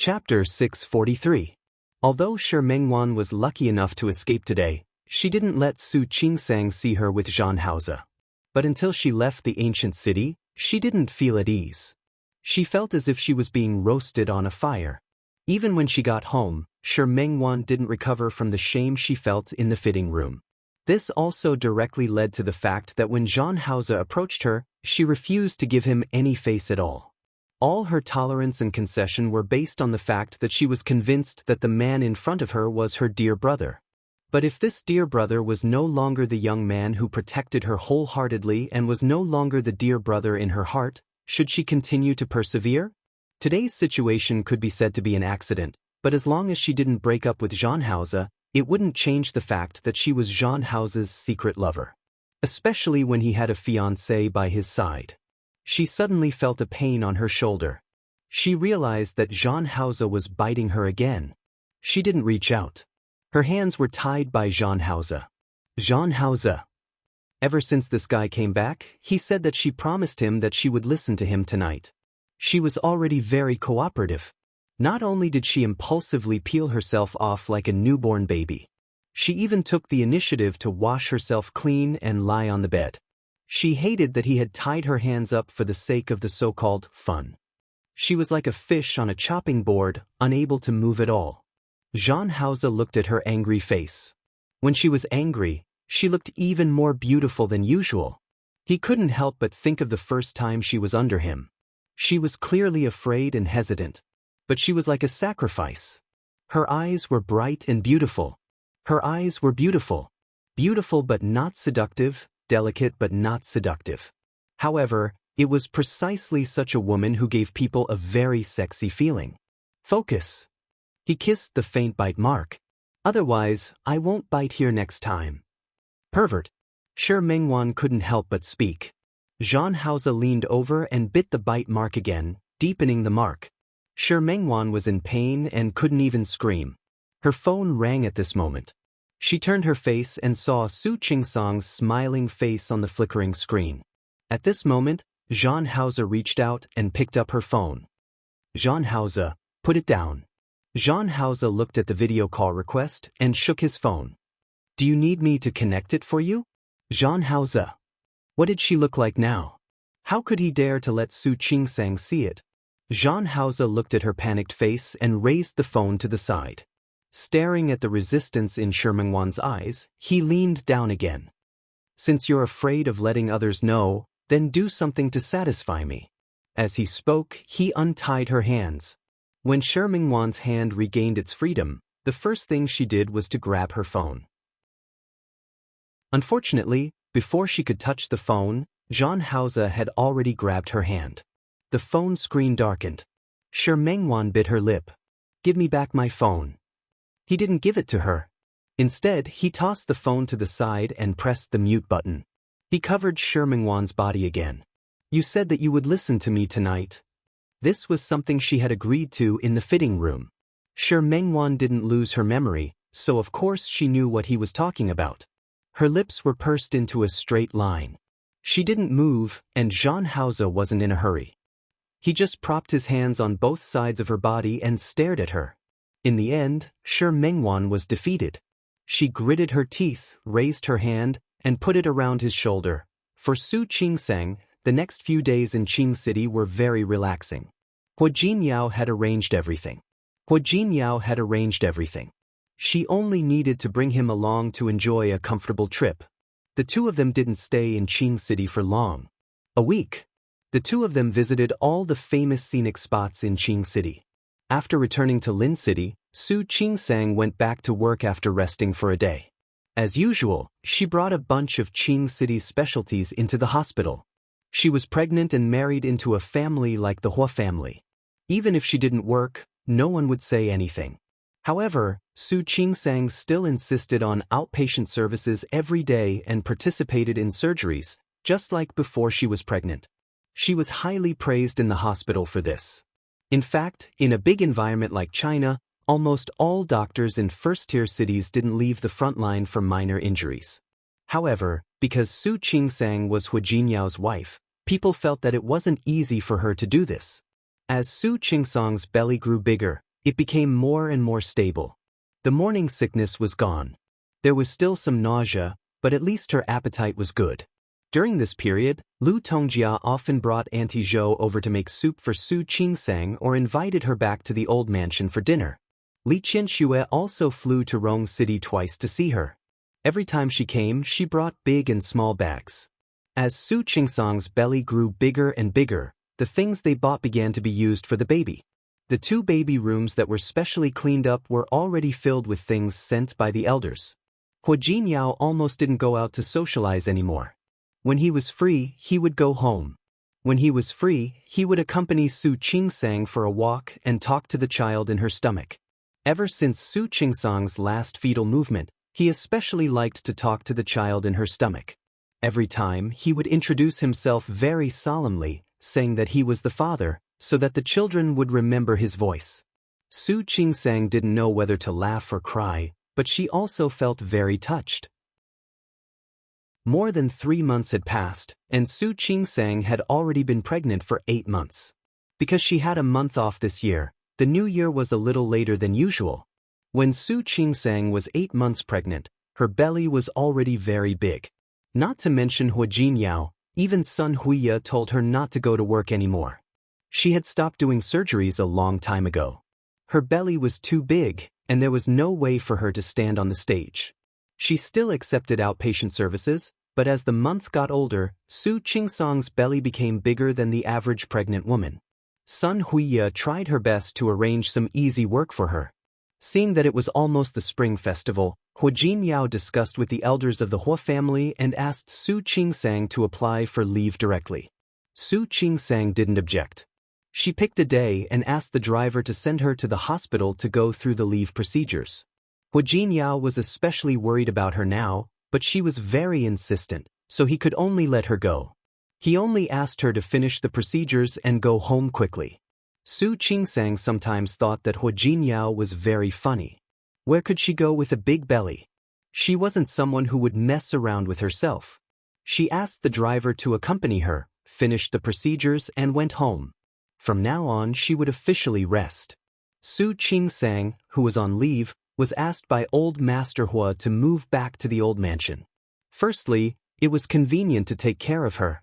Chapter 643. Although Shi Mengwan was lucky enough to escape today, she didn't let Su Qingsang see her with Zhan Haoze. But until she left the ancient city, she didn't feel at ease. She felt as if she was being roasted on a fire. Even when she got home, Shi Mengwan didn't recover from the shame she felt in the fitting room. This also directly led to the fact that when Zhan Haoze approached her, she refused to give him any face at all. All her tolerance and concession were based on the fact that she was convinced that the man in front of her was her dear brother. But if this dear brother was no longer the young man who protected her wholeheartedly and was no longer the dear brother in her heart, should she continue to persevere? Today's situation could be said to be an accident, but as long as she didn't break up with Zhan Haoze, it wouldn't change the fact that she was Zhan Haoze's secret lover. Especially when he had a fiancée by his side. She suddenly felt a pain on her shoulder. She realized that Zhan Haoze was biting her again. She didn't reach out. Her hands were tied by Zhan Haoze. Zhan Haoze. Ever since this guy came back, he said that she promised him that she would listen to him tonight. She was already very cooperative. Not only did she impulsively peel herself off like a newborn baby, she even took the initiative to wash herself clean and lie on the bed. She hated that he had tied her hands up for the sake of the so-called fun. She was like a fish on a chopping board, unable to move at all. Zhan Haoze looked at her angry face. When she was angry, she looked even more beautiful than usual. He couldn't help but think of the first time she was under him. She was clearly afraid and hesitant, but she was like a sacrifice. Her eyes were bright and beautiful. Her eyes were beautiful. Beautiful but not seductive. Delicate but not seductive. However, it was precisely such a woman who gave people a very sexy feeling. Focus. He kissed the faint bite mark. Otherwise, I won't bite here next time. Pervert. Shi Mengwan couldn't help but speak. Zhan Haoze leaned over and bit the bite mark again, deepening the mark. Shi Mengwan was in pain and couldn't even scream. Her phone rang at this moment. She turned her face and saw Su Qingsang's smiling face on the flickering screen. At this moment, Zhan Haoze reached out and picked up her phone. Zhan Haoze, put it down. Zhan Haoze looked at the video call request and shook his phone. Do you need me to connect it for you? Zhan Haoze. What did she look like now? How could he dare to let Su Qingsang see it? Zhan Haoze looked at her panicked face and raised the phone to the side. Staring at the resistance in Shi Mengwan's eyes, he leaned down again. Since you're afraid of letting others know, then do something to satisfy me. As he spoke, he untied her hands. When Shi Mengwan's hand regained its freedom, the first thing she did was to grab her phone. Unfortunately, before she could touch the phone, Zhan Haoze had already grabbed her hand. The phone screen darkened. Shi Mengwan bit her lip. Give me back my phone. He didn't give it to her. Instead, he tossed the phone to the side and pressed the mute button. He covered Shi Mengwan's body again. You said that you would listen to me tonight. This was something she had agreed to in the fitting room. Shi Mengwan didn't lose her memory, so of course she knew what he was talking about. Her lips were pursed into a straight line. She didn't move, and Zhan Haoze wasn't in a hurry. He just propped his hands on both sides of her body and stared at her. In the end, Shi Mengwan was defeated. She gritted her teeth, raised her hand, and put it around his shoulder. For Su Qingsang, the next few days in Qing City were very relaxing. Hua Jinyao had arranged everything. She only needed to bring him along to enjoy a comfortable trip. The two of them didn't stay in Qing City for long. A week. The two of them visited all the famous scenic spots in Qing City. After returning to Lin City, Su Qingsang went back to work after resting for a day. As usual, she brought a bunch of Qing City's specialties into the hospital. She was pregnant and married into a family like the Hua family. Even if she didn't work, no one would say anything. However, Su Qingsang still insisted on outpatient services every day and participated in surgeries, just like before she was pregnant. She was highly praised in the hospital for this. In fact, in a big environment like China, almost all doctors in first-tier cities didn't leave the front line for minor injuries. However, because Su Qingsang was Hua Jinyao's wife, people felt that it wasn't easy for her to do this. As Su Qingsang's belly grew bigger, It became more and more stable. The morning sickness was gone. There was still some nausea, but at least her appetite was good. During this period, Lu Tongjia often brought Auntie Zhou over to make soup for Su Qingsang or invited her back to the old mansion for dinner. Li Qianxue also flew to Rong City twice to see her. Every time she came, she brought big and small bags. As Su Qingsang's belly grew bigger and bigger, the things they bought began to be used for the baby. The 2 baby rooms that were specially cleaned up were already filled with things sent by the elders. Hua Jinyao almost didn't go out to socialize anymore. When he was free, he would go home. When he was free, he would accompany Su Qingsang for a walk and talk to the child in her stomach. Ever since Su Qingsang's last fetal movement, he especially liked to talk to the child in her stomach. Every time, he would introduce himself very solemnly, saying that he was the father, so that the children would remember his voice. Su Qingsang didn't know whether to laugh or cry, but she also felt very touched. More than 3 months had passed, and Su Qingsang had already been pregnant for 8 months. Because she had a month off this year, the new year was a little later than usual. When Su Qingsang was 8 months pregnant, her belly was already very big. Not to mention Hua Jinyao, even Sun Huiya told her not to go to work anymore. She had stopped doing surgeries a long time ago. Her belly was too big, and there was no way for her to stand on the stage. She still accepted outpatient services, but as the month got older, Su Qingsang's belly became bigger than the average pregnant woman. Sun Huiya tried her best to arrange some easy work for her. Seeing that it was almost the spring festival, Hua Jinyao discussed with the elders of the Hua family and asked Su Qingsang to apply for leave directly. Su Qingsang didn't object. She picked a day and asked the driver to send her to the hospital to go through the leave procedures. Hua Jinyao was especially worried about her now, but she was very insistent, so he could only let her go. He only asked her to finish the procedures and go home quickly. Su Qingsang sometimes thought that Hua Jinyao was very funny. Where could she go with a big belly? She wasn't someone who would mess around with herself. She asked the driver to accompany her, finished the procedures and went home. From now on she would officially rest. Su Qingsang, who was on leave, was asked by old Master Hua to move back to the old mansion. Firstly, it was convenient to take care of her.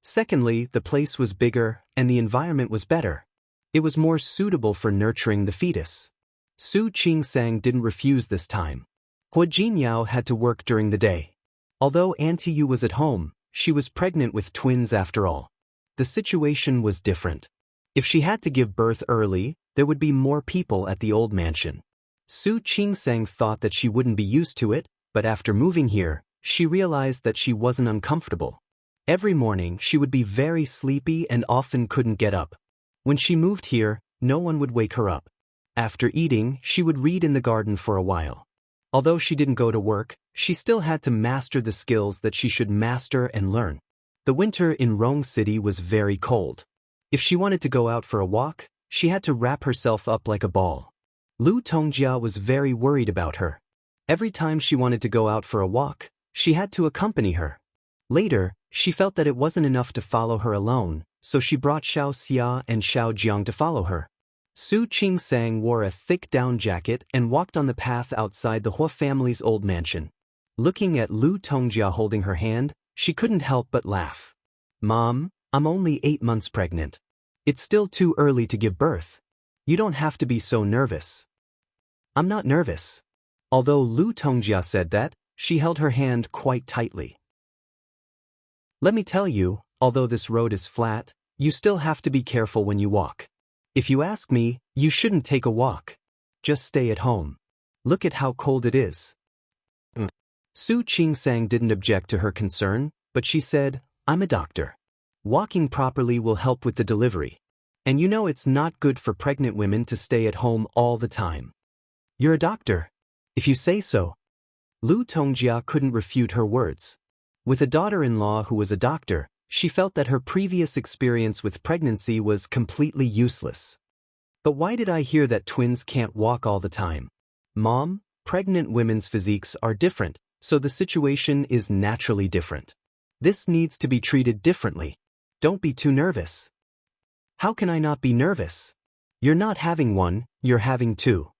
Secondly, the place was bigger and the environment was better. It was more suitable for nurturing the fetus. Su Qingsang didn't refuse this time. Hua Jinyao had to work during the day. Although Auntie Yu was at home, she was pregnant with twins after all. The situation was different. If she had to give birth early, there would be more people at the old mansion. Su Qingsang thought that she wouldn't be used to it, but after moving here, she realized that she wasn't uncomfortable. Every morning she would be very sleepy and often couldn't get up. When she moved here, no one would wake her up. After eating, she would read in the garden for a while. Although she didn't go to work, she still had to master the skills that she should master and learn. The winter in Rong City was very cold. If she wanted to go out for a walk, she had to wrap herself up like a ball. Lu Tongjia was very worried about her. Every time she wanted to go out for a walk, she had to accompany her. Later, she felt that it wasn't enough to follow her alone, so she brought Xiao Xia and Xiao Jiang to follow her. Su Qingsang wore a thick down jacket and walked on the path outside the Hua family's old mansion. Looking at Lu Tongjia holding her hand, she couldn't help but laugh. "Mom, I'm only 8 months pregnant. It's still too early to give birth. You don't have to be so nervous." "I'm not nervous." Although Lu Tongjia said that, she held her hand quite tightly. "Let me tell you, although this road is flat, you still have to be careful when you walk. If you ask me, you shouldn't take a walk. Just stay at home. Look at how cold it is." Su Qingsang didn't object to her concern, but she said, "I'm a doctor. Walking properly will help with the delivery. And you know it's not good for pregnant women to stay at home all the time." "You're a doctor. If you say so." Lu Tongjia couldn't refute her words. With a daughter-in-law who was a doctor, she felt that her previous experience with pregnancy was completely useless. "But why did I hear that twins can't walk all the time?" "Mom, pregnant women's physiques are different, so the situation is naturally different. This needs to be treated differently. Don't be too nervous." "How can I not be nervous?" You're not having one, you're having two.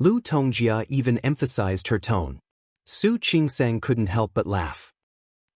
Lu Tongjia even emphasized her tone. Su Qingsang couldn't help but laugh.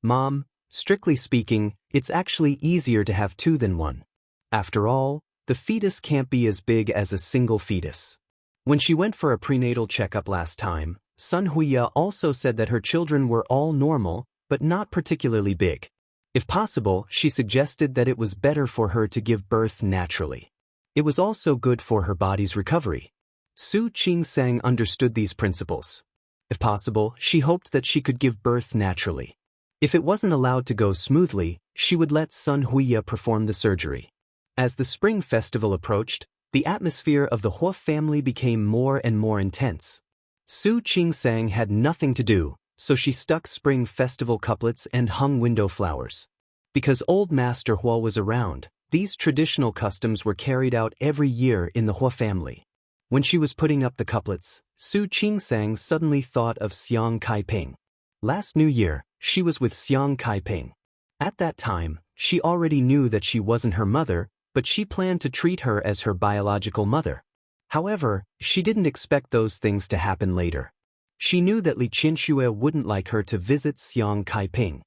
Mom, strictly speaking, it's actually easier to have two than one. After all, the fetus can't be as big as a single fetus. When she went for a prenatal checkup last time, Sun Huiya also said that her children were all normal, but not particularly big. If possible, she suggested that it was better for her to give birth naturally. It was also good for her body's recovery. Su Qingsang understood these principles. If possible, she hoped that she could give birth naturally. If it wasn't allowed to go smoothly, she would let Sun Huiya perform the surgery. As the Spring Festival approached, the atmosphere of the Hua family became more and more intense. Su Qingsang had nothing to do, so she stuck Spring Festival couplets and hung window flowers. Because Old Master Hua was around, these traditional customs were carried out every year in the Hua family. When she was putting up the couplets, Su Qingsang suddenly thought of Xiang Kaiping. Last New Year, she was with Xiang Kaiping. At that time, she already knew that she wasn't her mother, but she planned to treat her as her biological mother. However, she didn't expect those things to happen later. She knew that Li Qianxue wouldn't like her to visit Xiang Kaiping.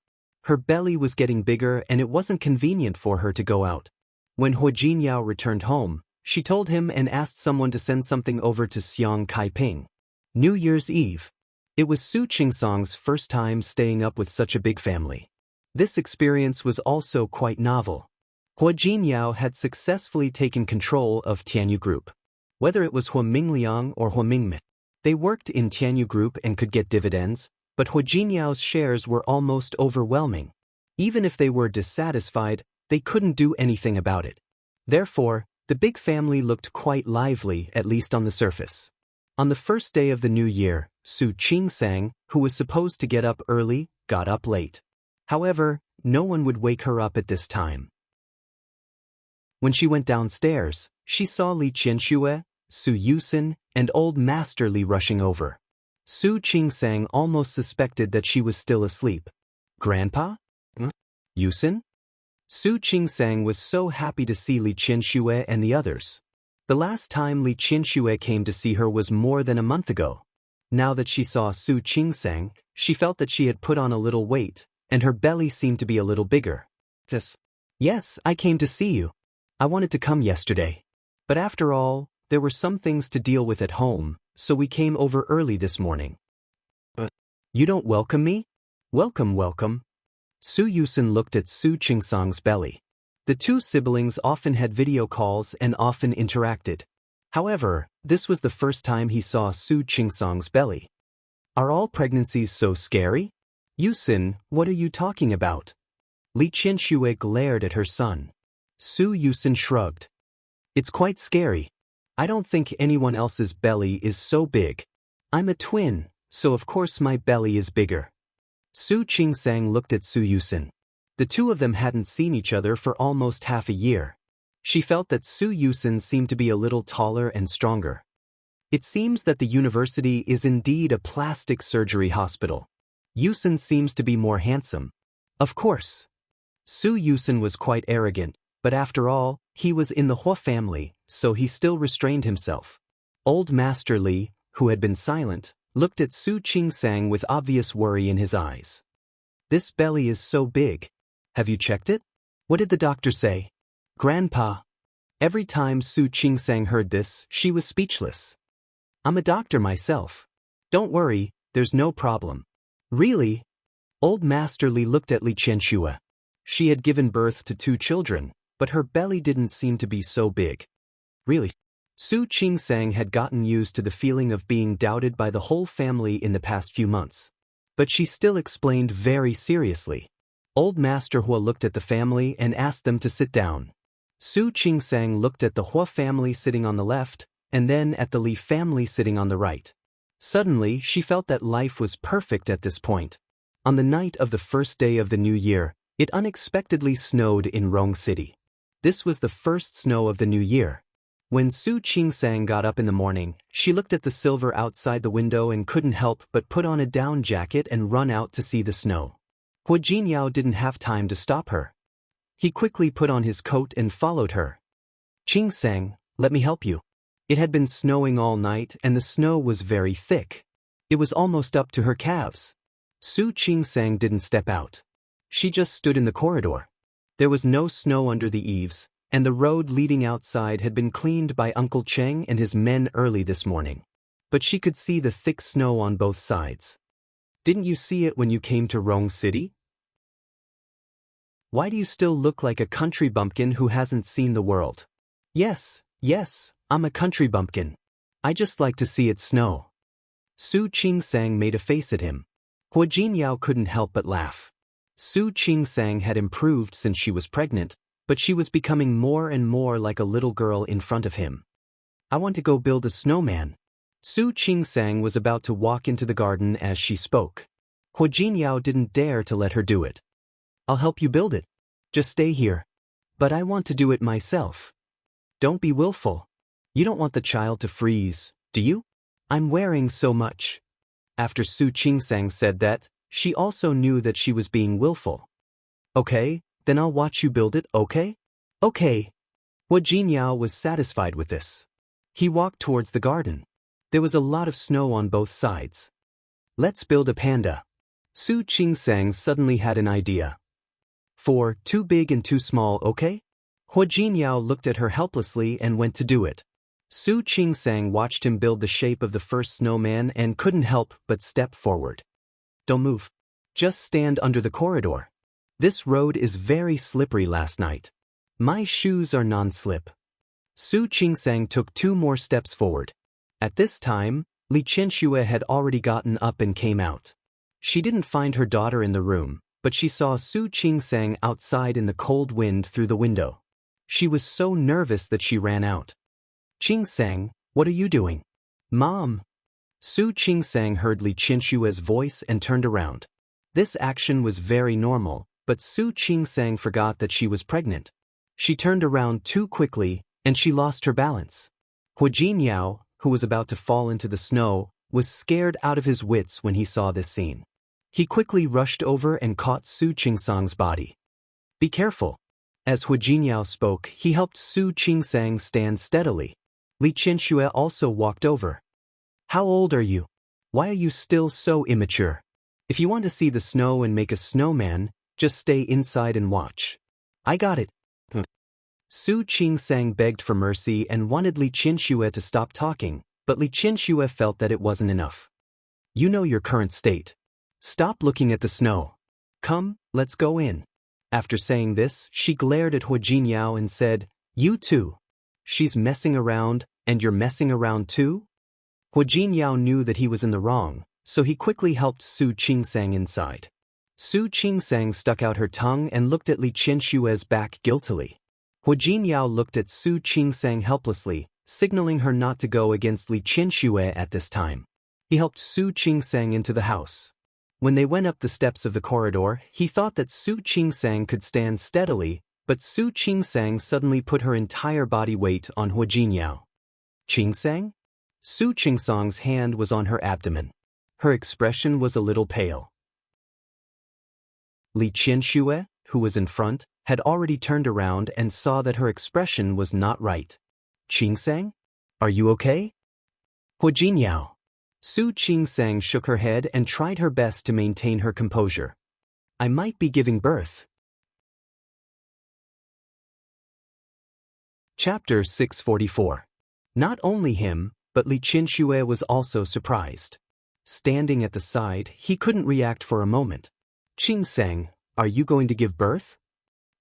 Her belly was getting bigger and it wasn't convenient for her to go out. When Hua Jinyao returned home, she told him and asked someone to send something over to Xiang Kaiping. New Year's Eve. It was Su Qingsang's first time staying up with such a big family. This experience was also quite novel. Hua Jinyao had successfully taken control of Tianyu Group. Whether it was Hua Mingliang or Hua Mingmei, they worked in Tianyu Group and could get dividends, but Hua Jinyao's shares were almost overwhelming. Even if they were dissatisfied, they couldn't do anything about it. Therefore, the big family looked quite lively, at least on the surface. On the first day of the new year, Su Qingsang, who was supposed to get up early, got up late. However, no one would wake her up at this time. When she went downstairs, she saw Li Qianxue, Su Yusin, and Old Master Li rushing over. Su Qingsang almost suspected that she was still asleep. Grandpa? Yusin? Su Qingsang was so happy to see Li Qianxue and the others. The last time Li Qianxue came to see her was more than a month ago. Now that she saw Su Qingsang, she felt that she had put on a little weight, and her belly seemed to be a little bigger. Yes, I came to see you. I wanted to come yesterday. But after all, there were some things to deal with at home, so we came over early this morning. But you don't welcome me? Welcome, welcome. Su Yusin looked at Su Qingsang's belly. The two siblings often had video calls and often interacted. However, this was the first time he saw Su Qingsang's belly. Are all pregnancies so scary? Yusin, what are you talking about? Li Qianxue glared at her son. Su Yusin shrugged. It's quite scary. I don't think anyone else's belly is so big. I'm a twin, so of course my belly is bigger. Su Qingsang looked at Su Yusin. The two of them hadn't seen each other for almost half a year. She felt that Su Yusin seemed to be a little taller and stronger. It seems that the university is indeed a plastic surgery hospital. Yusin seems to be more handsome. Of course. Su Yusin was quite arrogant, but after all, he was in the Hua family, so he still restrained himself. Old Master Li, who had been silent, looked at Su Qingsang with obvious worry in his eyes. This belly is so big. Have you checked it? What did the doctor say? Grandpa. Every time Su Qingsang heard this, she was speechless. I'm a doctor myself. Don't worry, there's no problem. Really? Old Master Li looked at Li Qianxue. She had given birth to 2 children, but her belly didn't seem to be so big. Really? Su Qingsang had gotten used to the feeling of being doubted by the whole family in the past few months. But she still explained very seriously. Old Master Hua looked at the family and asked them to sit down. Su Qingsang looked at the Hua family sitting on the left, and then at the Li family sitting on the right. Suddenly, she felt that life was perfect at this point. On the night of the first day of the new year, it unexpectedly snowed in Rong City. This was the first snow of the new year. When Su Qingsang got up in the morning, she looked at the silver outside the window and couldn't help but put on a down jacket and run out to see the snow. Hua Jinyao didn't have time to stop her. He quickly put on his coat and followed her. Qingsang, Let me help you. It had been snowing all night and the snow was very thick. It was almost up to her calves. Su Qingsang didn't step out. She just stood in the corridor. There was no snow under the eaves, and the road leading outside had been cleaned by Uncle Cheng and his men early this morning. But she could see the thick snow on both sides. Didn't you see it when you came to Rong City? Why do you still look like a country bumpkin who hasn't seen the world? Yes, I'm a country bumpkin. I just like to see it snow. Su Qingsang made a face at him. Hua Jinyao couldn't help but laugh. Su Qingsang had improved since she was pregnant, but she was becoming more and more like a little girl in front of him. I want to go build a snowman. Su Qingsang was about to walk into the garden as she spoke. Hua Jinyao didn't dare to let her do it. I'll help you build it. Just stay here. But I want to do it myself. Don't be willful. You don't want the child to freeze, do you? I'm wearing so much. After Su Qingsang said that, she also knew that she was being willful. Okay, then I'll watch you build it, okay? Okay. Hua Jinyao was satisfied with this. He walked towards the garden. There was a lot of snow on both sides. Let's build a panda. Su Qingsang suddenly had an idea. 4, too big and too small, okay? Hua Jinyao looked at her helplessly and went to do it. Su Qingsang watched him build the shape of the first snowman and couldn't help but step forward. Don't move. Just stand under the corridor. This road is very slippery last night. My shoes are non-slip. Su Qingsang took 2 more steps forward. At this time, Li Qianxue had already gotten up and came out. She didn't find her daughter in the room, but she saw Su Qingsang outside in the cold wind through the window. She was so nervous that she ran out. Qingsang, what are you doing? Mom. Su Qingsang heard Li Qianshue's voice and turned around. This action was very normal, but Su Qingsang forgot that she was pregnant. She turned around too quickly, and she lost her balance. Hua Jinyao, who was about to fall into the snow, was scared out of his wits when he saw this scene. He quickly rushed over and caught Su Qingsang's body. Be careful. As Hua Jinyao spoke, he helped Su Qingsang stand steadily. Li Qianxue also walked over. How old are you? Why are you still so immature? If you want to see the snow and make a snowman, just stay inside and watch. I got it. Su Qingsang begged for mercy and wanted Li Qianxue to stop talking, but Li Qianxue felt that it wasn't enough. You know your current state. Stop looking at the snow. Come, let's go in. After saying this, she glared at Hua Jinyao and said, You too. She's messing around, and you're messing around too? Hua Jinyao knew that he was in the wrong, so he quickly helped Su Qingsang inside. Su Qingsang stuck out her tongue and looked at Li Qianshue's back guiltily. Hua Jinyao looked at Su Qingsang helplessly, signaling her not to go against Li Qianxue at this time. He helped Su Qingsang into the house. When they went up the steps of the corridor, he thought that Su Qingsang could stand steadily, but Su Qingsang suddenly put her entire body weight on Hua Jinyao. Qingsang? Su Qingsang's hand was on her abdomen. Her expression was a little pale. Li Qianxue, who was in front, had already turned around and saw that her expression was not right. Qingsang? Are you okay? Hua Jinyao. Su Qingsang shook her head and tried her best to maintain her composure. I might be giving birth. Chapter 644. Not only him, but Li Qianxue was also surprised. Standing at the side, he couldn't react for a moment. Qingsang, are you going to give birth?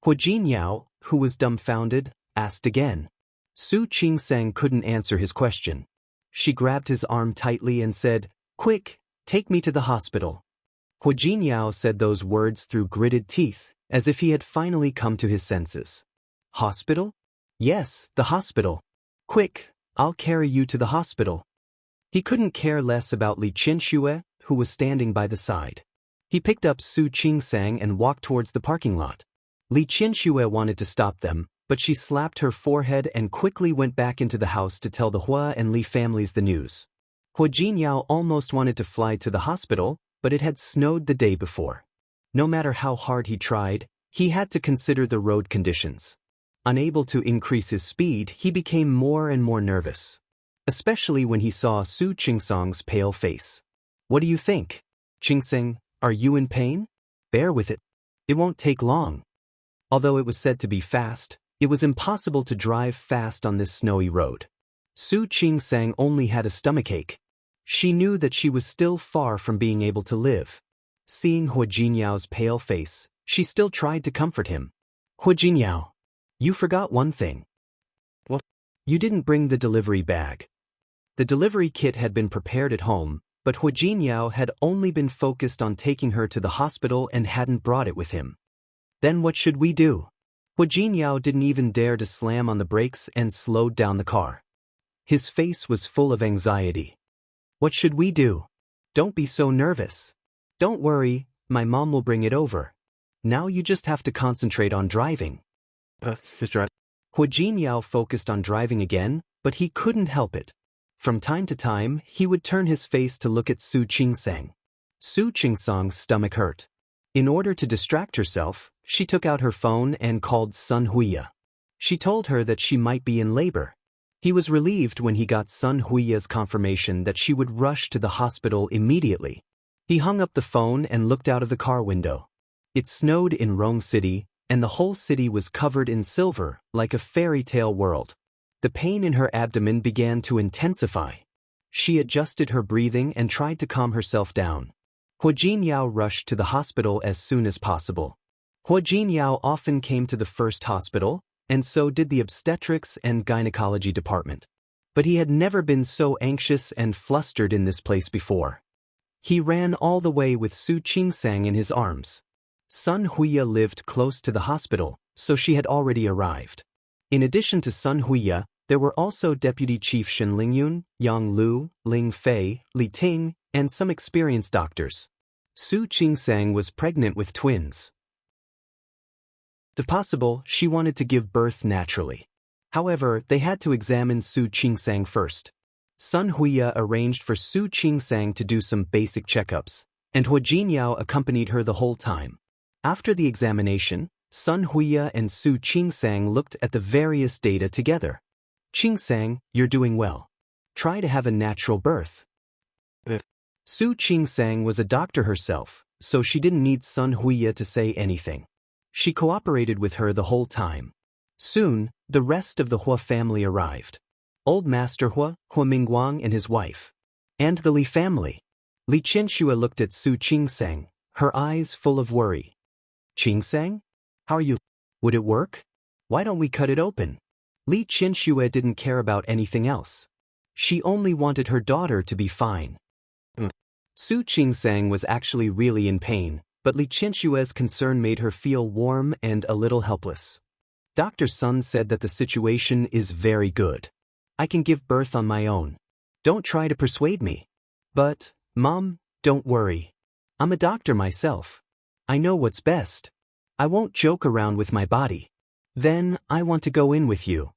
Hua Jinyao, who was dumbfounded, asked again. Su Qingsang couldn't answer his question. She grabbed his arm tightly and said, Quick, take me to the hospital. Hua Jinyao said those words through gritted teeth, as if he had finally come to his senses. Hospital? Yes, the hospital. Quick, I'll carry you to the hospital. He couldn't care less about Li Qianxue, who was standing by the side. He picked up Su Qingsang and walked towards the parking lot. Li Qianxue wanted to stop them, but she slapped her forehead and quickly went back into the house to tell the Hua and Li families the news. Hua Jinyao almost wanted to fly to the hospital, but it had snowed the day before. No matter how hard he tried, he had to consider the road conditions. Unable to increase his speed, he became more and more nervous, especially when he saw Su Qingsang's pale face. What do you think? Qingsang, are you in pain? Bear with it. It won't take long. Although it was said to be fast, it was impossible to drive fast on this snowy road. Su Qingsang only had a stomachache. She knew that she was still far from being able to live. Seeing Hua Jinyao's pale face, she still tried to comfort him. Hua Jinyao, you forgot one thing. What? You didn't bring the delivery bag. The delivery kit had been prepared at home, but Hua Jinyao had only been focused on taking her to the hospital and hadn't brought it with him. Then what should we do? Hua Jinyao didn't even dare to slam on the brakes and slowed down the car. His face was full of anxiety. What should we do? Don't be so nervous. Don't worry, my mom will bring it over. Now you just have to concentrate on driving. Mr. Hua Jinyao focused on driving again, but he couldn't help it. From time to time, he would turn his face to look at Su Qingsang. Su Qingsang's stomach hurt. In order to distract herself, she took out her phone and called Sun Huiya. She told her that she might be in labor. He was relieved when he got Sun Huiya's confirmation that she would rush to the hospital immediately. He hung up the phone and looked out of the car window. It snowed in Rong City, and the whole city was covered in silver, like a fairy tale world. The pain in her abdomen began to intensify. She adjusted her breathing and tried to calm herself down. Hua Jinyao rushed to the hospital as soon as possible. Hua Jinyao often came to the first hospital, and so did the obstetrics and gynecology department. But he had never been so anxious and flustered in this place before. He ran all the way with Su Qingsang in his arms. Sun Huiya lived close to the hospital, so she had already arrived. In addition to Sun Huiya, there were also Deputy Chief Shen Lingyun, Yang Lu, Ling Fei, Li Ting, and some experienced doctors. Su Qingsang was pregnant with twins. If possible, she wanted to give birth naturally. However, they had to examine Su Qingsang first. Sun Huiya arranged for Su Qingsang to do some basic checkups, and Hua Jinyao accompanied her the whole time. After the examination, Sun Huiya and Su Qingsang looked at the various data together. Qingsang, you're doing well. Try to have a natural birth. Su Qingsang was a doctor herself, so she didn't need Sun Huiya to say anything. She cooperated with her the whole time. Soon, the rest of the Hua family arrived. Old Master Hua, Hua Mingguang and his wife. And the Li family. Li Qianxue looked at Su Qingsang, her eyes full of worry. Qingsang? How are you? Would it work? Why don't we cut it open? Li Qianxue didn't care about anything else. She only wanted her daughter to be fine. Su Qingsang was actually really in pain, but Li Qianxue's concern made her feel warm and a little helpless. Dr. Sun said that the situation is very good. I can give birth on my own. Don't try to persuade me. But, Mom, don't worry. I'm a doctor myself. I know what's best. I won't joke around with my body. Then, I want to go in with you.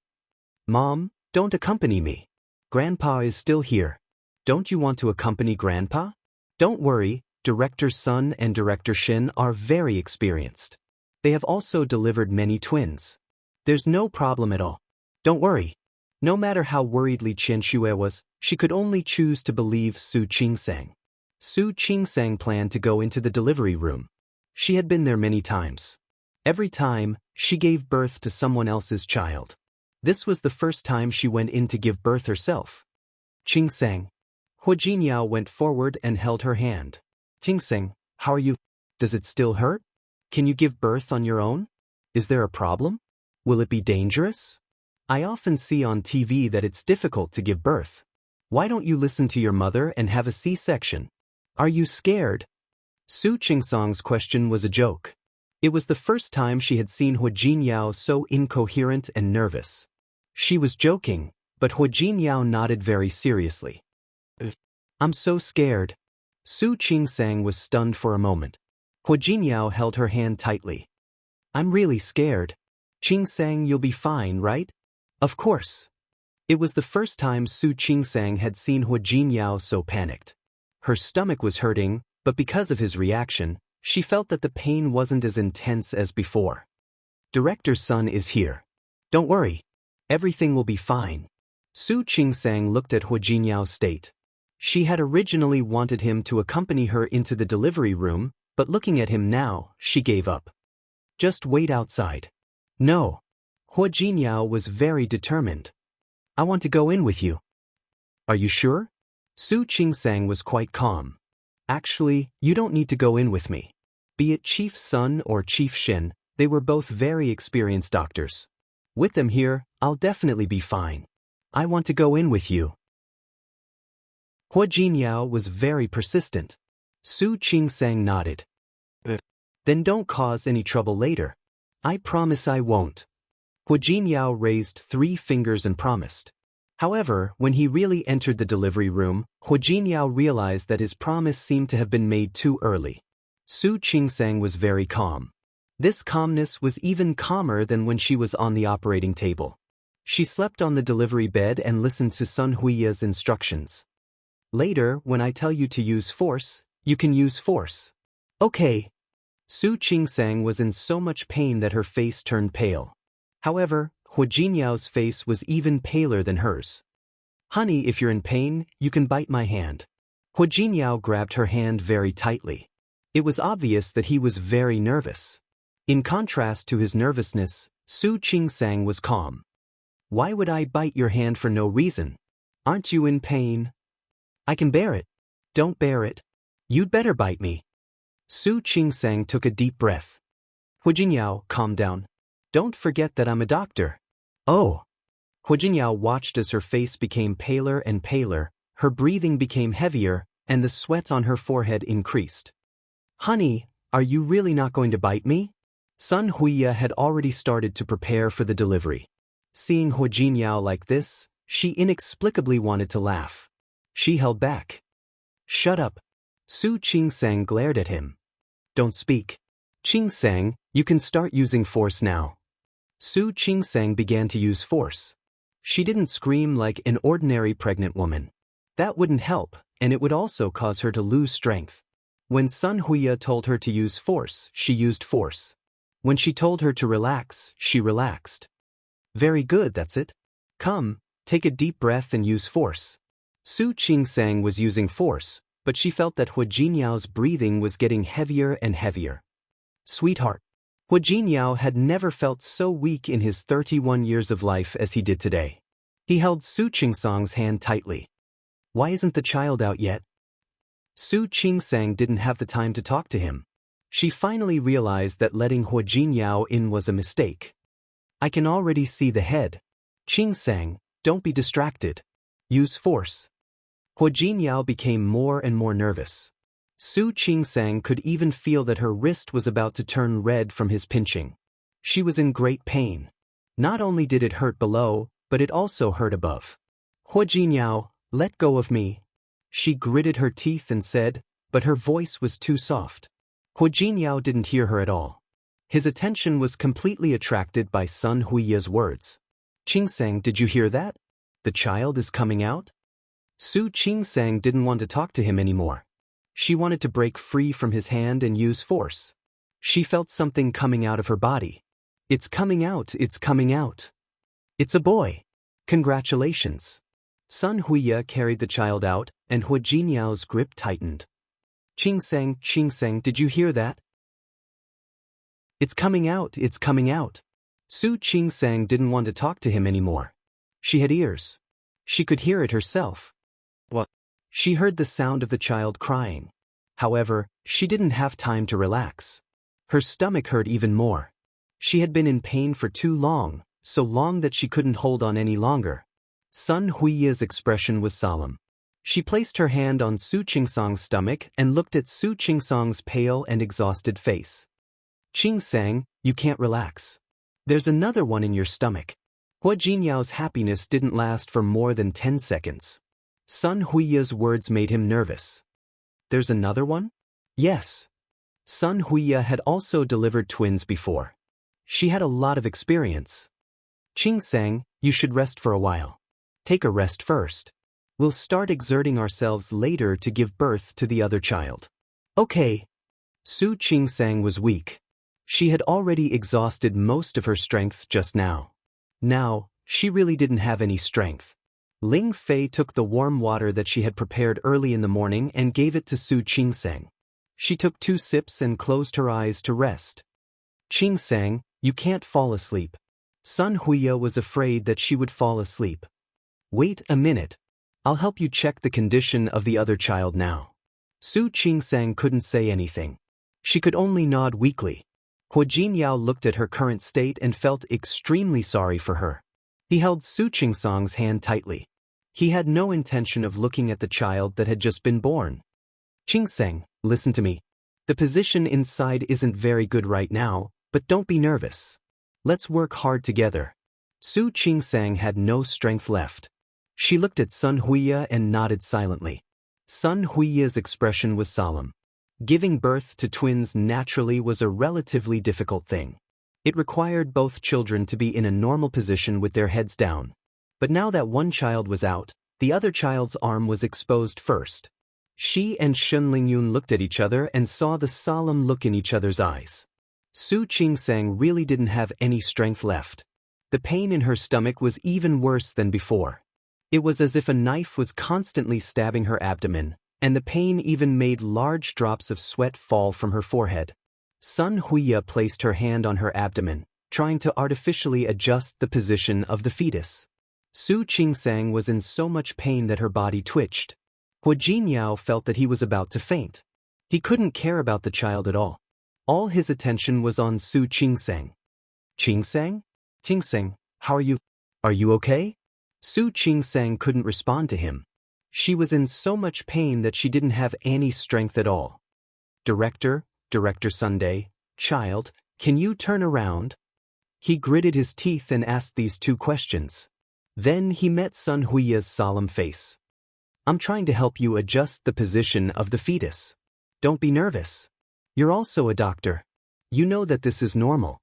Mom, don't accompany me. Grandpa is still here. Don't you want to accompany Grandpa? Don't worry, Director Sun and Director Shin are very experienced. They have also delivered many twins. There's no problem at all. Don't worry. No matter how worried Li Qianxue was, she could only choose to believe Su Qingsang. Su Qingsang planned to go into the delivery room. She had been there many times. Every time, she gave birth to someone else's child. This was the first time she went in to give birth herself. Qingsang. Hua Jinyao went forward and held her hand. Qingsang, how are you? Does it still hurt? Can you give birth on your own? Is there a problem? Will it be dangerous? I often see on TV that it's difficult to give birth. Why don't you listen to your mother and have a C-section? Are you scared? Su Qingsang's question was a joke. It was the first time she had seen Hua Jinyao so incoherent and nervous. She was joking, but Hua Jinyao nodded very seriously. I'm so scared. Su Qingsang was stunned for a moment. Hua Jinyao held her hand tightly. I'm really scared. Qingsang, you'll be fine, right? Of course. It was the first time Su Qingsang had seen Hua Jinyao so panicked. Her stomach was hurting, but because of his reaction, she felt that the pain wasn't as intense as before. Director Sun is here. Don't worry. Everything will be fine. Su Qingsang looked at Hu Jinyao's state. She had originally wanted him to accompany her into the delivery room, but looking at him now, she gave up. Just wait outside. No. Hu Jinyao was very determined. I want to go in with you. Are you sure? Su Qingsang was quite calm. Actually, you don't need to go in with me. Be it Chief Sun or Chief Shin, they were both very experienced doctors. With them here, I'll definitely be fine. I want to go in with you. Hu Jinyao was very persistent. Su Qingsang nodded. Then don't cause any trouble later. I promise I won't. Hu Jinyao raised 3 fingers and promised. However, when he really entered the delivery room, Hu Jinyao realized that his promise seemed to have been made too early. Su Qingsang was very calm. This calmness was even calmer than when she was on the operating table. She slept on the delivery bed and listened to Sun Huiya's instructions. Later, when I tell you to use force, you can use force. Okay. Su Qingsang was in so much pain that her face turned pale. However, Hu Jinyao's face was even paler than hers. Honey, if you're in pain, you can bite my hand. Hu Jinyao grabbed her hand very tightly. It was obvious that he was very nervous. In contrast to his nervousness, Su Qingsang was calm. Why would I bite your hand for no reason? Aren't you in pain? I can bear it. Don't bear it. You'd better bite me. Su Qingsang took a deep breath. Hu Jinyao, calm down. Don't forget that I'm a doctor. Oh. Hu Jinyao watched as her face became paler and paler, her breathing became heavier, and the sweat on her forehead increased. Honey, are you really not going to bite me? Sun Huiya had already started to prepare for the delivery. Seeing Hu Jinyao like this, she inexplicably wanted to laugh. She held back. Shut up. Su Qingsang glared at him. Don't speak. Qingsang, you can start using force now. Su Qingsang began to use force. She didn't scream like an ordinary pregnant woman. That wouldn't help, and it would also cause her to lose strength. When Sun Huiya told her to use force, she used force. When she told her to relax, she relaxed. Very good, that's it. Come, take a deep breath and use force. Su Qingsang was using force, but she felt that Hu Jinyao's breathing was getting heavier and heavier. Sweetheart. Hu Jinyao had never felt so weak in his 31 years of life as he did today. He held Su Qingsang's hand tightly. Why isn't the child out yet? Su Qingsang didn't have the time to talk to him. She finally realized that letting Hu Jinyao in was a mistake. I can already see the head. Qingsang, don't be distracted. Use force. Hu Jinyao became more and more nervous. Su Qingsang could even feel that her wrist was about to turn red from his pinching. She was in great pain. Not only did it hurt below, but it also hurt above. Hu Jinyao, let go of me. She gritted her teeth and said, but her voice was too soft. Hu Jinyao didn't hear her at all. His attention was completely attracted by Sun Huiya's words. Qingsang, did you hear that? The child is coming out? Su Qingsang didn't want to talk to him anymore. She wanted to break free from his hand and use force. She felt something coming out of her body. It's coming out, it's coming out. It's a boy. Congratulations. Sun Huiya carried the child out, and Hu Jinyao's grip tightened. Qingsang, did you hear that? It's coming out, it's coming out. Su Qingsang didn't want to talk to him anymore. She had ears. She could hear it herself. What? She heard the sound of the child crying. However, she didn't have time to relax. Her stomach hurt even more. She had been in pain for too long, so long that she couldn't hold on any longer. Sun Huiya's expression was solemn. She placed her hand on Su Qingsang's stomach and looked at Su Qingsang's pale and exhausted face. Qingsang, you can't relax. There's another one in your stomach. Hu Jinyao's happiness didn't last for more than 10 seconds. Sun Huiya's words made him nervous. There's another one? Yes. Sun Huiya had also delivered twins before. She had a lot of experience. Qingsang, you should rest for a while. Take a rest first. We'll start exerting ourselves later to give birth to the other child. Okay. Su Qingsang was weak. She had already exhausted most of her strength just now. Now, she really didn't have any strength. Ling Fei took the warm water that she had prepared early in the morning and gave it to Su Qingsang. She took 2 sips and closed her eyes to rest. Qingsang, you can't fall asleep. Sun Huiya was afraid that she would fall asleep. Wait a minute. I'll help you check the condition of the other child now. Su Qingsang couldn't say anything. She could only nod weakly. Hua Jinyao looked at her current state and felt extremely sorry for her. He held Su Qingsang's hand tightly. He had no intention of looking at the child that had just been born. Qingsang, listen to me. The position inside isn't very good right now, but don't be nervous. Let's work hard together. Su Qingsang had no strength left. She looked at Sun Huiya and nodded silently. Sun Huiya's expression was solemn. Giving birth to twins naturally was a relatively difficult thing. It required both children to be in a normal position with their heads down. But now that one child was out, the other child's arm was exposed first. She and Shun Lingyun looked at each other and saw the solemn look in each other's eyes. Su Qingsang really didn't have any strength left. The pain in her stomach was even worse than before. It was as if a knife was constantly stabbing her abdomen, and the pain even made large drops of sweat fall from her forehead. Sun Huiya placed her hand on her abdomen, trying to artificially adjust the position of the fetus. Su Qingsang was in so much pain that her body twitched. Hua Jinyao felt that he was about to faint. He couldn't care about the child at all. All his attention was on Su Qingsang. Qingsang? Qingsang, how are you? Are you okay? Su Qingsang couldn't respond to him. She was in so much pain that she didn't have any strength at all. Director Sunday, child, can you turn around? He gritted his teeth and asked these 2 questions. Then he met Sun Huiya's solemn face. I'm trying to help you adjust the position of the fetus. Don't be nervous. You're also a doctor. You know that this is normal.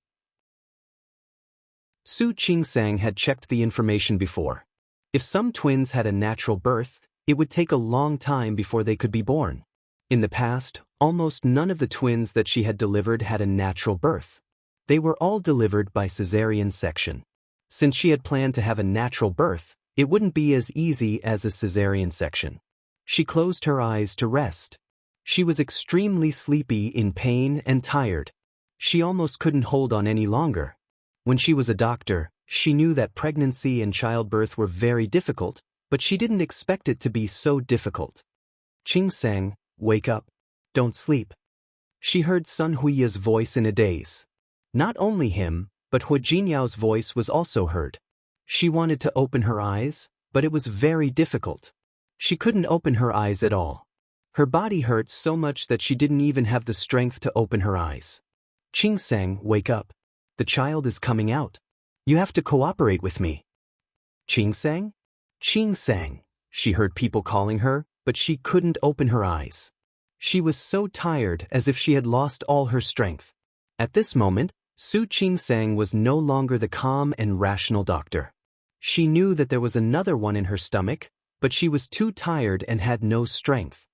Su Qingsang had checked the information before. If some twins had a natural birth, it would take a long time before they could be born. In the past, almost none of the twins that she had delivered had a natural birth. They were all delivered by cesarean section. Since she had planned to have a natural birth, it wouldn't be as easy as a cesarean section. She closed her eyes to rest. She was extremely sleepy, in pain, and tired. She almost couldn't hold on any longer. When she was a doctor, she knew that pregnancy and childbirth were very difficult, but she didn't expect it to be so difficult. Qingsang, wake up. Don't sleep. She heard Sun Huiya's voice in a daze. Not only him, but Hua Jinyao's voice was also heard. She wanted to open her eyes, but it was very difficult. She couldn't open her eyes at all. Her body hurt so much that she didn't even have the strength to open her eyes. Qingsang, wake up. The child is coming out. You have to cooperate with me. Qingsang? Qingsang, she heard people calling her, but she couldn't open her eyes. She was so tired, as if she had lost all her strength. At this moment, Su Qingsang was no longer the calm and rational doctor. She knew that there was another one in her stomach, but she was too tired and had no strength.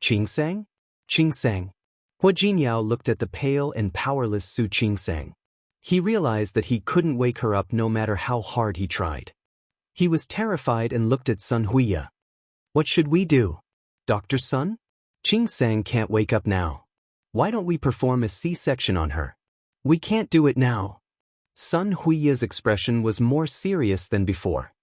Qingsang? Qingsang. Hua Jinyao looked at the pale and powerless Su Qingsang. He realized that he couldn't wake her up no matter how hard he tried. He was terrified and looked at Sun Huiya. What should we do? Dr. Sun? Qingsang can't wake up now. Why don't we perform a C-section on her? We can't do it now. Sun Huiya's expression was more serious than before.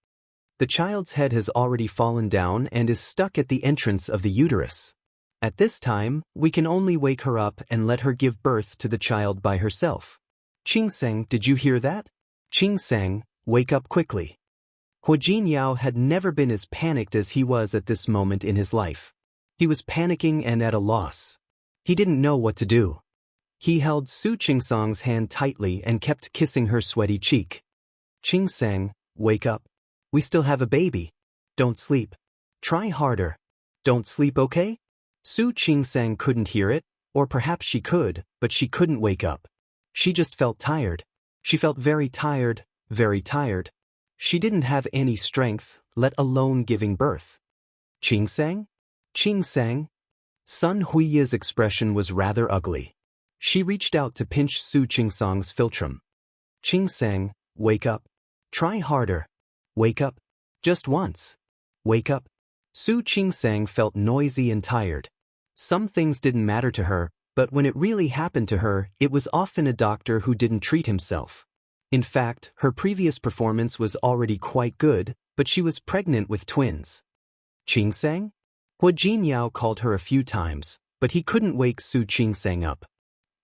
The child's head has already fallen down and is stuck at the entrance of the uterus. At this time, we can only wake her up and let her give birth to the child by herself. Qingsang, did you hear that? Qingsang, wake up quickly. Hua Jinyao had never been as panicked as he was at this moment in his life. He was panicking and at a loss. He didn't know what to do. He held Su Qingsang's hand tightly and kept kissing her sweaty cheek. Qingsang, wake up. We still have a baby. Don't sleep. Try harder. Don't sleep, okay? Su Qingsang couldn't hear it, or perhaps she could, but she couldn't wake up. She just felt tired. She felt very tired, very tired. She didn't have any strength, let alone giving birth. Qingsang? Qingsang? Sun Huiya's expression was rather ugly. She reached out to pinch Su Qingsang's philtrum. Qingsang, wake up. Try harder. Wake up. Just once. Wake up. Su Qingsang felt noisy and tired. Some things didn't matter to her, but when it really happened to her, it was often a doctor who didn't treat himself. In fact, her previous performance was already quite good, but she was pregnant with twins. Qingsang? Hua Jinyao called her a few times, but he couldn't wake Su Qingsang up.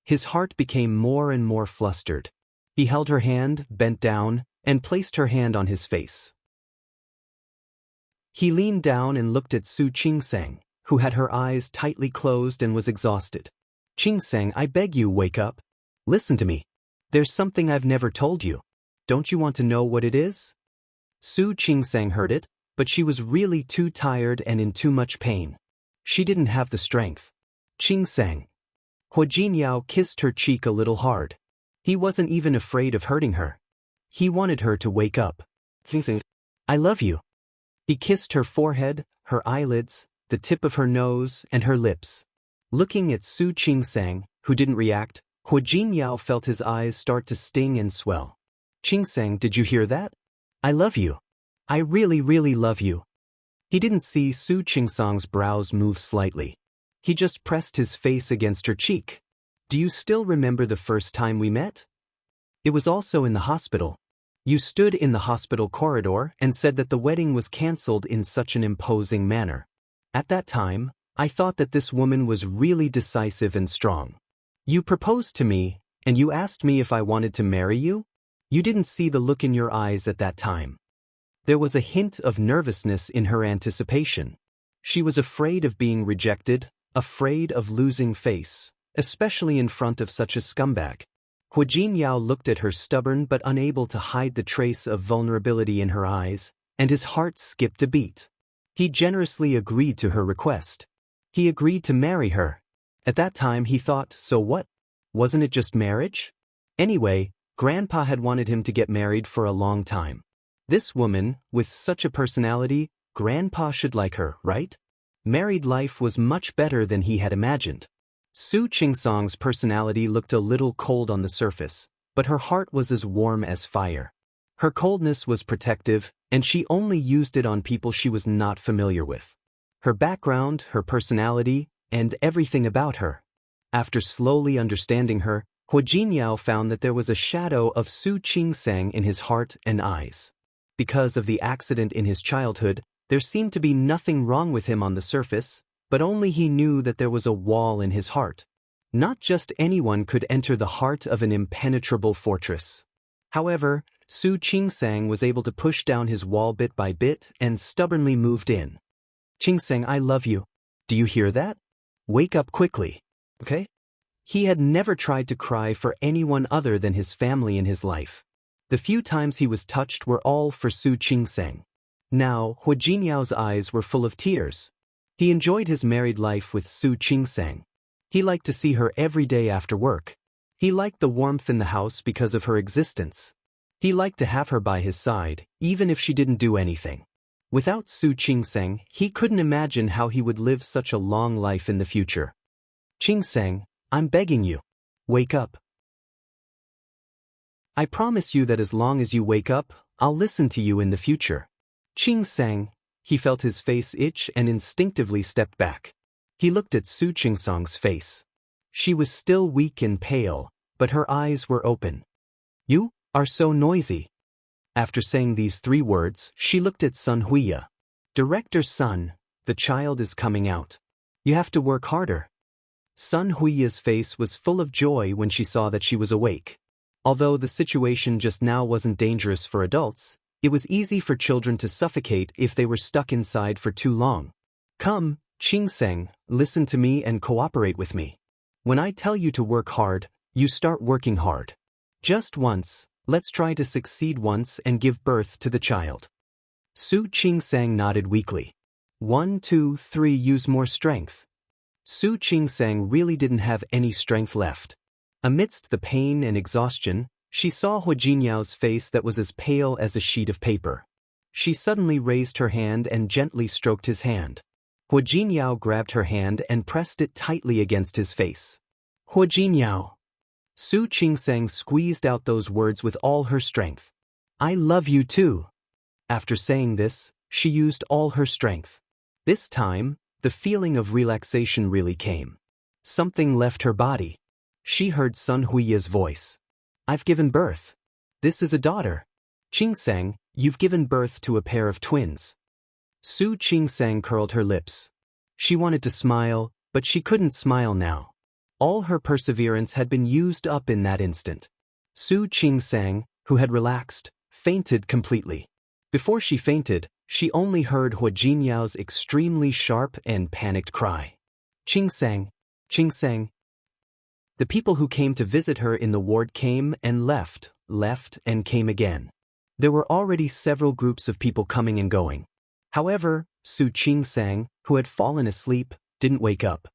His heart became more and more flustered. He held her hand, bent down, and placed her hand on his face. He leaned down and looked at Su Qingsang, who had her eyes tightly closed and was exhausted. Qingsang, I beg you, wake up. Listen to me. There's something I've never told you. Don't you want to know what it is? Su Qingsang heard it, but she was really too tired and in too much pain. She didn't have the strength. Qingsang. Hua Jinyao kissed her cheek a little hard. He wasn't even afraid of hurting her. He wanted her to wake up. Qingsang, I love you. He kissed her forehead, her eyelids, the tip of her nose, and her lips. Looking at Su Qingsang, who didn't react, Hua Jinyao felt his eyes start to sting and swell. Qingsang, did you hear that? I love you. I really, really love you. He didn't see Su Qingsang's brows move slightly. He just pressed his face against her cheek. Do you still remember the first time we met? It was also in the hospital. You stood in the hospital corridor and said that the wedding was cancelled in such an imposing manner. At that time, I thought that this woman was really decisive and strong. You proposed to me, and you asked me if I wanted to marry you? You didn't see the look in your eyes at that time. There was a hint of nervousness in her anticipation. She was afraid of being rejected, afraid of losing face, especially in front of such a scumbag. Hua Jinyao looked at her stubborn but unable to hide the trace of vulnerability in her eyes, and his heart skipped a beat. He generously agreed to her request. He agreed to marry her. At that time he thought, so what? Wasn't it just marriage? Anyway, Grandpa had wanted him to get married for a long time. This woman, with such a personality, Grandpa should like her, right? Married life was much better than he had imagined. Su Qingsang's personality looked a little cold on the surface, but her heart was as warm as fire. Her coldness was protective, and she only used it on people she was not familiar with. Her background, her personality, and everything about her. After slowly understanding her, Hua Jinyao found that there was a shadow of Su Qingsang in his heart and eyes. Because of the accident in his childhood, there seemed to be nothing wrong with him on the surface, but only he knew that there was a wall in his heart. Not just anyone could enter the heart of an impenetrable fortress. However, Su Qingsang was able to push down his wall bit by bit and stubbornly moved in. Qingsang, I love you. Do you hear that? Wake up quickly, okay? He had never tried to cry for anyone other than his family in his life. The few times he was touched were all for Su Qingsang. Now, Hua Jinyao's eyes were full of tears. He enjoyed his married life with Su Qingsang. He liked to see her every day after work. He liked the warmth in the house because of her existence. He liked to have her by his side, even if she didn't do anything. Without Su Qingsang, he couldn't imagine how he would live such a long life in the future. Qingsang, I'm begging you. Wake up. I promise you that as long as you wake up, I'll listen to you in the future. Qingsang. He felt his face itch and instinctively stepped back. He looked at Su Qingsang's face. She was still weak and pale, but her eyes were open. You are so noisy. After saying these 3 words, she looked at Sun Huiya. Director Sun, the child is coming out. You have to work harder. Sun Huiya's face was full of joy when she saw that she was awake. Although the situation just now wasn't dangerous for adults, it was easy for children to suffocate if they were stuck inside for too long. Come, Qingsang, listen to me and cooperate with me. When I tell you to work hard, you start working hard. Just once, let's try to succeed once and give birth to the child. Su Qingsang nodded weakly. 1, 2, 3, use more strength. Su Qingsang really didn't have any strength left. Amidst the pain and exhaustion, she saw Hua Jinyao's face that was as pale as a sheet of paper. She suddenly raised her hand and gently stroked his hand. Hua Jinyao grabbed her hand and pressed it tightly against his face. Hua Jinyao. Su Qingsang squeezed out those words with all her strength. I love you too. After saying this, she used all her strength. This time, the feeling of relaxation really came. Something left her body. She heard Sun Huiya's voice. I've given birth. This is a daughter. Qingsang, you've given birth to a pair of twins. Su Qingsang curled her lips. She wanted to smile, but she couldn't smile now. All her perseverance had been used up in that instant. Su Qingsang, who had relaxed, fainted completely. Before she fainted, she only heard Hua Jinyao's extremely sharp and panicked cry. Qingsang, Qingsang. The people who came to visit her in the ward came and left and came again. There were already several groups of people coming and going. However, Su Qingsang, who had fallen asleep, didn't wake up.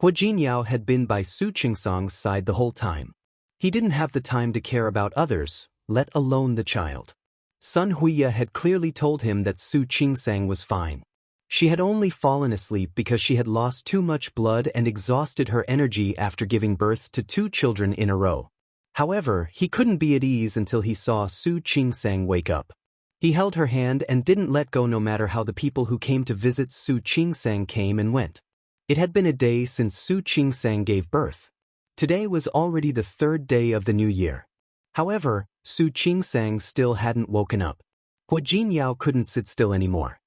Hua Jinyao had been by Su Qingsang's side the whole time. He didn't have the time to care about others, let alone the child. Sun Huiya had clearly told him that Su Qingsang was fine. She had only fallen asleep because she had lost too much blood and exhausted her energy after giving birth to 2 children in a row. However, he couldn't be at ease until he saw Su Qingsang wake up. He held her hand and didn't let go no matter how the people who came to visit Su Qingsang came and went. It had been a day since Su Qingsang gave birth. Today was already the 3rd day of the new year. However, Su Qingsang still hadn't woken up. Hua Jinyao couldn't sit still anymore.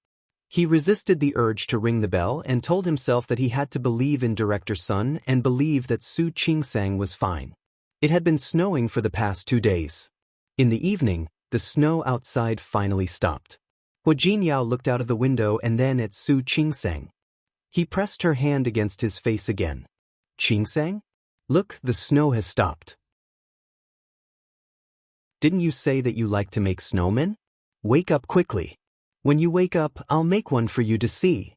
He resisted the urge to ring the bell and told himself that he had to believe in Director Sun and believe that Su Qingsang was fine. It had been snowing for the past 2 days. In the evening, the snow outside finally stopped. Hua Jinyao looked out of the window and then at Su Qingsang. He pressed her hand against his face again. Qingsang? Look, the snow has stopped. Didn't you say that you like to make snowmen? Wake up quickly. When you wake up, I'll make one for you to see.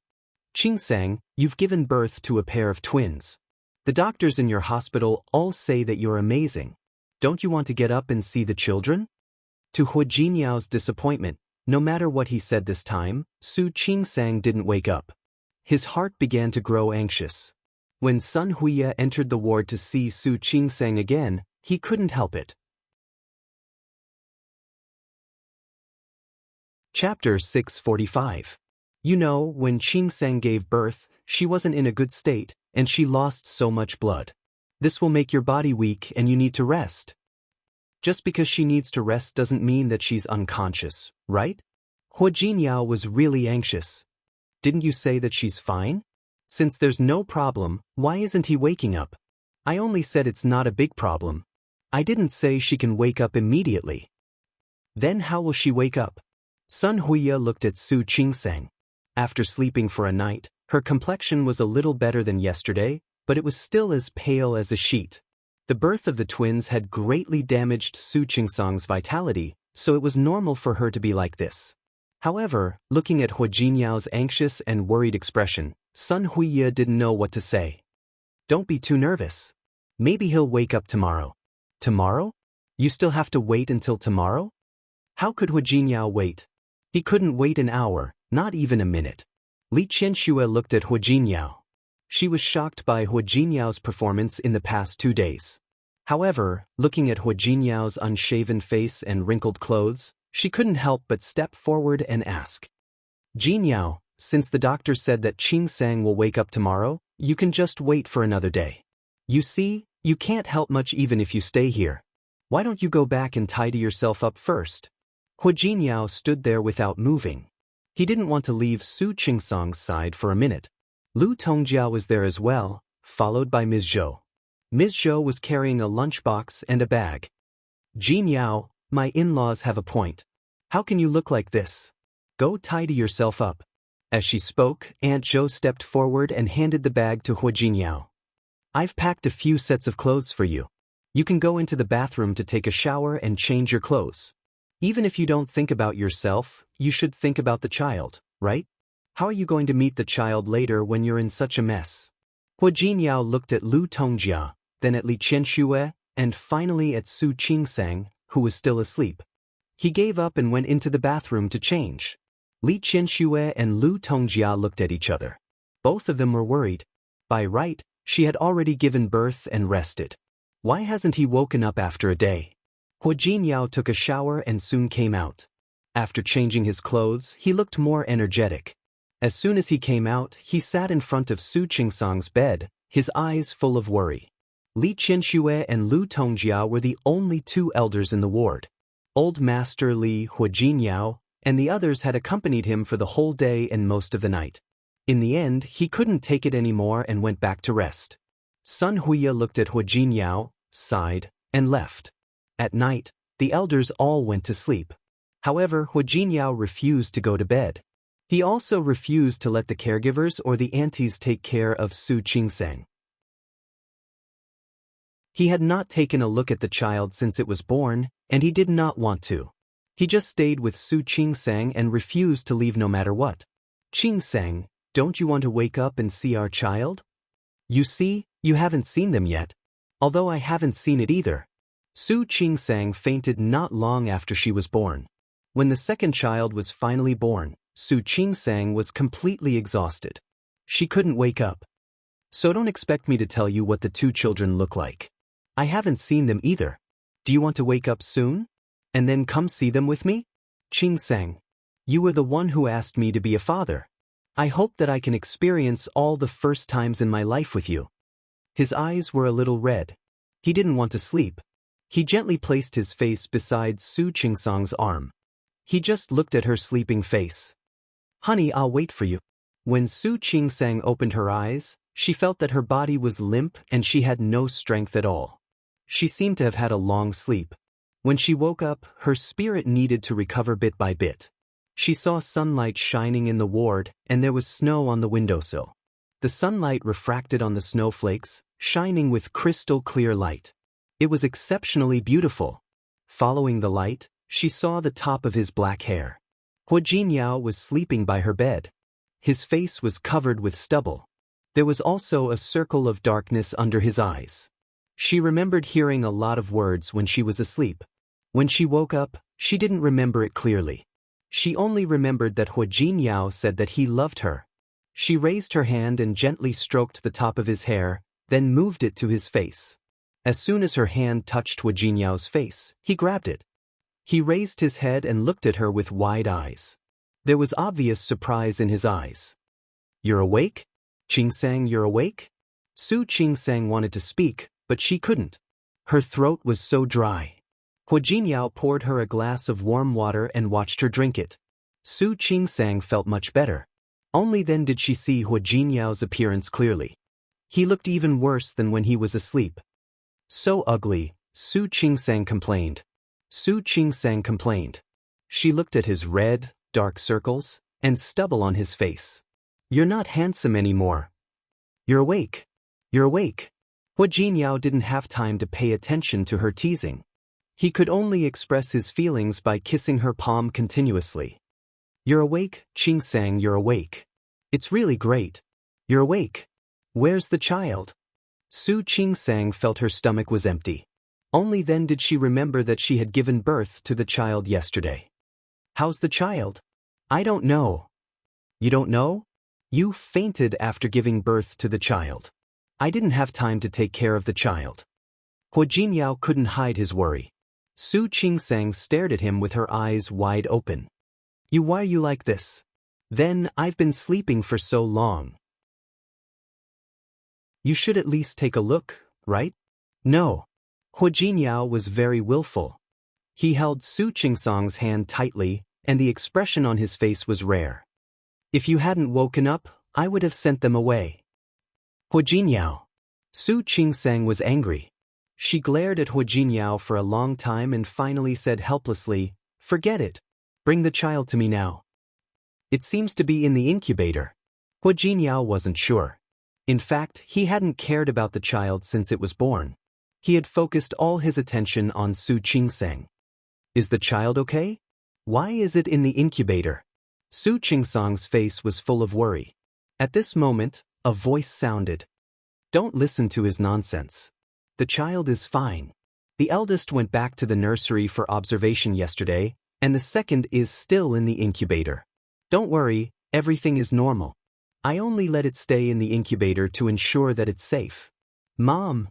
Qingsang, you've given birth to a pair of twins. The doctors in your hospital all say that you're amazing. Don't you want to get up and see the children? To Hua Jinyao's disappointment, no matter what he said this time, Su Qingsang didn't wake up. His heart began to grow anxious. When Sun Huiya entered the ward to see Su Qingsang again, he couldn't help it. Chapter 645. You know, when Qingsang gave birth, she wasn't in a good state, and she lost so much blood. This will make your body weak and you need to rest. Just because she needs to rest doesn't mean that she's unconscious, right? Hua Jinyao was really anxious. Didn't you say that she's fine? Since there's no problem, why isn't he waking up? I only said it's not a big problem. I didn't say she can wake up immediately. Then how will she wake up? Sun Huiya looked at Su Qingsang. After sleeping for a night, her complexion was a little better than yesterday, but it was still as pale as a sheet. The birth of the twins had greatly damaged Su Qingsang's vitality, so it was normal for her to be like this. However, looking at Hua Jinyao's anxious and worried expression, Sun Huiya didn't know what to say. Don't be too nervous. Maybe he'll wake up tomorrow. Tomorrow? You still have to wait until tomorrow? How could Hua Jinyao wait? He couldn't wait an hour, not even a minute. Li Qianxue looked at Hua Jinyao. She was shocked by Hua Jinyao's performance in the past 2 days. However, looking at Hua Jinyao's unshaven face and wrinkled clothes, she couldn't help but step forward and ask. Jinyao, since the doctor said that Qingsang will wake up tomorrow, you can just wait for another day. You see, you can't help much even if you stay here. Why don't you go back and tidy yourself up first? Hua Jinyao stood there without moving. He didn't want to leave Su Qingsang's side for a minute. Lu Tongjia was there as well, followed by Ms. Zhou. Ms. Zhou was carrying a lunchbox and a bag. Jinyao, my in-laws have a point. How can you look like this? Go tidy yourself up. As she spoke, Aunt Zhou stepped forward and handed the bag to Hua Jinyao. I've packed a few sets of clothes for you. You can go into the bathroom to take a shower and change your clothes. Even if you don't think about yourself, you should think about the child, right? How are you going to meet the child later when you're in such a mess? Hua Jinyao looked at Lu Tongjia, then at Li Qianxue, and finally at Su Qingsang, who was still asleep. He gave up and went into the bathroom to change. Li Qianxue and Lu Tongjia looked at each other. Both of them were worried. By right, she had already given birth and rested. Why hasn't he woken up after a day? Hua Jinyao took a shower and soon came out. After changing his clothes, he looked more energetic. As soon as he came out, he sat in front of Su Qingsang's bed, his eyes full of worry. Li Qianxue and Lu Tongjia were the only two elders in the ward. Old Master Li Hua Jinyao and the others had accompanied him for the whole day and most of the night. In the end, he couldn't take it anymore and went back to rest. Sun Huiya looked at Hua Jinyao, sighed, and left. At night, the elders all went to sleep. However, Hua Jinyao refused to go to bed. He also refused to let the caregivers or the aunties take care of Su Qingsang. He had not taken a look at the child since it was born, and he did not want to. He just stayed with Su Qingsang and refused to leave no matter what. Qingsang, don't you want to wake up and see our child? You see, you haven't seen them yet. Although I haven't seen it either. Su Qingsang fainted not long after she was born. When the second child was finally born, Su Qingsang was completely exhausted. She couldn't wake up. So don't expect me to tell you what the two children look like. I haven't seen them either. Do you want to wake up soon? And then come see them with me? Qingsang, you were the one who asked me to be a father. I hope that I can experience all the first times in my life with you. His eyes were a little red. He didn't want to sleep. He gently placed his face beside Su Qingsang's arm. He just looked at her sleeping face. Honey, I'll wait for you. When Su Qingsang opened her eyes, she felt that her body was limp and she had no strength at all. She seemed to have had a long sleep. When she woke up, her spirit needed to recover bit by bit. She saw sunlight shining in the ward, and there was snow on the windowsill. The sunlight refracted on the snowflakes, shining with crystal clear light. It was exceptionally beautiful. Following the light, she saw the top of his black hair. Hua Jinyao was sleeping by her bed. His face was covered with stubble. There was also a circle of darkness under his eyes. She remembered hearing a lot of words when she was asleep. When she woke up, she didn't remember it clearly. She only remembered that Hua Jinyao said that he loved her. She raised her hand and gently stroked the top of his hair, then moved it to his face. As soon as her hand touched Hua Jinyao's face, he grabbed it. He raised his head and looked at her with wide eyes. There was obvious surprise in his eyes. You're awake? Qingsang, you're awake? Su Qingsang wanted to speak, but she couldn't. Her throat was so dry. Hua Jinyao poured her a glass of warm water and watched her drink it. Su Qingsang felt much better. Only then did she see Hua Jinyao's appearance clearly. He looked even worse than when he was asleep. So ugly, Su Qingsang complained. Su Qingsang complained. She looked at his red, dark circles, and stubble on his face. You're not handsome anymore. You're awake. You're awake. Hua Jinyao didn't have time to pay attention to her teasing. He could only express his feelings by kissing her palm continuously. You're awake, Qingsang, you're awake. It's really great. You're awake. Where's the child? Su Qingsang felt her stomach was empty. Only then did she remember that she had given birth to the child yesterday. How's the child? I don't know. You don't know? You fainted after giving birth to the child. I didn't have time to take care of the child. Hua Jinyao couldn't hide his worry. Su Qingsang stared at him with her eyes wide open. Why are you like this? Then, I've been sleeping for so long. You should at least take a look, right? No. Hua Jinyao was very willful. He held Su Qingsang's hand tightly, and the expression on his face was rare. If you hadn't woken up, I would have sent them away. Hua Jinyao. Su Qingsang was angry. She glared at Hua Jinyao for a long time and finally said helplessly, Forget it. Bring the child to me now. It seems to be in the incubator. Hua Jinyao wasn't sure. In fact, he hadn't cared about the child since it was born. He had focused all his attention on Su Qingsang. Is the child okay? Why is it in the incubator? Su Qingsang's face was full of worry. At this moment, a voice sounded. Don't listen to his nonsense. The child is fine. The eldest went back to the nursery for observation yesterday, and the second is still in the incubator. Don't worry, everything is normal. I only let it stay in the incubator to ensure that it's safe. Mom.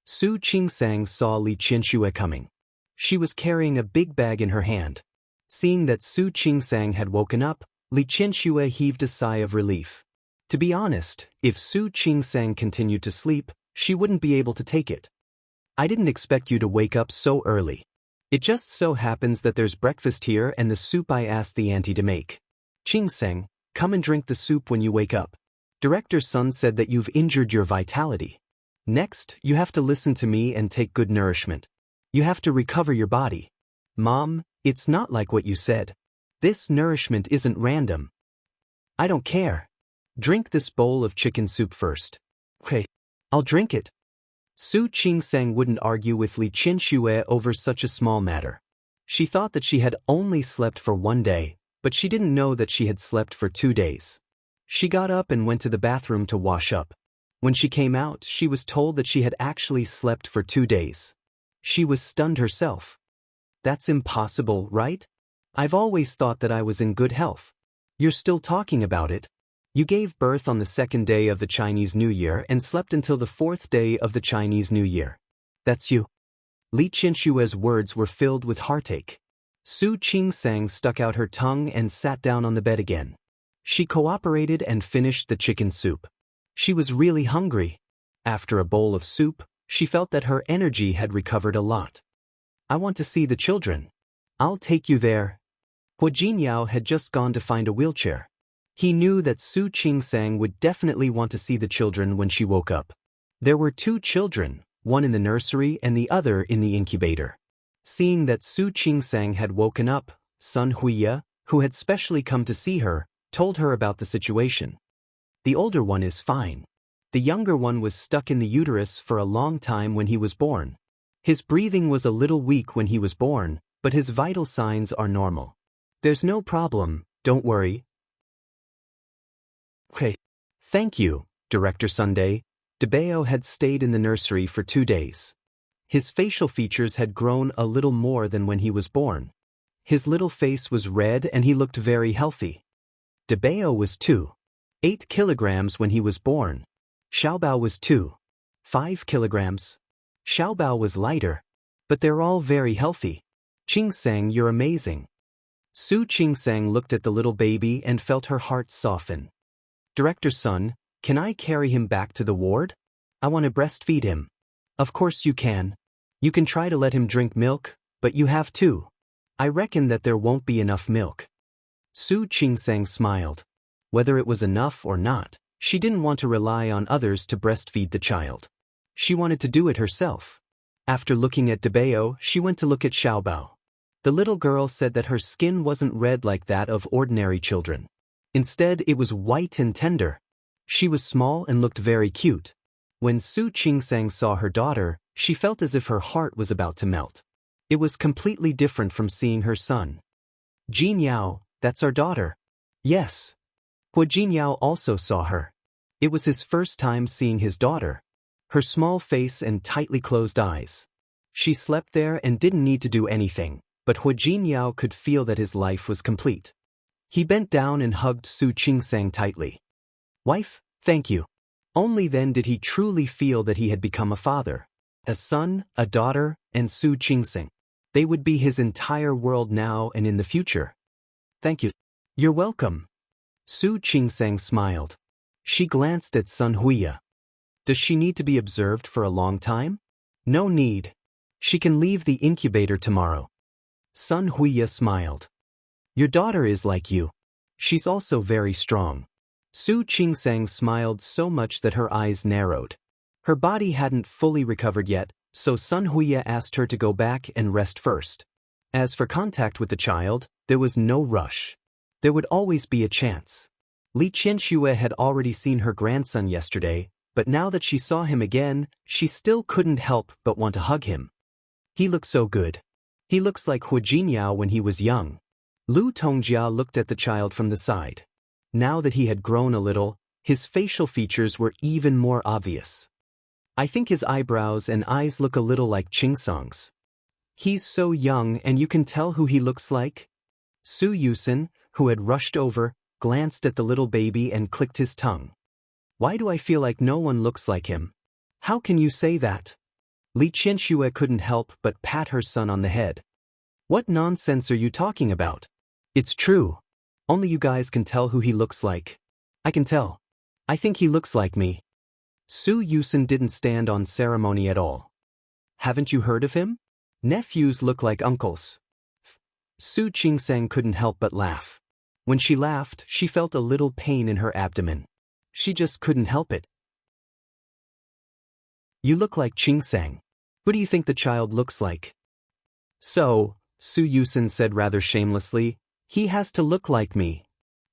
Su Qingsang saw Li Qianxue coming. She was carrying a big bag in her hand. Seeing that Su Qingsang had woken up, Li Qianxue heaved a sigh of relief. To be honest, if Su Qingsang continued to sleep, she wouldn't be able to take it. I didn't expect you to wake up so early. It just so happens that there's breakfast here and the soup I asked the auntie to make. Qingsang, come and drink the soup when you wake up. Director's son said that you've injured your vitality. Next, you have to listen to me and take good nourishment. You have to recover your body. Mom, it's not like what you said. This nourishment isn't random. I don't care. Drink this bowl of chicken soup first. Okay, I'll drink it. Su Qingsang wouldn't argue with Li Qianxue over such a small matter. She thought that she had only slept for 1 day, but she didn't know that she had slept for 2 days. She got up and went to the bathroom to wash up. When she came out, she was told that she had actually slept for 2 days. She was stunned herself. That's impossible, right? I've always thought that I was in good health. You're still talking about it. You gave birth on the 2nd day of the Chinese New Year and slept until the 4th day of the Chinese New Year. That's you. Li Qianshue's words were filled with heartache. Su Qingsang stuck out her tongue and sat down on the bed again. She cooperated and finished the chicken soup. She was really hungry. After a bowl of soup, she felt that her energy had recovered a lot. I want to see the children. I'll take you there. Hua Jinyao had just gone to find a wheelchair. He knew that Su Qingsang would definitely want to see the children when she woke up. There were 2 children, one in the nursery and the other in the incubator. Seeing that Su Qingsang had woken up, Sun Huiya, who had specially come to see her, told her about the situation. The older one is fine. The younger one was stuck in the uterus for a long time when he was born. His breathing was a little weak when he was born, but his vital signs are normal. There's no problem, don't worry. Okay. Thank you, Director Sunday. Debeo had stayed in the nursery for 2 days. His facial features had grown a little more than when he was born. His little face was red and he looked very healthy. Debeo was 2.8 kilograms when he was born. Xiaobao was 2.5 kilograms. Xiaobao was lighter. But they're all very healthy. Qingsang, you're amazing. Su Qingsang looked at the little baby and felt her heart soften. Director's son, can I carry him back to the ward? I want to breastfeed him. Of course you can. You can try to let him drink milk, but you have to. I reckon that there won't be enough milk. Su Qingsang smiled. Whether it was enough or not, she didn't want to rely on others to breastfeed the child. She wanted to do it herself. After looking at Debeo, she went to look at Xiaobao. The little girl said that her skin wasn't red like that of ordinary children. Instead, it was white and tender. She was small and looked very cute. When Su Qingsang saw her daughter, she felt as if her heart was about to melt. It was completely different from seeing her son. Jinyao, that's our daughter. Yes. Hua Jinyao also saw her. It was his first time seeing his daughter. Her small face and tightly closed eyes. She slept there and didn't need to do anything, but Hua Jinyao could feel that his life was complete. He bent down and hugged Su Qingsang tightly. Wife, thank you. Only then did he truly feel that he had become a father. A son, a daughter, and Su Qingsang. They would be his entire world now and in the future. Thank you. You're welcome. Su Qingsang smiled. She glanced at Sun Huiya. Does she need to be observed for a long time? No need. She can leave the incubator tomorrow. Sun Huiya smiled. Your daughter is like you. She's also very strong. Su Qingsang smiled so much that her eyes narrowed. Her body hadn't fully recovered yet, so Sun Huiya asked her to go back and rest first. As for contact with the child, there was no rush. There would always be a chance. Li Qianxue had already seen her grandson yesterday, but now that she saw him again, she still couldn't help but want to hug him. He looks so good. He looks like Hua Jinyao when he was young. Lu Tongjia looked at the child from the side. Now that he had grown a little, his facial features were even more obvious. I think his eyebrows and eyes look a little like Qingsang's. He's so young and you can tell who he looks like? Su Yusen, who had rushed over, glanced at the little baby and clicked his tongue. Why do I feel like no one looks like him? How can you say that? Li Qianxue couldn't help but pat her son on the head. What nonsense are you talking about? It's true. Only you guys can tell who he looks like. I can tell. I think he looks like me. Su Yusen didn't stand on ceremony at all. Haven't you heard of him? Nephews look like uncles. Su Qingsang couldn't help but laugh. When she laughed, she felt a little pain in her abdomen. She just couldn't help it. You look like Qingsang. Who do you think the child looks like? So, Su Yusen said rather shamelessly, he has to look like me.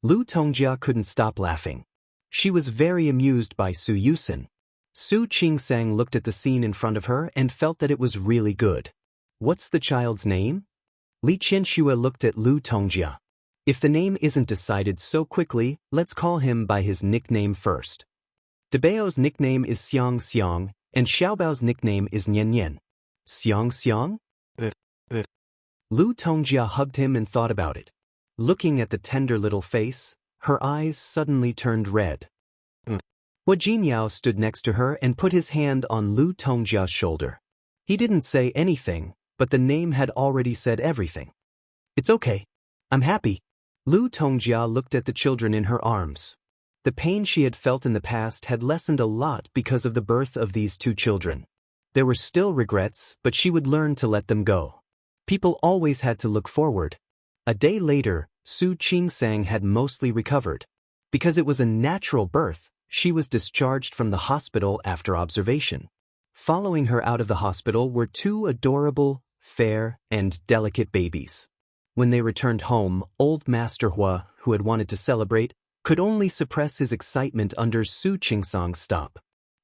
Lu Tongjia couldn't stop laughing. She was very amused by Su Yusen. Su Qingsang looked at the scene in front of her and felt that it was really good. What's the child's name? Li Qianxue looked at Lu Tongjia. If the name isn't decided so quickly, let's call him by his nickname first. Debao's nickname is Xiang Xiang, and Xiaobao's nickname is Nian Nian. Xiang Xiang? Lu Tongjia hugged him and thought about it. Looking at the tender little face, her eyes suddenly turned red. Hua Jinyao stood next to her and put his hand on Lu Tongjia's shoulder. He didn't say anything, but the name had already said everything. It's okay. I'm happy. Lu Tongjia looked at the children in her arms. The pain she had felt in the past had lessened a lot because of the birth of these two children. There were still regrets, but she would learn to let them go. People always had to look forward. A day later, Su Qingsang had mostly recovered. Because it was a natural birth, she was discharged from the hospital after observation. Following her out of the hospital were two adorable, fair, and delicate babies. When they returned home, old Master Hua, who had wanted to celebrate, could only suppress his excitement under Su Qingsang's stop.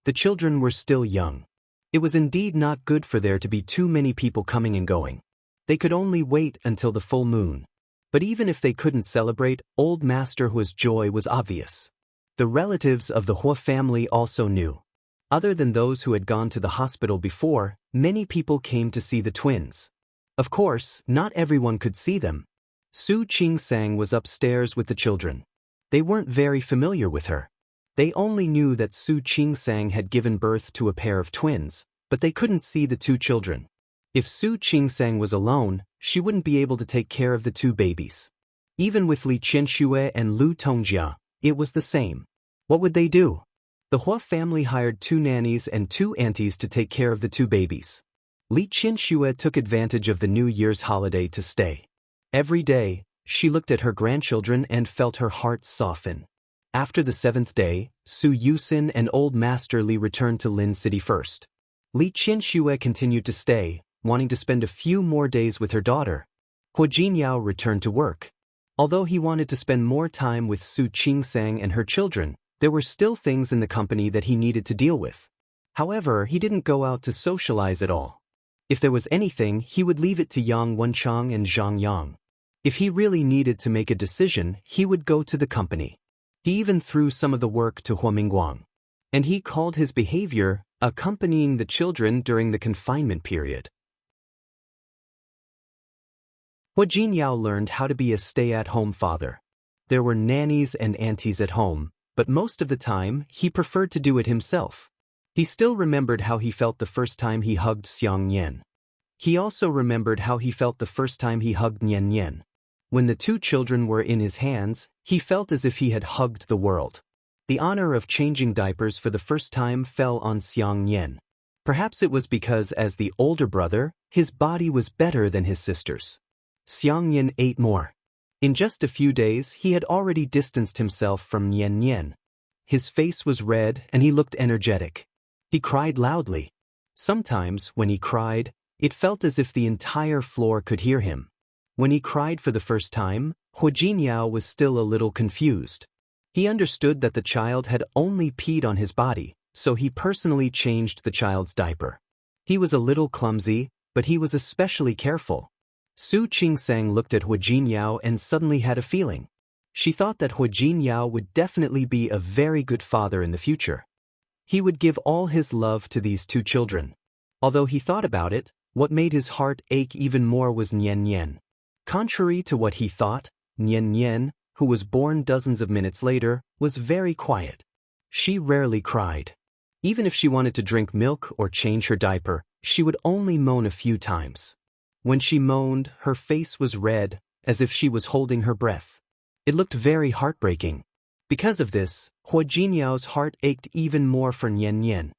The children were still young. It was indeed not good for there to be too many people coming and going. They could only wait until the full moon. But even if they couldn't celebrate, old Master Hua's joy was obvious. The relatives of the Hua family also knew. Other than those who had gone to the hospital before, many people came to see the twins. Of course, not everyone could see them. Su Qingsang was upstairs with the children. They weren't very familiar with her. They only knew that Su Qingsang had given birth to a pair of twins, but they couldn't see the two children. If Su Qingsang was alone, she wouldn't be able to take care of the two babies. Even with Li Qianxue and Lu Tongjia, it was the same. What would they do? The Hua family hired 2 nannies and 2 aunties to take care of the 2 babies. Li Qianxue took advantage of the New Year's holiday to stay. Every day, she looked at her grandchildren and felt her heart soften. After the 7th day, Su Yusen and old Master Li returned to Lin City first. Li Qianxue continued to stay, wanting to spend a few more days with her daughter. Hua Jinyao returned to work. Although he wanted to spend more time with Su Qingsang and her children, there were still things in the company that he needed to deal with. However, he didn't go out to socialize at all. If there was anything, he would leave it to Yang Wenchang and Zhang Yang. If he really needed to make a decision, he would go to the company. He even threw some of the work to Hua Mingguang. And he called his behavior accompanying the children during the confinement period. Hua Jinyao learned how to be a stay-at-home father. There were nannies and aunties at home, but most of the time, he preferred to do it himself. He still remembered how he felt the first time he hugged Xiang Nian. He also remembered how he felt the first time he hugged Nian Nian. When the 2 children were in his hands, he felt as if he had hugged the world. The honor of changing diapers for the first time fell on Xiang Nian. Perhaps it was because, as the older brother, his body was better than his sister's. Xiang Nian ate more. In just a few days, he had already distanced himself from Nian Nian. His face was red and he looked energetic. He cried loudly. Sometimes, when he cried, it felt as if the entire floor could hear him. When he cried for the first time, Hua Jinyao was still a little confused. He understood that the child had only peed on his body, so he personally changed the child's diaper. He was a little clumsy, but he was especially careful. Su Qingsang looked at Hua Jinyao and suddenly had a feeling. She thought that Hua Jinyao would definitely be a very good father in the future. He would give all his love to these 2 children. Although he thought about it, what made his heart ache even more was Nian Nian. Contrary to what he thought, Nian Nian, who was born dozens of minutes later, was very quiet. She rarely cried. Even if she wanted to drink milk or change her diaper, She would only moan a few times. When she moaned, her face was red, as if she was holding her breath. It looked very heartbreaking. Because of this, Hua Jinyao's heart ached even more for Nian Nian.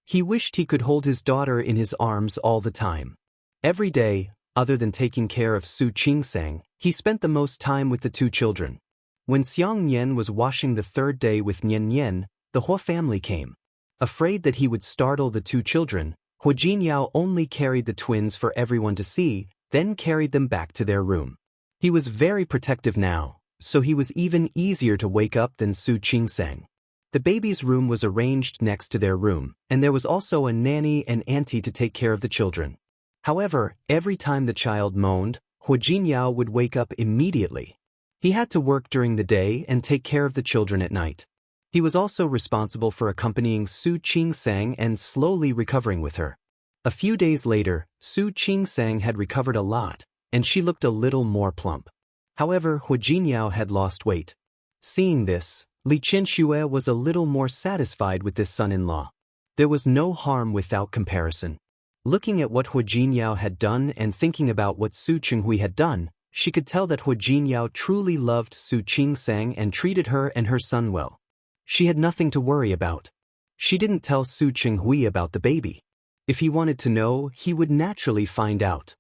He wished he could hold his daughter in his arms all the time. Every day, other than taking care of Su Qingsang, he spent the most time with the two children. When Xiang Nian was washing the third day with Nian Nian, the Hua family came. Afraid that he would startle the two children, Hua Jinyao only carried the twins for everyone to see, then carried them back to their room. He was very protective now, so he was even easier to wake up than Su Qingsang. The baby's room was arranged next to their room, and there was also a nanny and auntie to take care of the children. However, every time the child moaned, Hua Jinyao would wake up immediately. He had to work during the day and take care of the children at night. He was also responsible for accompanying Su Qingsang and slowly recovering with her. A few days later, Su Qingsang had recovered a lot, and she looked a little more plump. However, Hua Jinyao had lost weight. Seeing this, Li Qianxue was a little more satisfied with this son-in-law. There was no harm without comparison. Looking at what Hua Jinyao had done and thinking about what Su Qinghui had done, she could tell that Hua Jinyao truly loved Su Qingsang and treated her and her son well. She had nothing to worry about. She didn't tell Su Qinghui about the baby. If he wanted to know, he would naturally find out.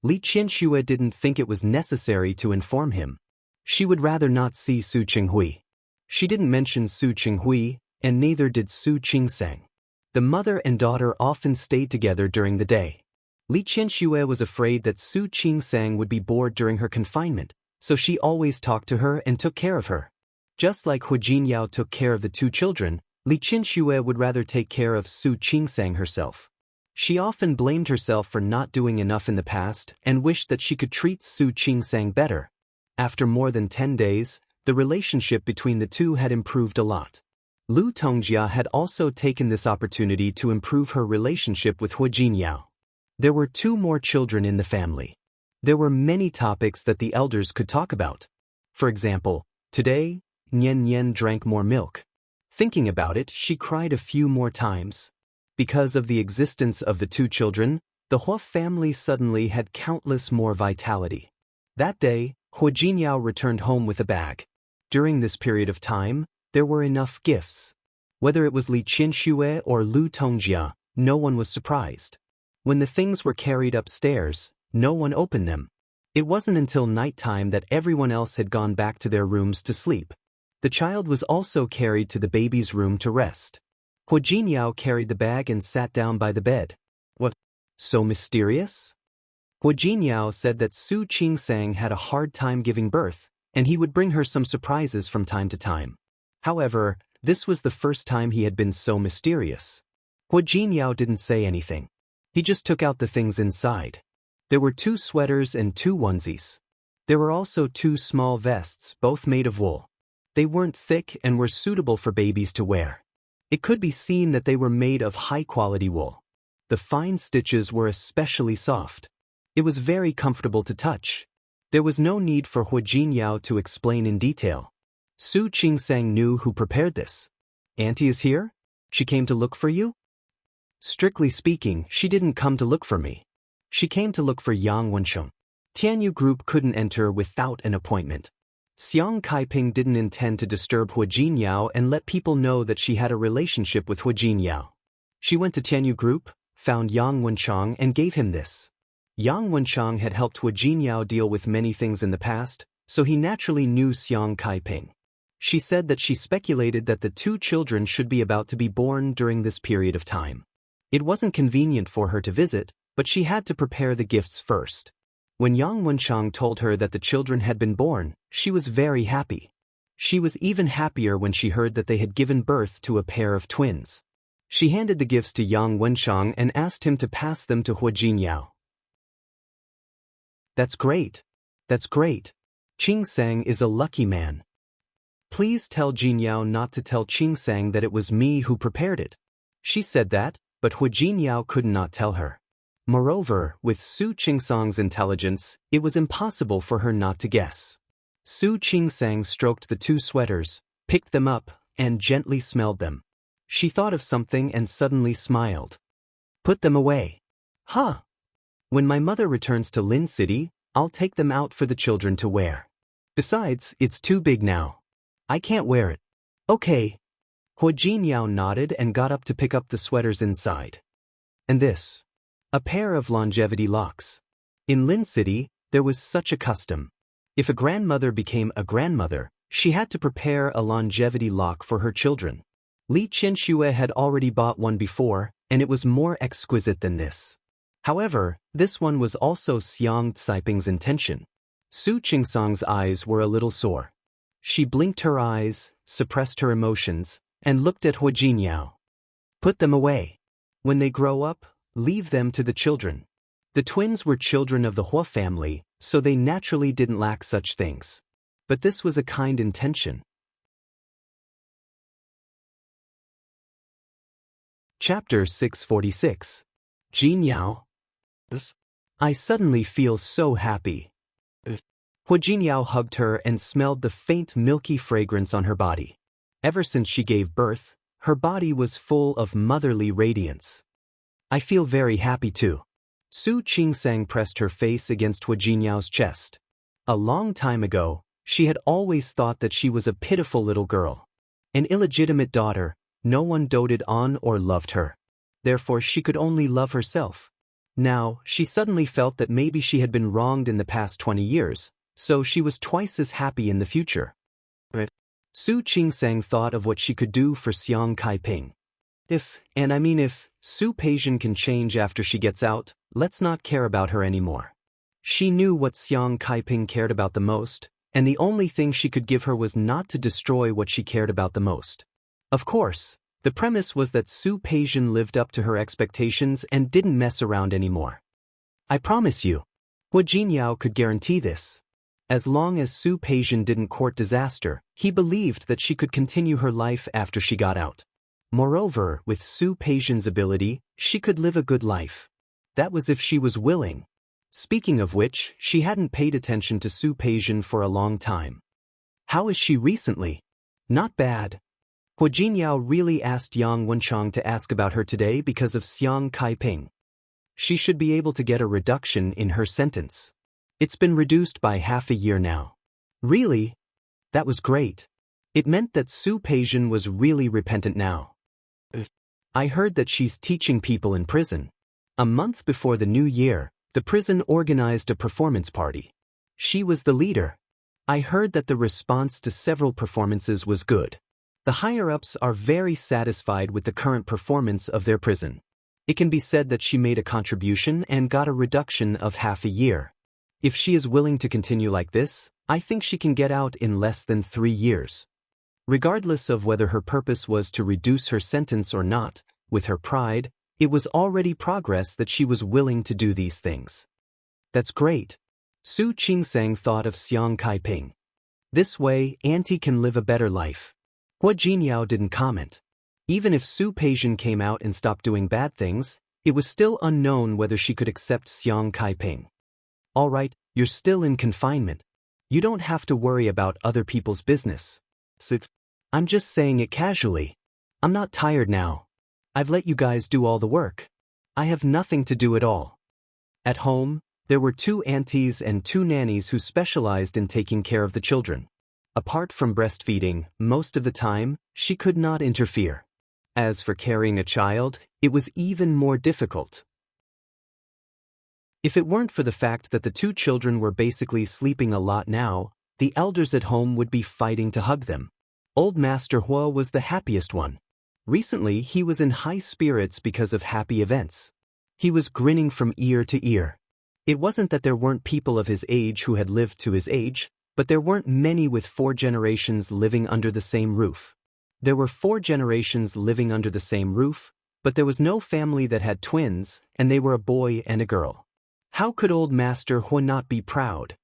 Li Qianxue didn't think it was necessary to inform him. She would rather not see Su Qinghui. She didn't mention Su Qinghui, and neither did Su Qingsang. The mother and daughter often stayed together during the day. Li Qianxue was afraid that Su Qingsang would be bored during her confinement, so she always talked to her and took care of her. Just like Hua Jinyao took care of the two children, Li Qianxue would rather take care of Su Qingsang herself. She often blamed herself for not doing enough in the past and wished that she could treat Su Qingsang better. After more than 10 days, the relationship between the two had improved a lot. Lu Tongjia had also taken this opportunity to improve her relationship with Hua Jinyao. There were 2 more children in the family. There were many topics that the elders could talk about. For example, today, Nian Nian drank more milk. Thinking about it, she cried a few more times. Because of the existence of the 2 children, the Hua family suddenly had countless more vitality. That day, Hua Jinyao returned home with a bag. During this period of time, there were enough gifts. Whether it was Li Qianxue or Lu Tongjia, no one was surprised. When the things were carried upstairs, no one opened them. It wasn't until nighttime that everyone else had gone back to their rooms to sleep. The child was also carried to the baby's room to rest. Hua Jinyao carried the bag and sat down by the bed. What? So mysterious? Hua Jinyao said that Su Qingsang had a hard time giving birth, and he would bring her some surprises from time to time. However, this was the first time he had been so mysterious. Hua Jinyao didn't say anything. He just took out the things inside. There were 2 sweaters and 2 onesies. There were also 2 small vests, both made of wool. They weren't thick and were suitable for babies to wear. It could be seen that they were made of high-quality wool. The fine stitches were especially soft. It was very comfortable to touch. There was no need for Hua Jinyao to explain in detail. Su Qingsang knew who prepared this. Auntie is here? She came to look for you? Strictly speaking, she didn't come to look for me. She came to look for Yang Wensheng. Tianyu Group couldn't enter without an appointment. Xiang Kaiping didn't intend to disturb Hua Jinyao and let people know that she had a relationship with Hua Jinyao. She went to Tianyu Group, found Yang Wensheng and gave him this. Yang Wensheng had helped Hua Jinyao deal with many things in the past, so he naturally knew Xiang Kaiping. She said that she speculated that the 2 children should be about to be born during this period of time. It wasn't convenient for her to visit, but she had to prepare the gifts first. When Yang Wensheng told her that the children had been born, she was very happy. She was even happier when she heard that they had given birth to a pair of twins. She handed the gifts to Yang Wensheng and asked him to pass them to Hua Jinyao. That's great. That's great. Qingsang is a lucky man. Please tell Jinyao not to tell Qingsang that it was me who prepared it. She said that, but Hua Jinyao could not tell her. Moreover, with Su Qingsang's intelligence, it was impossible for her not to guess. Su Qingsang stroked the 2 sweaters, picked them up, and gently smelled them. She thought of something and suddenly smiled. Put them away. Huh. When my mother returns to Lin City, I'll take them out for the children to wear. Besides, it's too big now. I can't wear it. Okay. Hua Jinyao nodded and got up to pick up the sweaters inside. And this. A pair of longevity locks. In Lin City, there was such a custom. If a grandmother became a grandmother, she had to prepare a longevity lock for her children. Li Qianxue had already bought one before, and it was more exquisite than this. However, this one was also Xiang Caiping's intention. Su Qingsang's eyes were a little sore. She blinked her eyes, suppressed her emotions, and looked at Hua Jinyao. Put them away. When they grow up, leave them to the children. The twins were children of the Hua family, so they naturally didn't lack such things. But this was a kind intention. Chapter 646. Jinyao. I suddenly feel so happy. Hua Jinyao hugged her and smelled the faint milky fragrance on her body. Ever since she gave birth, her body was full of motherly radiance. I feel very happy too. Su Qingsang pressed her face against Hua Jinyao's chest. A long time ago, she had always thought that she was a pitiful little girl. An illegitimate daughter, no one doted on or loved her. Therefore she could only love herself. Now, she suddenly felt that maybe she had been wronged in the past 20 years, so she was twice as happy in the future. Su Qingsang thought of what she could do for Xiang Caiping. If Su Peijian can change after she gets out, let's not care about her anymore. She knew what Xiang Caiping cared about the most, and the only thing she could give her was not to destroy what she cared about the most. Of course, the premise was that Su Peijian lived up to her expectations and didn't mess around anymore. I promise you. Hua Jinyao could guarantee this. As long as Su Peijian didn't court disaster, he believed that she could continue her life after she got out. Moreover, with Su Peijian's ability, she could live a good life. That was if she was willing. Speaking of which, she hadn't paid attention to Su Peijian for a long time. How is she recently? Not bad. Hua Jinyao really asked Yang Wenchang to ask about her today because of Xiang Caiping. She should be able to get a reduction in her sentence. It's been reduced by half a year now. Really? That was great. It meant that Su Peijian was really repentant now. I heard that she's teaching people in prison. A month before the new year, the prison organized a performance party. She was the leader. I heard that the response to several performances was good. The higher-ups are very satisfied with the current performance of their prison. It can be said that she made a contribution and got a reduction of half a year. If she is willing to continue like this, I think she can get out in less than 3 years. Regardless of whether her purpose was to reduce her sentence or not, with her pride, it was already progress that she was willing to do these things. That's great. Su Qingsang thought of Xiang Caiping. This way, Auntie can live a better life. Hua Jinyao didn't comment. Even if Su Peijian came out and stopped doing bad things, it was still unknown whether she could accept Xiang Caiping. All right, you're still in confinement. You don't have to worry about other people's business. So, I'm just saying it casually. I'm not tired now. I've let you guys do all the work. I have nothing to do at all. At home, there were 2 aunties and 2 nannies who specialized in taking care of the children. Apart from breastfeeding, most of the time, she could not interfere. As for carrying a child, it was even more difficult. If it weren't for the fact that the 2 children were basically sleeping a lot now, the elders at home would be fighting to hug them. Old Master Hua was the happiest one. Recently, he was in high spirits because of happy events. He was grinning from ear to ear. It wasn't that there weren't people of his age who had lived to his age, but there weren't many with 4 generations living under the same roof. There were 4 generations living under the same roof, but there was no family that had twins, and they were a boy and a girl. How could old Master Hua not be proud?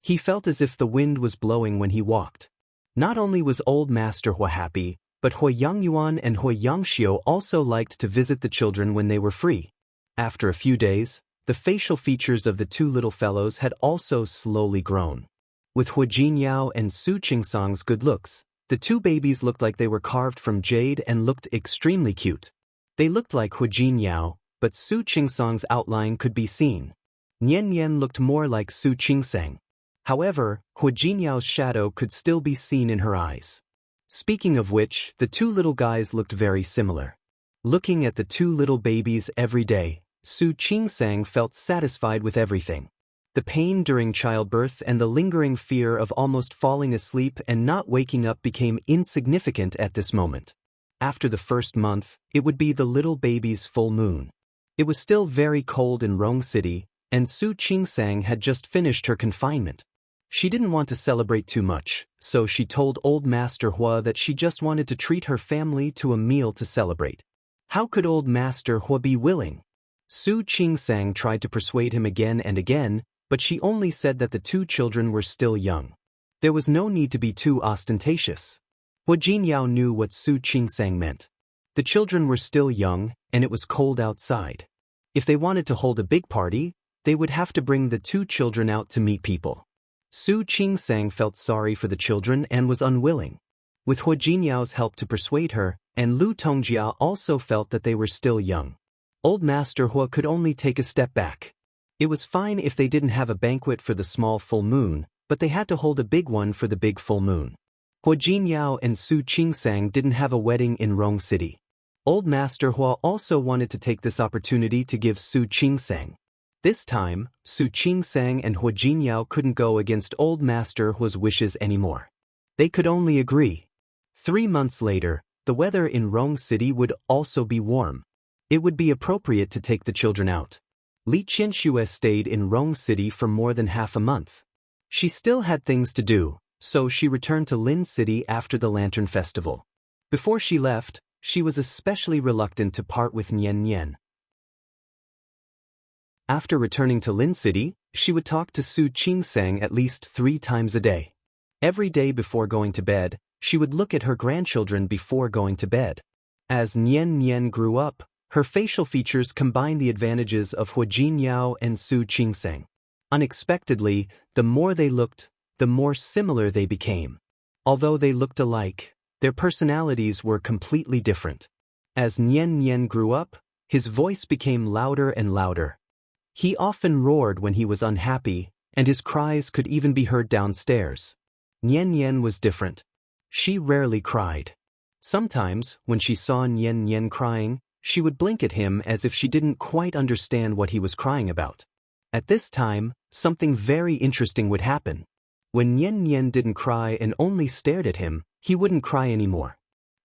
He felt as if the wind was blowing when he walked. Not only was old Master Hua happy, but Hua Yangyuan and Hua Yangxiu also liked to visit the children when they were free. After a few days, the facial features of the 2 little fellows had also slowly grown. With Hua Jinyao and Su Qingsang's good looks, The two babies looked like they were carved from jade and looked extremely cute. They looked like Huijin Yao, but Su Qingsang's outline could be seen. Nian Nian looked more like Su Qingsang. However, Huijin Yao's shadow could still be seen in her eyes. Speaking of which, the two little guys looked very similar. Looking at the two little babies every day, Su Qingsang felt satisfied with everything. The pain during childbirth and the lingering fear of almost falling asleep and not waking up became insignificant at this moment. After the first month, it would be the little baby's full moon. It was still very cold in Rong City, and Su Qingsang had just finished her confinement. She didn't want to celebrate too much, so she told old Master Hua that she just wanted to treat her family to a meal to celebrate. How could old Master Hua be willing? Su Qingsang tried to persuade him again and again, but she only said that the two children were still young. There was no need to be too ostentatious. Huijin Yao knew what Su Qingsang meant. The children were still young, and it was cold outside. If they wanted to hold a big party, they would have to bring the two children out to meet people. Su Qingsang felt sorry for the children and was unwilling. With Huijin Yao's help to persuade her, and Lu Tongjia also felt that they were still young. Old Master Hua could only take a step back. It was fine if they didn't have a banquet for the small full moon, but they had to hold a big one for the big full moon. Huijin Yao and Su Qingsang didn't have a wedding in Rong City. Old Master Hua also wanted to take this opportunity to give Su Qingsang. This time, Su Qingsang and Huijin Yao couldn't go against Old Master Hua's wishes anymore. They could only agree. 3 months later, the weather in Rong City would also be warm. It would be appropriate to take the children out. Li Qianxue stayed in Rong City for more than half a month. She still had things to do, so she returned to Lin City after the Lantern Festival. Before she left, she was especially reluctant to part with Nian Nian. After returning to Lin City, she would talk to Su Qingsang at least 3 times a day. Every day before going to bed, she would look at her grandchildren before going to bed. As Nian Nian grew up, her facial features combined the advantages of Huijin Yao and Su Qingsang. Unexpectedly, the more they looked, the more similar they became. Although they looked alike, their personalities were completely different. As Nian Nian grew up, his voice became louder and louder. He often roared when he was unhappy, and his cries could even be heard downstairs. Nian Nian was different. She rarely cried. Sometimes, when she saw Nian Nian crying, she would blink at him as if she didn't quite understand what he was crying about. At this time, something very interesting would happen. When Nian Nian didn't cry and only stared at him, he wouldn't cry anymore.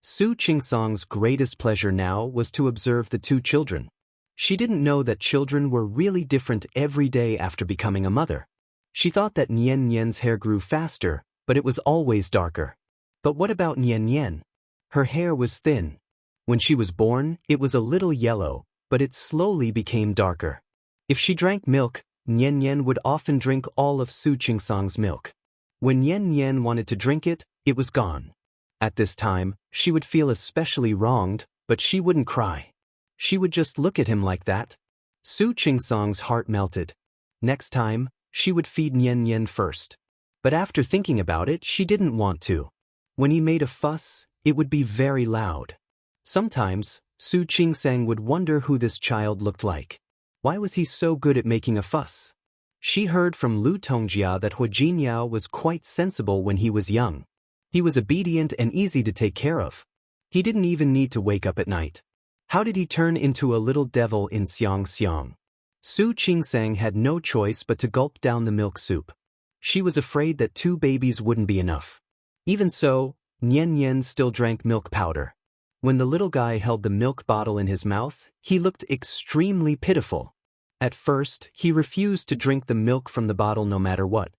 Su Qingsang's greatest pleasure now was to observe the two children. She didn't know that children were really different every day after becoming a mother. She thought that Nian Nian's hair grew faster, but it was always darker. But what about Nian Nian? Her hair was thin. When she was born, it was a little yellow, but it slowly became darker. If she drank milk, Nian Nian would often drink all of Su Qingsang's milk. When Nian Nian wanted to drink it, it was gone. At this time, she would feel especially wronged, but she wouldn't cry. She would just look at him like that. Su Qingsang's heart melted. Next time, she would feed Nian Nian first. But after thinking about it, she didn't want to. When he made a fuss, it would be very loud. Sometimes, Su Qingsang would wonder who this child looked like. Why was he so good at making a fuss? She heard from Lu Tongjia that Huijin Yao was quite sensible when he was young. He was obedient and easy to take care of. He didn't even need to wake up at night. How did he turn into a little devil in Xiang Xiang? Su Qingsang had no choice but to gulp down the milk soup. She was afraid that 2 babies wouldn't be enough. Even so, Nian Nian still drank milk powder. When the little guy held the milk bottle in his mouth, he looked extremely pitiful. At first, he refused to drink the milk from the bottle no matter what.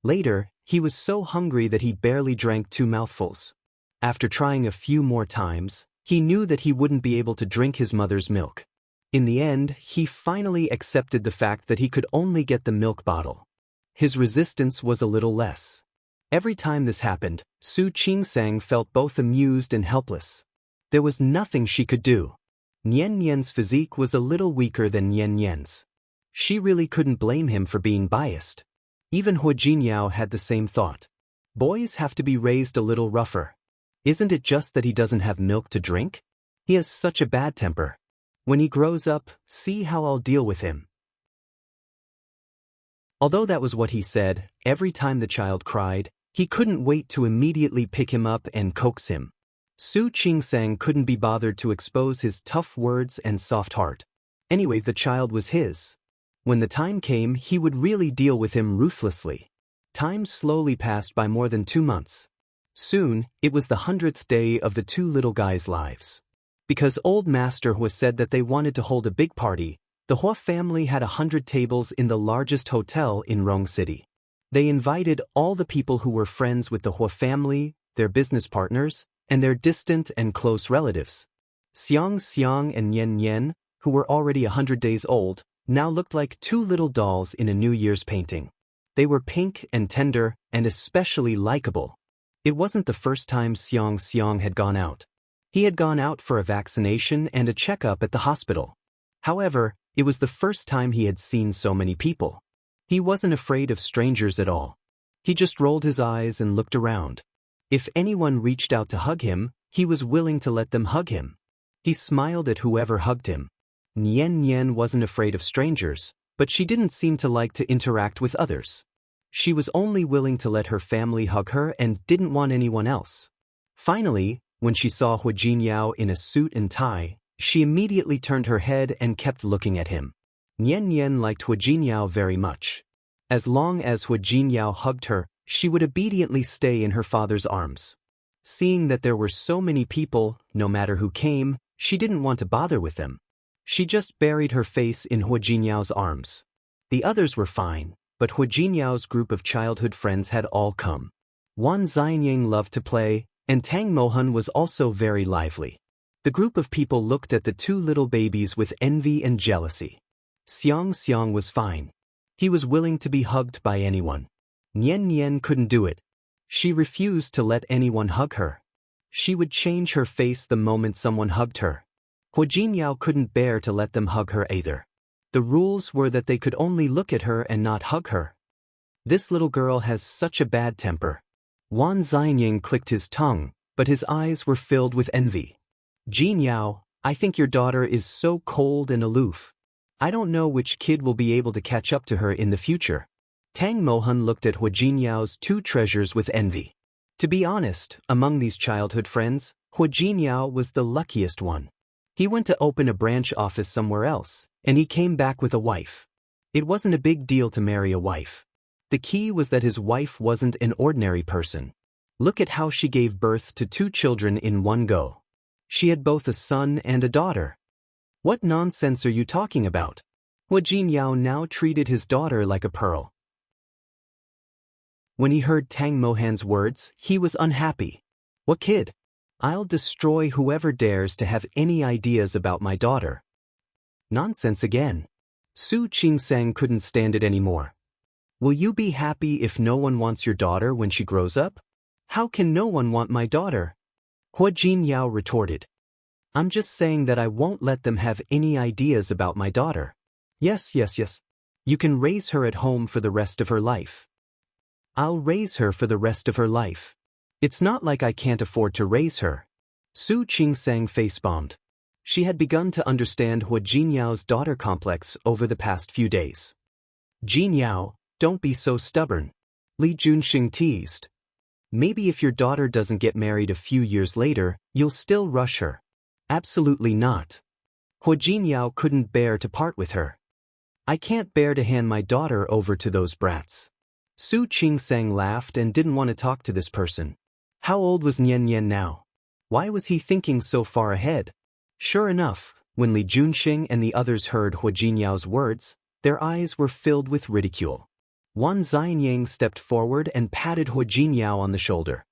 Later, he was so hungry that he barely drank 2 mouthfuls. After trying a few more times, he knew that he wouldn't be able to drink his mother's milk. In the end, he finally accepted the fact that he could only get the milk bottle. His resistance was a little less. Every time this happened, Su Qingsang felt both amused and helpless. There was nothing she could do. Nian Nian's physique was a little weaker than Nian Nian's. She really couldn't blame him for being biased. Even Huijin Yao had the same thought. Boys have to be raised a little rougher. Isn't it just that he doesn't have milk to drink? He has such a bad temper. When he grows up, see how I'll deal with him. Although that was what he said, every time the child cried, he couldn't wait to immediately pick him up and coax him. Su Qingsang couldn't be bothered to expose his tough words and soft heart. Anyway, the child was his. When the time came, he would really deal with him ruthlessly. Time slowly passed by more than 2 months. Soon, it was the 100th day of the two little guys' lives. Because Old Master Hua said that they wanted to hold a big party, the Hua family had 100 tables in the largest hotel in Rong City. They invited all the people who were friends with the Hua family, their business partners, and their distant and close relatives. Xiang Xiang and Nian Nian, who were already 100 days old, now looked like two little dolls in a New Year's painting. They were pink and tender, and especially likable. It wasn't the first time Xiang Xiang had gone out. He had gone out for a vaccination and a checkup at the hospital. However, it was the first time he had seen so many people. He wasn't afraid of strangers at all. He just rolled his eyes and looked around. If anyone reached out to hug him, he was willing to let them hug him. He smiled at whoever hugged him. Nian Nian wasn't afraid of strangers, but she didn't seem to like to interact with others. She was only willing to let her family hug her and didn't want anyone else. Finally, when she saw Hua Jinyao in a suit and tie, she immediately turned her head and kept looking at him. Nian Nian liked Hua Jinyao very much. As long as Hua Jinyao hugged her, she would obediently stay in her father's arms. Seeing that there were so many people, no matter who came, she didn't want to bother with them. She just buried her face in Hua Jinyao's arms. The others were fine, but Hua Jinyao's group of childhood friends had all come. Wan Xianying loved to play, and Tang Mohan was also very lively. The group of people looked at the two little babies with envy and jealousy. Xiang Xiang was fine. He was willing to be hugged by anyone. Nian Nian couldn't do it. She refused to let anyone hug her. She would change her face the moment someone hugged her. Hua Jinyao couldn't bear to let them hug her either. The rules were that they could only look at her and not hug her. This little girl has such a bad temper. Wan Xianying clicked his tongue, but his eyes were filled with envy. Jinyao, I think your daughter is so cold and aloof. I don't know which kid will be able to catch up to her in the future. Tang Mohan looked at Hua Jinyao's two treasures with envy. To be honest, among these childhood friends, Hua Jinyao was the luckiest one. He went to open a branch office somewhere else, and he came back with a wife. It wasn't a big deal to marry a wife. The key was that his wife wasn't an ordinary person. Look at how she gave birth to 2 children in one go. She had both a son and a daughter. What nonsense are you talking about? Hua Jinyao now treated his daughter like a pearl. When he heard Tang Mohan's words, he was unhappy. What kid? I'll destroy whoever dares to have any ideas about my daughter. Nonsense again. Su Qingsang couldn't stand it anymore. Will you be happy if no one wants your daughter when she grows up? How can no one want my daughter? Hua Jinyao retorted. I'm just saying that I won't let them have any ideas about my daughter. Yes. You can raise her at home for the rest of her life. I'll raise her for the rest of her life. It's not like I can't afford to raise her. Su Qingsang face-bombed. She had begun to understand Hua Jinyao's daughter complex over the past few days. Jinyao, don't be so stubborn. Li Junxing teased. Maybe if your daughter doesn't get married a few years later, you'll still rush her. Absolutely not. Hua Jinyao couldn't bear to part with her. I can't bear to hand my daughter over to those brats. Su Qingsang laughed and didn't want to talk to this person. How old was Nian Nian now? Why was he thinking so far ahead? Sure enough, when Li Junxing and the others heard Hua Jinyao's words, their eyes were filled with ridicule. Wan Xianying stepped forward and patted Hua Jinyao on the shoulder.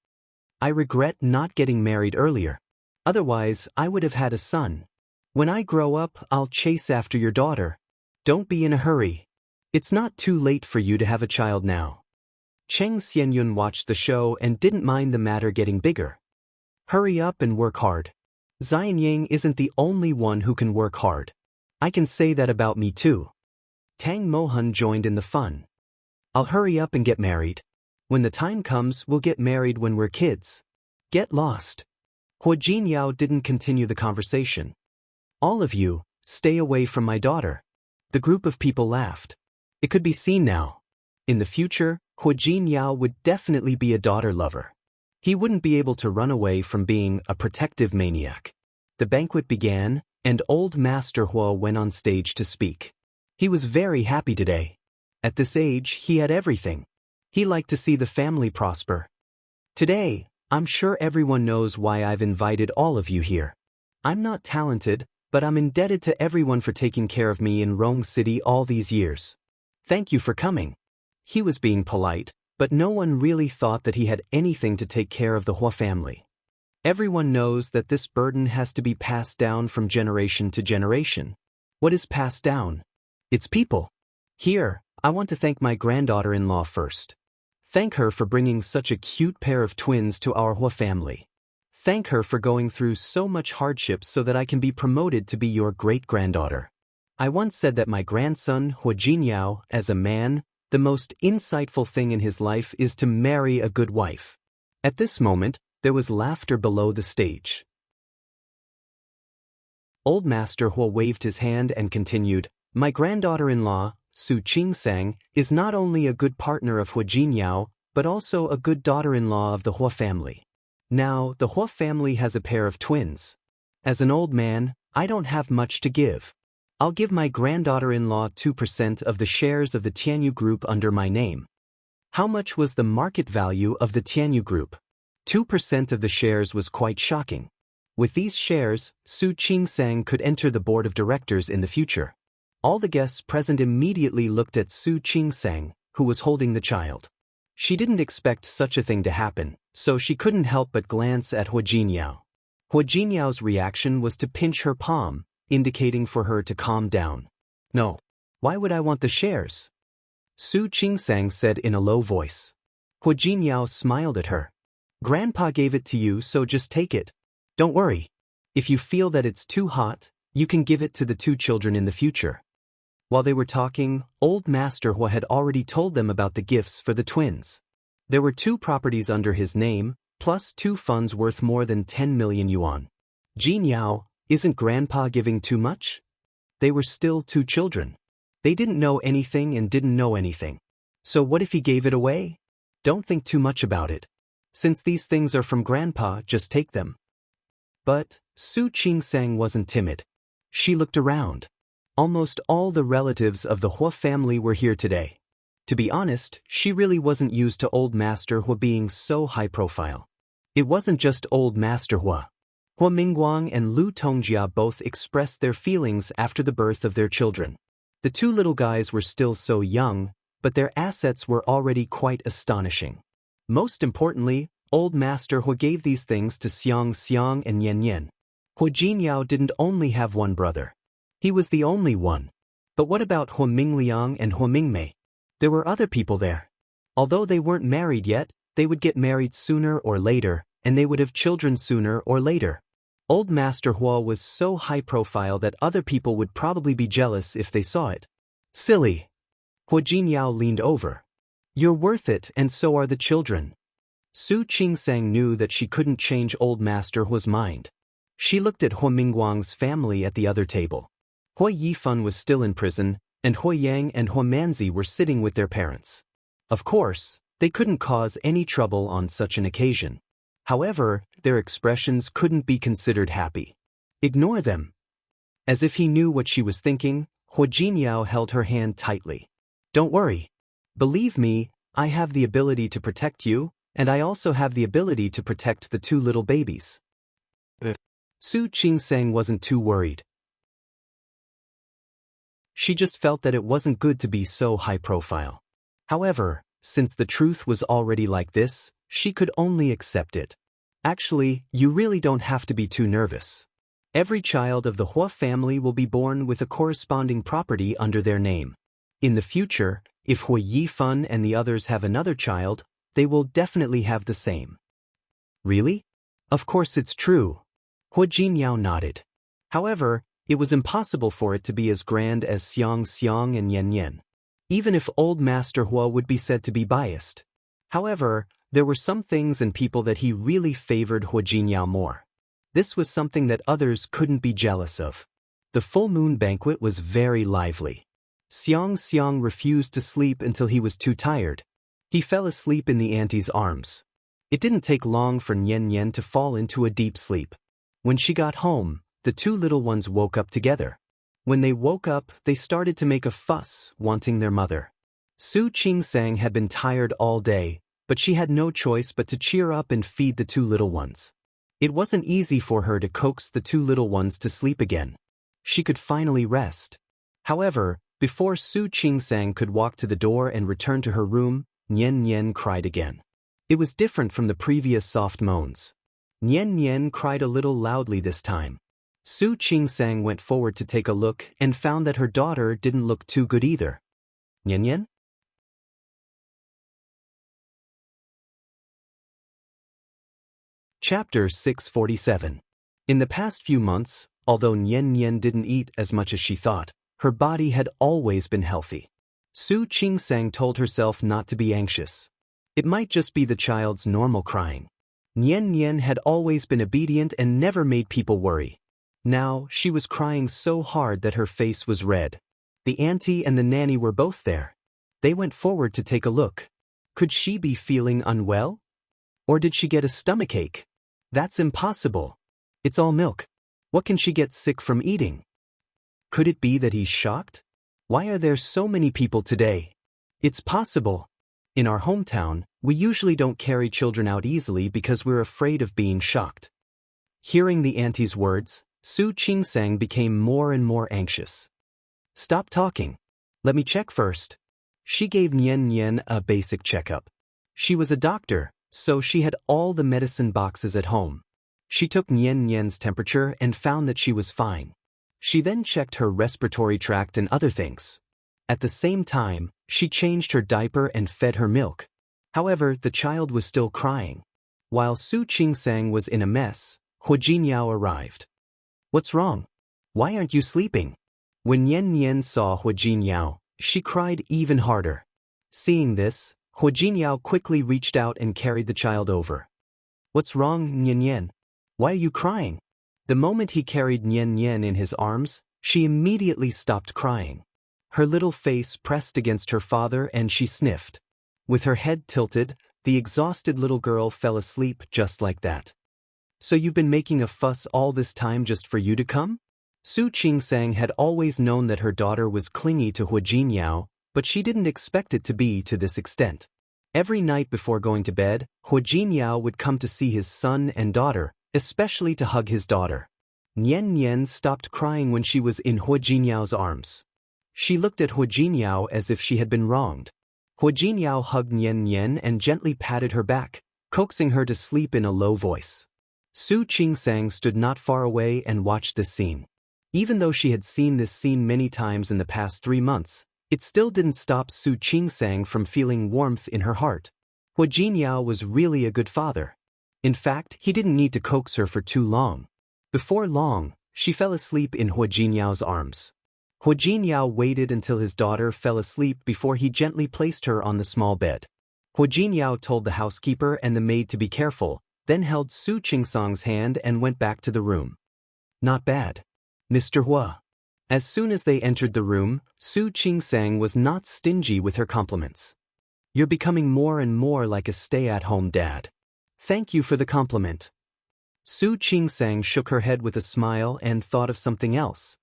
I regret not getting married earlier. Otherwise, I would have had a son. When I grow up, I'll chase after your daughter. Don't be in a hurry. It's not too late for you to have a child now. Cheng Xianyun watched the show and didn't mind the matter getting bigger. Hurry up and work hard. Xianying isn't the only one who can work hard. I can say that about me too. Tang Mohan joined in the fun. I'll hurry up and get married. When the time comes, we'll get married when we're kids. Get lost. Hua Jinyao didn't continue the conversation. All of you, stay away from my daughter. The group of people laughed. It could be seen now. In the future, Hua Jinyao would definitely be a daughter lover. He wouldn't be able to run away from being a protective maniac. The banquet began, and old Master Hua went on stage to speak. He was very happy today. At this age, he had everything. He liked to see the family prosper. Today, I'm sure everyone knows why I've invited all of you here. I'm not talented, but I'm indebted to everyone for taking care of me in Rome City all these years. Thank you for coming. He was being polite, but no one really thought that he had anything to take care of the Hua family. Everyone knows that this burden has to be passed down from generation to generation. What is passed down? It's people. Here, I want to thank my granddaughter-in-law first. Thank her for bringing such a cute pair of twins to our Hua family. Thank her for going through so much hardship so that I can be promoted to be your great-granddaughter. I once said that my grandson, Hua Jinyao, as a man, the most insightful thing in his life is to marry a good wife. At this moment, there was laughter below the stage. Old Master Hua waved his hand and continued, my granddaughter-in-law, Su Qingsang, is not only a good partner of Hua Jinyao, but also a good daughter-in-law of the Hua family. Now, the Hua family has a pair of twins. As an old man, I don't have much to give. I'll give my granddaughter-in-law 2% of the shares of the Tianyu Group under my name. How much was the market value of the Tianyu Group? 2% of the shares was quite shocking. With these shares, Su Qingsang could enter the board of directors in the future. All the guests present immediately looked at Su Qingsang, who was holding the child. She didn't expect such a thing to happen, so she couldn't help but glance at Hua Jinyao. Hua Jinyao's reaction was to pinch her palm, indicating for her to calm down. No. Why would I want the shares? Su Qingsang said in a low voice. Hua Jinyao smiled at her. Grandpa gave it to you, so just take it. Don't worry. If you feel that it's too hot, you can give it to the two children in the future. While they were talking, old Master Hua had already told them about the gifts for the twins. There were 2 properties under his name, plus 2 funds worth more than 10 million yuan. Jinyao, isn't Grandpa giving too much? They were still 2 children. They didn't know anything and didn't know anything. So what if he gave it away? Don't think too much about it. Since these things are from Grandpa, just take them. But Su Qingsang wasn't timid. She looked around. Almost all the relatives of the Hua family were here today. To be honest, she really wasn't used to old Master Hua being so high profile. It wasn't just old Master Hua. Hua Mingguang and Lu Tongjia both expressed their feelings after the birth of their children. The 2 little guys were still so young, but their assets were already quite astonishing. Most importantly, old Master Hua gave these things to Xiang Xiang and Yan Yan. Hua Jinyao didn't only have one brother. He was the only one. But what about Hua Mingliang and Hua Mingmei? There were other people there. Although they weren't married yet, they would get married sooner or later, and they would have children sooner or later. Old Master Hua was so high profile that other people would probably be jealous if they saw it. Silly. Hua Jinyao leaned over. You're worth it, and so are the children. Su Qingsang knew that she couldn't change old Master Hua's mind. She looked at Hua Mingguang's family at the other table. Hua Yifan was still in prison, and Hua Yang and Hua Manzi were sitting with their parents. Of course, they couldn't cause any trouble on such an occasion. However, their expressions couldn't be considered happy. Ignore them. As if he knew what she was thinking, Hua Jinyao held her hand tightly. Don't worry. Believe me, I have the ability to protect you, and I also have the ability to protect the 2 little babies. Su Qingsang wasn't too worried. She just felt that it wasn't good to be so high profile. However, since the truth was already like this, she could only accept it. Actually, you really don't have to be too nervous. Every child of the Hua family will be born with a corresponding property under their name. In the future, if Hua Yifan and the others have another child, they will definitely have the same. Really? Of course it's true. Hua Jinyao nodded. However, it was impossible for it to be as grand as Xiang Xiang and Yan Yan. Even if old Master Hua would be said to be biased. However, There were some things and people that he really favored Hu Jinyao more. This was something that others couldn't be jealous of. The full moon banquet was very lively. Xiang Xiang refused to sleep until he was too tired. He fell asleep in the auntie's arms. It didn't take long for Nian Nian to fall into a deep sleep. When she got home, the two little ones woke up together. When they woke up, they started to make a fuss, wanting their mother. Su Qingsang had been tired all day, but she had no choice but to cheer up and feed the two little ones. It wasn't easy for her to coax the two little ones to sleep again. She could finally rest. However, before Su Qingsang could walk to the door and return to her room, Nian Nian cried again. It was different from the previous soft moans. Nian Nian cried a little loudly this time. Su Qingsang went forward to take a look and found that her daughter didn't look too good either. Nian Nian? Chapter 647. In the past few months, although Nian Nian didn't eat as much as she thought, her body had always been healthy. Su Qingsang told herself not to be anxious. It might just be the child's normal crying. Nian Nian had always been obedient and never made people worry. Now, she was crying so hard that her face was red. The auntie and the nanny were both there. They went forward to take a look. Could she be feeling unwell? Or did she get a stomachache? That's impossible. It's all milk. What can she get sick from eating? Could it be that he's shocked? Why are there so many people today? It's possible. In our hometown, we usually don't carry children out easily because we're afraid of being shocked. Hearing the auntie's words, Su Qingsang became more and more anxious. Stop talking. Let me check first. She gave Nian Nian a basic checkup. She was a doctor, so she had all the medicine boxes at home. She took Nian Nian's temperature and found that she was fine. She then checked her respiratory tract and other things. At the same time, she changed her diaper and fed her milk. However, the child was still crying. While Su Qingsang was in a mess, Hu Jinyao arrived. What's wrong? Why aren't you sleeping? When Nian Nian saw Hu Jinyao, she cried even harder. Seeing this, Hu Jinyao quickly reached out and carried the child over. What's wrong, Nian Nian? Why are you crying? The moment he carried Nian Nian in his arms, she immediately stopped crying. Her little face pressed against her father and she sniffed. With her head tilted, the exhausted little girl fell asleep just like that. So you've been making a fuss all this time just for you to come? Su Qingsang had always known that her daughter was clingy to Hu Jinyao, but she didn't expect it to be to this extent. Every night before going to bed, Hu Jinyao would come to see his son and daughter, especially to hug his daughter. Nian Nian stopped crying when she was in Hu Jinyao's arms. She looked at Hu Jinyao as if she had been wronged. Hu Jinyao hugged Nian Nian and gently patted her back, coaxing her to sleep in a low voice. Su Qingsang stood not far away and watched this scene. Even though she had seen this scene many times in the past 3 months, it still didn't stop Su Qingsang from feeling warmth in her heart. Hu Jinyao was really a good father. In fact, he didn't need to coax her for too long. Before long, she fell asleep in Hu Jinyao's arms. Hu Jinyao waited until his daughter fell asleep before he gently placed her on the small bed. Hu Jinyao told the housekeeper and the maid to be careful, then held Su Qingsang's hand and went back to the room. Not bad. Mr. Hua. As soon as they entered the room, Su Qingsang was not stingy with her compliments. You're becoming more and more like a stay-at-home dad. Thank you for the compliment. Su Qingsang shook her head with a smile and thought of something else.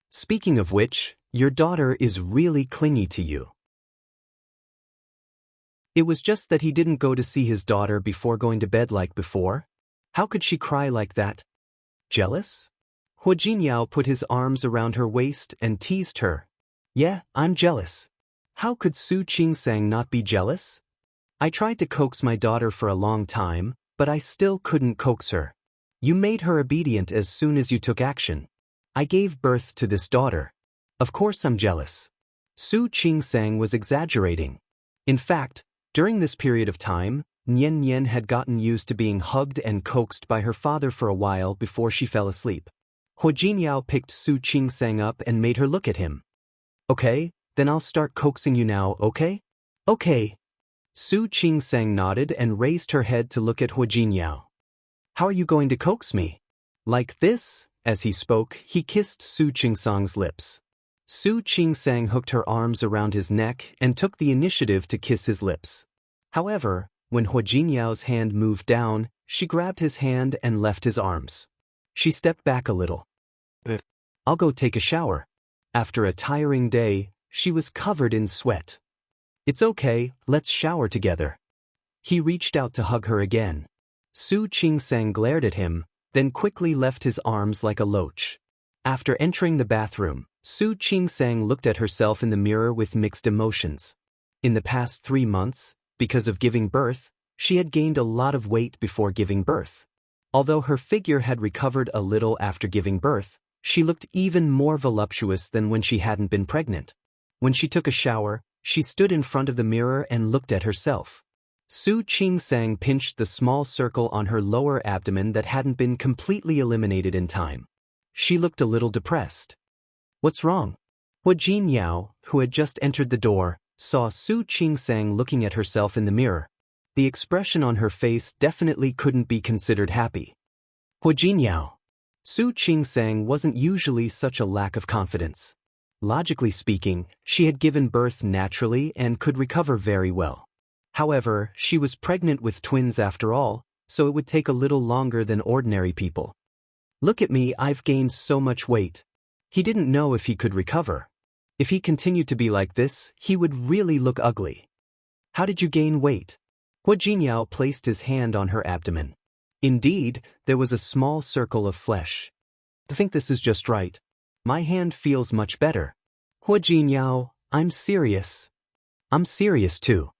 Speaking of which, your daughter is really clingy to you. It was just that he didn't go to see his daughter before going to bed like before. How could she cry like that? Jealous? Hu Jinyao put his arms around her waist and teased her. Yeah, I'm jealous. How could Su Qingsang not be jealous? I tried to coax my daughter for a long time, but I still couldn't coax her. You made her obedient as soon as you took action. I gave birth to this daughter. Of course I'm jealous. Su Qingsang was exaggerating. In fact, during this period of time, Nian Nian had gotten used to being hugged and coaxed by her father for a while before she fell asleep. Hu Jinyao picked Su Qingsang up and made her look at him. Okay, then I'll start coaxing you now, okay? Okay. Su Qingsang nodded and raised her head to look at Hu Jinyao. How are you going to coax me? Like this? As he spoke, he kissed Su Qingsang's lips. Su Qingsang hooked her arms around his neck and took the initiative to kiss his lips. However, when Hu Jinyao's hand moved down, she grabbed his hand and left his arms. She stepped back a little. I'll go take a shower. After a tiring day, she was covered in sweat. It's okay, let's shower together. He reached out to hug her again. Su Qingsang glared at him, then quickly left his arms like a loach. After entering the bathroom, Su Qingsang looked at herself in the mirror with mixed emotions. In the past 3 months, because of giving birth, she had gained a lot of weight before giving birth. Although her figure had recovered a little after giving birth, she looked even more voluptuous than when she hadn't been pregnant. When she took a shower, she stood in front of the mirror and looked at herself. Su Qingsang pinched the small circle on her lower abdomen that hadn't been completely eliminated in time. She looked a little depressed. What's wrong? Hu Jinyao, who had just entered the door, saw Su Qingsang looking at herself in the mirror. The expression on her face definitely couldn't be considered happy. Hu Jinyao. Su Qingsang wasn't usually such a lack of confidence. Logically speaking, she had given birth naturally and could recover very well. However, she was pregnant with twins after all, so it would take a little longer than ordinary people. Look at me, I've gained so much weight. He didn't know if he could recover. If he continued to be like this, he would really look ugly. How did you gain weight? Hu Jinyao placed his hand on her abdomen. Indeed, there was a small circle of flesh. I think this is just right. My hand feels much better. Hu Jinyao, I'm serious. I'm serious too.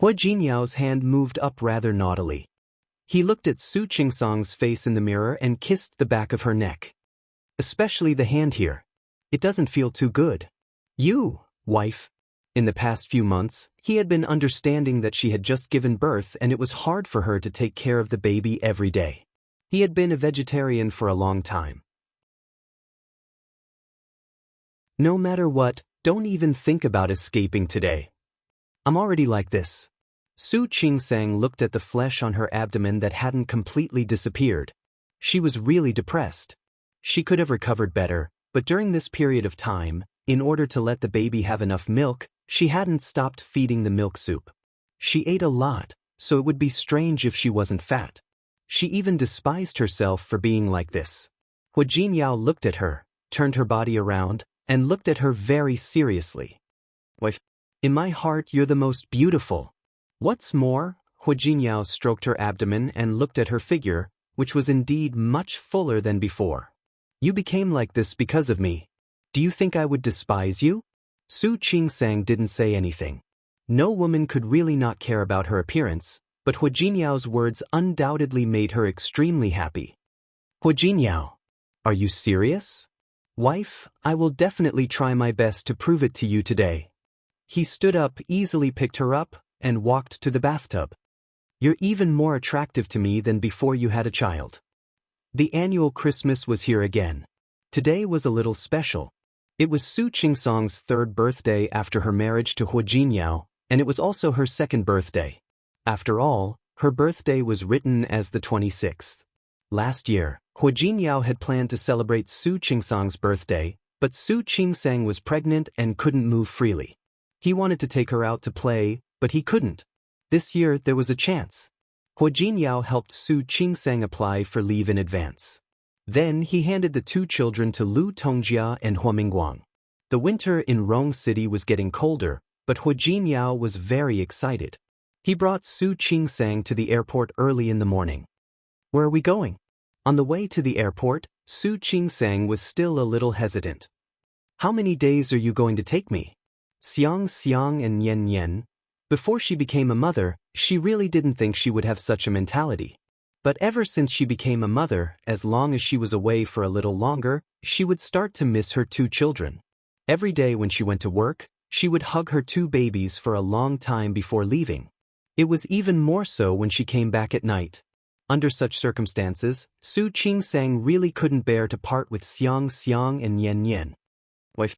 Hu Jinyao's hand moved up rather naughtily. He looked at Su Qingsang's face in the mirror and kissed the back of her neck. Especially the hand here. It doesn't feel too good. You, wife. In the past few months, he had been understanding that she had just given birth and it was hard for her to take care of the baby every day. He had been a vegetarian for a long time. No matter what, don't even think about escaping today. I'm already like this. Su Qingsang looked at the flesh on her abdomen that hadn't completely disappeared. She was really depressed. She could have recovered better, but during this period of time, in order to let the baby have enough milk, she hadn't stopped feeding the milk soup. She ate a lot, so it would be strange if she wasn't fat. She even despised herself for being like this. Hu Jinyao looked at her, turned her body around, and looked at her very seriously. Wife, in my heart you're the most beautiful. What's more, Hu Jinyao stroked her abdomen and looked at her figure, which was indeed much fuller than before. You became like this because of me. Do you think I would despise you? Su Qingsang didn't say anything. No woman could really not care about her appearance, but Hu Jinyao's words undoubtedly made her extremely happy. Hu Jinyao, are you serious? Wife, I will definitely try my best to prove it to you today. He stood up, easily picked her up, and walked to the bathtub. You're even more attractive to me than before you had a child. The annual Christmas was here again. Today was a little special. It was Su Qingsang's 3rd birthday after her marriage to Hu Jinyao, and it was also her 2nd birthday. After all, her birthday was written as the 26th. Last year, Hu Jinyao had planned to celebrate Su Qingsang's birthday, but Su Qingsang was pregnant and couldn't move freely. He wanted to take her out to play, but he couldn't. This year, there was a chance. Hu Jinyao helped Su Qingsang apply for leave in advance. Then he handed the 2 children to Lu Tongjia and Hua Mingguang. The winter in Rong City was getting colder, but Hu Jinyao was very excited. He brought Su Qingsang to the airport early in the morning. Where are we going? On the way to the airport, Su Qingsang was still a little hesitant. How many days are you going to take me? Xiang and Yen. Before she became a mother, she really didn't think she would have such a mentality. But ever since she became a mother, as long as she was away for a little longer, she would start to miss her 2 children. Every day when she went to work, she would hug her 2 babies for a long time before leaving. It was even more so when she came back at night. Under such circumstances, Su Qingsang really couldn't bear to part with Xiang and Yen. Wife.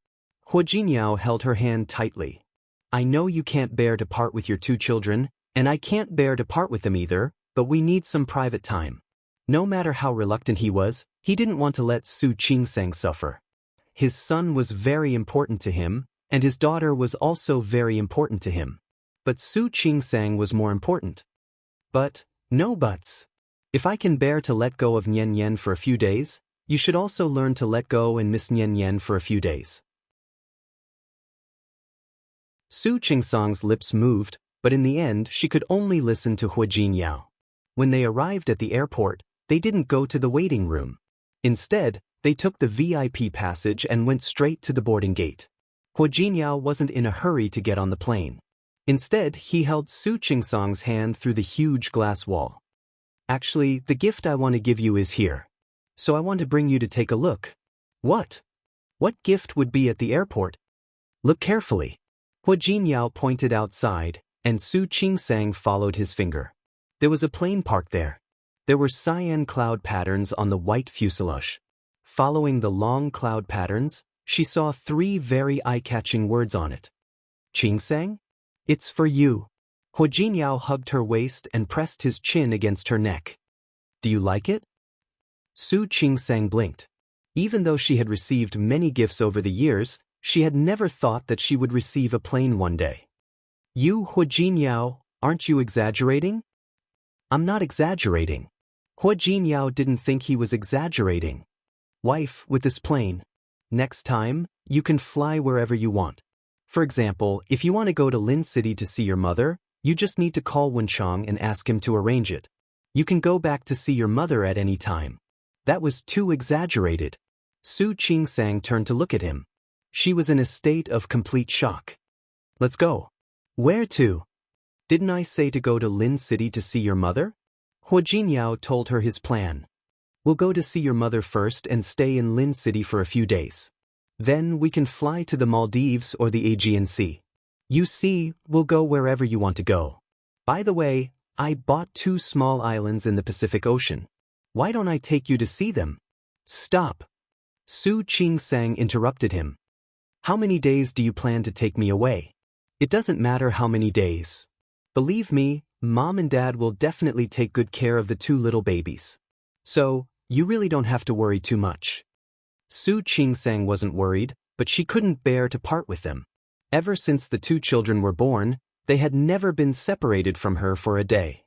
Hu Jinyao held her hand tightly. I know you can't bear to part with your 2 children, And I can't bear to part with them either, but we need some private time. No matter how reluctant he was, he didn't want to let Su Qingsang suffer. His son was very important to him, and his daughter was also very important to him. But Su Qingsang was more important. But, no buts. If I can bear to let go of Nian Nian for a few days, you should also learn to let go and miss Nian Nian for a few days. Su Qingsang's lips moved, but in the end she could only listen to Hua Jinyao. When they arrived at the airport, they didn't go to the waiting room. Instead, they took the VIP passage and went straight to the boarding gate. Hua Jinyao wasn't in a hurry to get on the plane. Instead, he held Su Qingsang's hand through the huge glass wall. Actually, the gift I want to give you is here. So I want to bring you to take a look. What? What gift would be at the airport? Look carefully. Hua Jinyao pointed outside, and Su Qingsang followed his finger. There was a plane parked there. There were cyan cloud patterns on the white fuselage. Following the long cloud patterns, she saw 3 very eye-catching words on it. Qingsang? It's for you. Hua Jinyao hugged her waist and pressed his chin against her neck. Do you like it? Su Qingsang blinked. Even though she had received many gifts over the years, she had never thought that she would receive a plane one day. You, Hua Jinyao, aren't you exaggerating? I'm not exaggerating. Hua Jinyao didn't think he was exaggerating. Wife, with this plane. Next time, you can fly wherever you want. For example, if you want to go to Lin City to see your mother, you just need to call Wenchang and ask him to arrange it. You can go back to see your mother at any time. That was too exaggerated. Su Qingsang turned to look at him. She was in a state of complete shock. Let's go. Where to? Didn't I say to go to Lin City to see your mother? Hua Jinyao told her his plan. We'll go to see your mother first and stay in Lin City for a few days. Then we can fly to the Maldives or the Aegean Sea. You see, we'll go wherever you want to go. By the way, I bought 2 small islands in the Pacific Ocean. Why don't I take you to see them? Stop. Su Qingsang interrupted him. How many days do you plan to take me away? It doesn't matter how many days. Believe me, Mom and Dad will definitely take good care of the 2 little babies. So, you really don't have to worry too much. Su Qingsang wasn't worried, but she couldn't bear to part with them. Ever since the 2 children were born, they had never been separated from her for a day.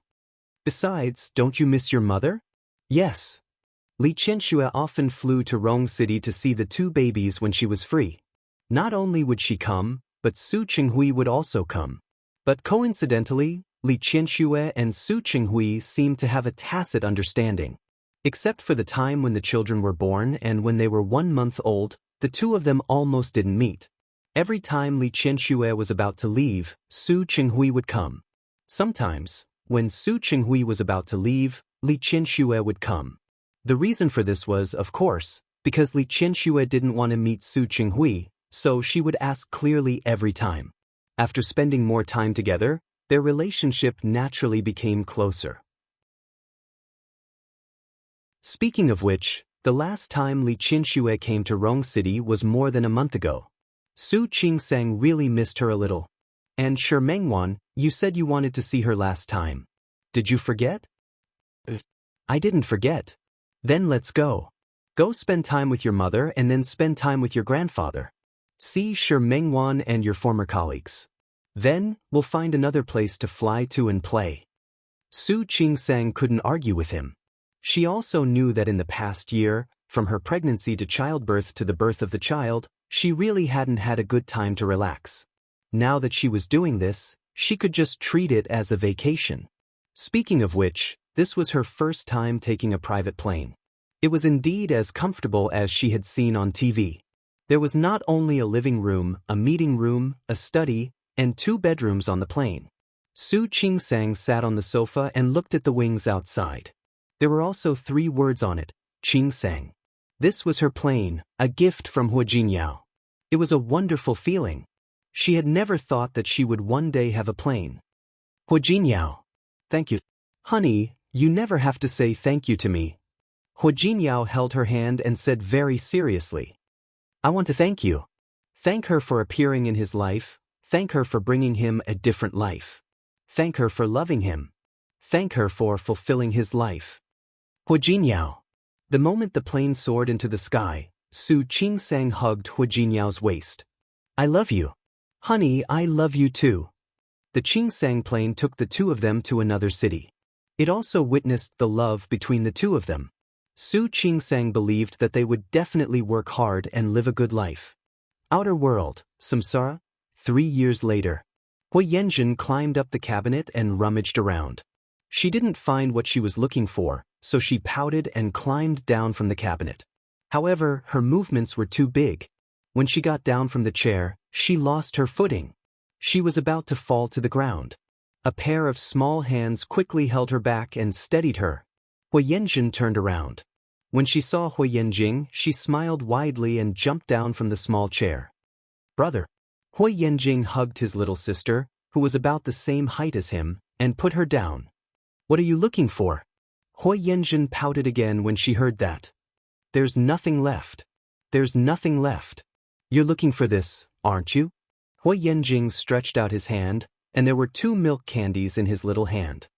Besides, don't you miss your mother? Yes. Li Qianxue often flew to Rong City to see the 2 babies when she was free. Not only would she come, but Su Qinghui would also come. But coincidentally, Li Qianxue and Su Qinghui seemed to have a tacit understanding. Except for the time when the children were born and when they were 1 month old, the 2 of them almost didn't meet. Every time Li Qianxue was about to leave, Su Qinghui would come. Sometimes, when Su Qinghui was about to leave, Li Qianxue would come. The reason for this was, of course, because Li Qianxue didn't want to meet Su Qinghui, so she would ask clearly every time. After spending more time together, their relationship naturally became closer. Speaking of which, the last time Li Qianxue came to Rong City was more than a month ago. Su Qingsang really missed her a little. And Shi Mengwan, you said you wanted to see her last time. Did you forget? I didn't forget. Then let's go. Go spend time with your mother and then spend time with your grandfather. See Shi Mengwan and your former colleagues. Then, we'll find another place to fly to and play. Su Qingsang couldn't argue with him. She also knew that in the past year, from her pregnancy to childbirth to the birth of the child, she really hadn't had a good time to relax. Now that she was doing this, she could just treat it as a vacation. Speaking of which, this was her first time taking a private plane. It was indeed as comfortable as she had seen on TV. There was not only a living room, a meeting room, a study, and 2 bedrooms on the plane. Su Qingsang sat on the sofa and looked at the wings outside. There were also 3 words on it, Qingsang. This was her plane, a gift from Hua Jinyao. It was a wonderful feeling. She had never thought that she would one day have a plane. Hua Jinyao. Thank you. Honey, you never have to say thank you to me. Hua Jinyao held her hand and said very seriously. I want to thank you. Thank her for appearing in his life. Thank her for bringing him a different life. Thank her for loving him. Thank her for fulfilling his life. Hu Jinyao. The moment the plane soared into the sky, Su Qingsang hugged Hu Jinyao's waist. I love you. Honey, I love you too. The Qingsang plane took the two of them to another city. It also witnessed the love between the two of them. Su Qingsang believed that they would definitely work hard and live a good life. Outer world, Samsara. 3 years later. Hui Yanjun climbed up the cabinet and rummaged around. She didn't find what she was looking for, so she pouted and climbed down from the cabinet. However, her movements were too big. When she got down from the chair, she lost her footing. She was about to fall to the ground. A pair of small hands quickly held her back and steadied her. Hui Yanjun turned around. When she saw Hui Yanjing, she smiled widely and jumped down from the small chair. Brother. Hui Yanjing hugged his little sister, who was about the same height as him, and put her down. What are you looking for? Hui Yanjun pouted again when she heard that. There's nothing left. There's nothing left. You're looking for this, aren't you? Hui Yanjing stretched out his hand, and there were 2 milk candies in his little hand.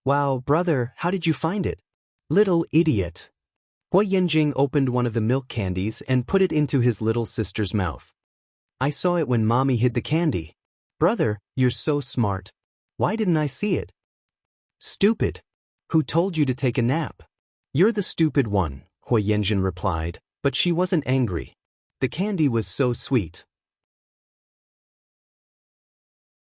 Wow, brother, how did you find it? Little idiot. Hui Yanjing opened one of the milk candies and put it into his little sister's mouth. I saw it when Mommy hid the candy. Brother, you're so smart. Why didn't I see it? Stupid. Who told you to take a nap? You're the stupid one, Hui Yanjin replied, but she wasn't angry. The candy was so sweet.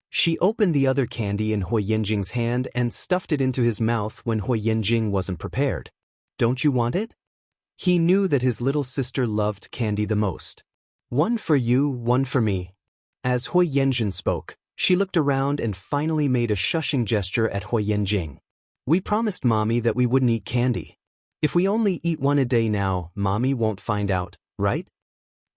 She opened the other candy in Hui Yanjing's hand and stuffed it into his mouth when Hui Yanjing wasn't prepared. Don't you want it? He knew that his little sister loved candy the most. One for you, one for me. As Hui Yanjin spoke, she looked around and finally made a shushing gesture at Hui Yanjing. We promised Mommy that we wouldn't eat candy. If we only eat one a day now, Mommy won't find out, right?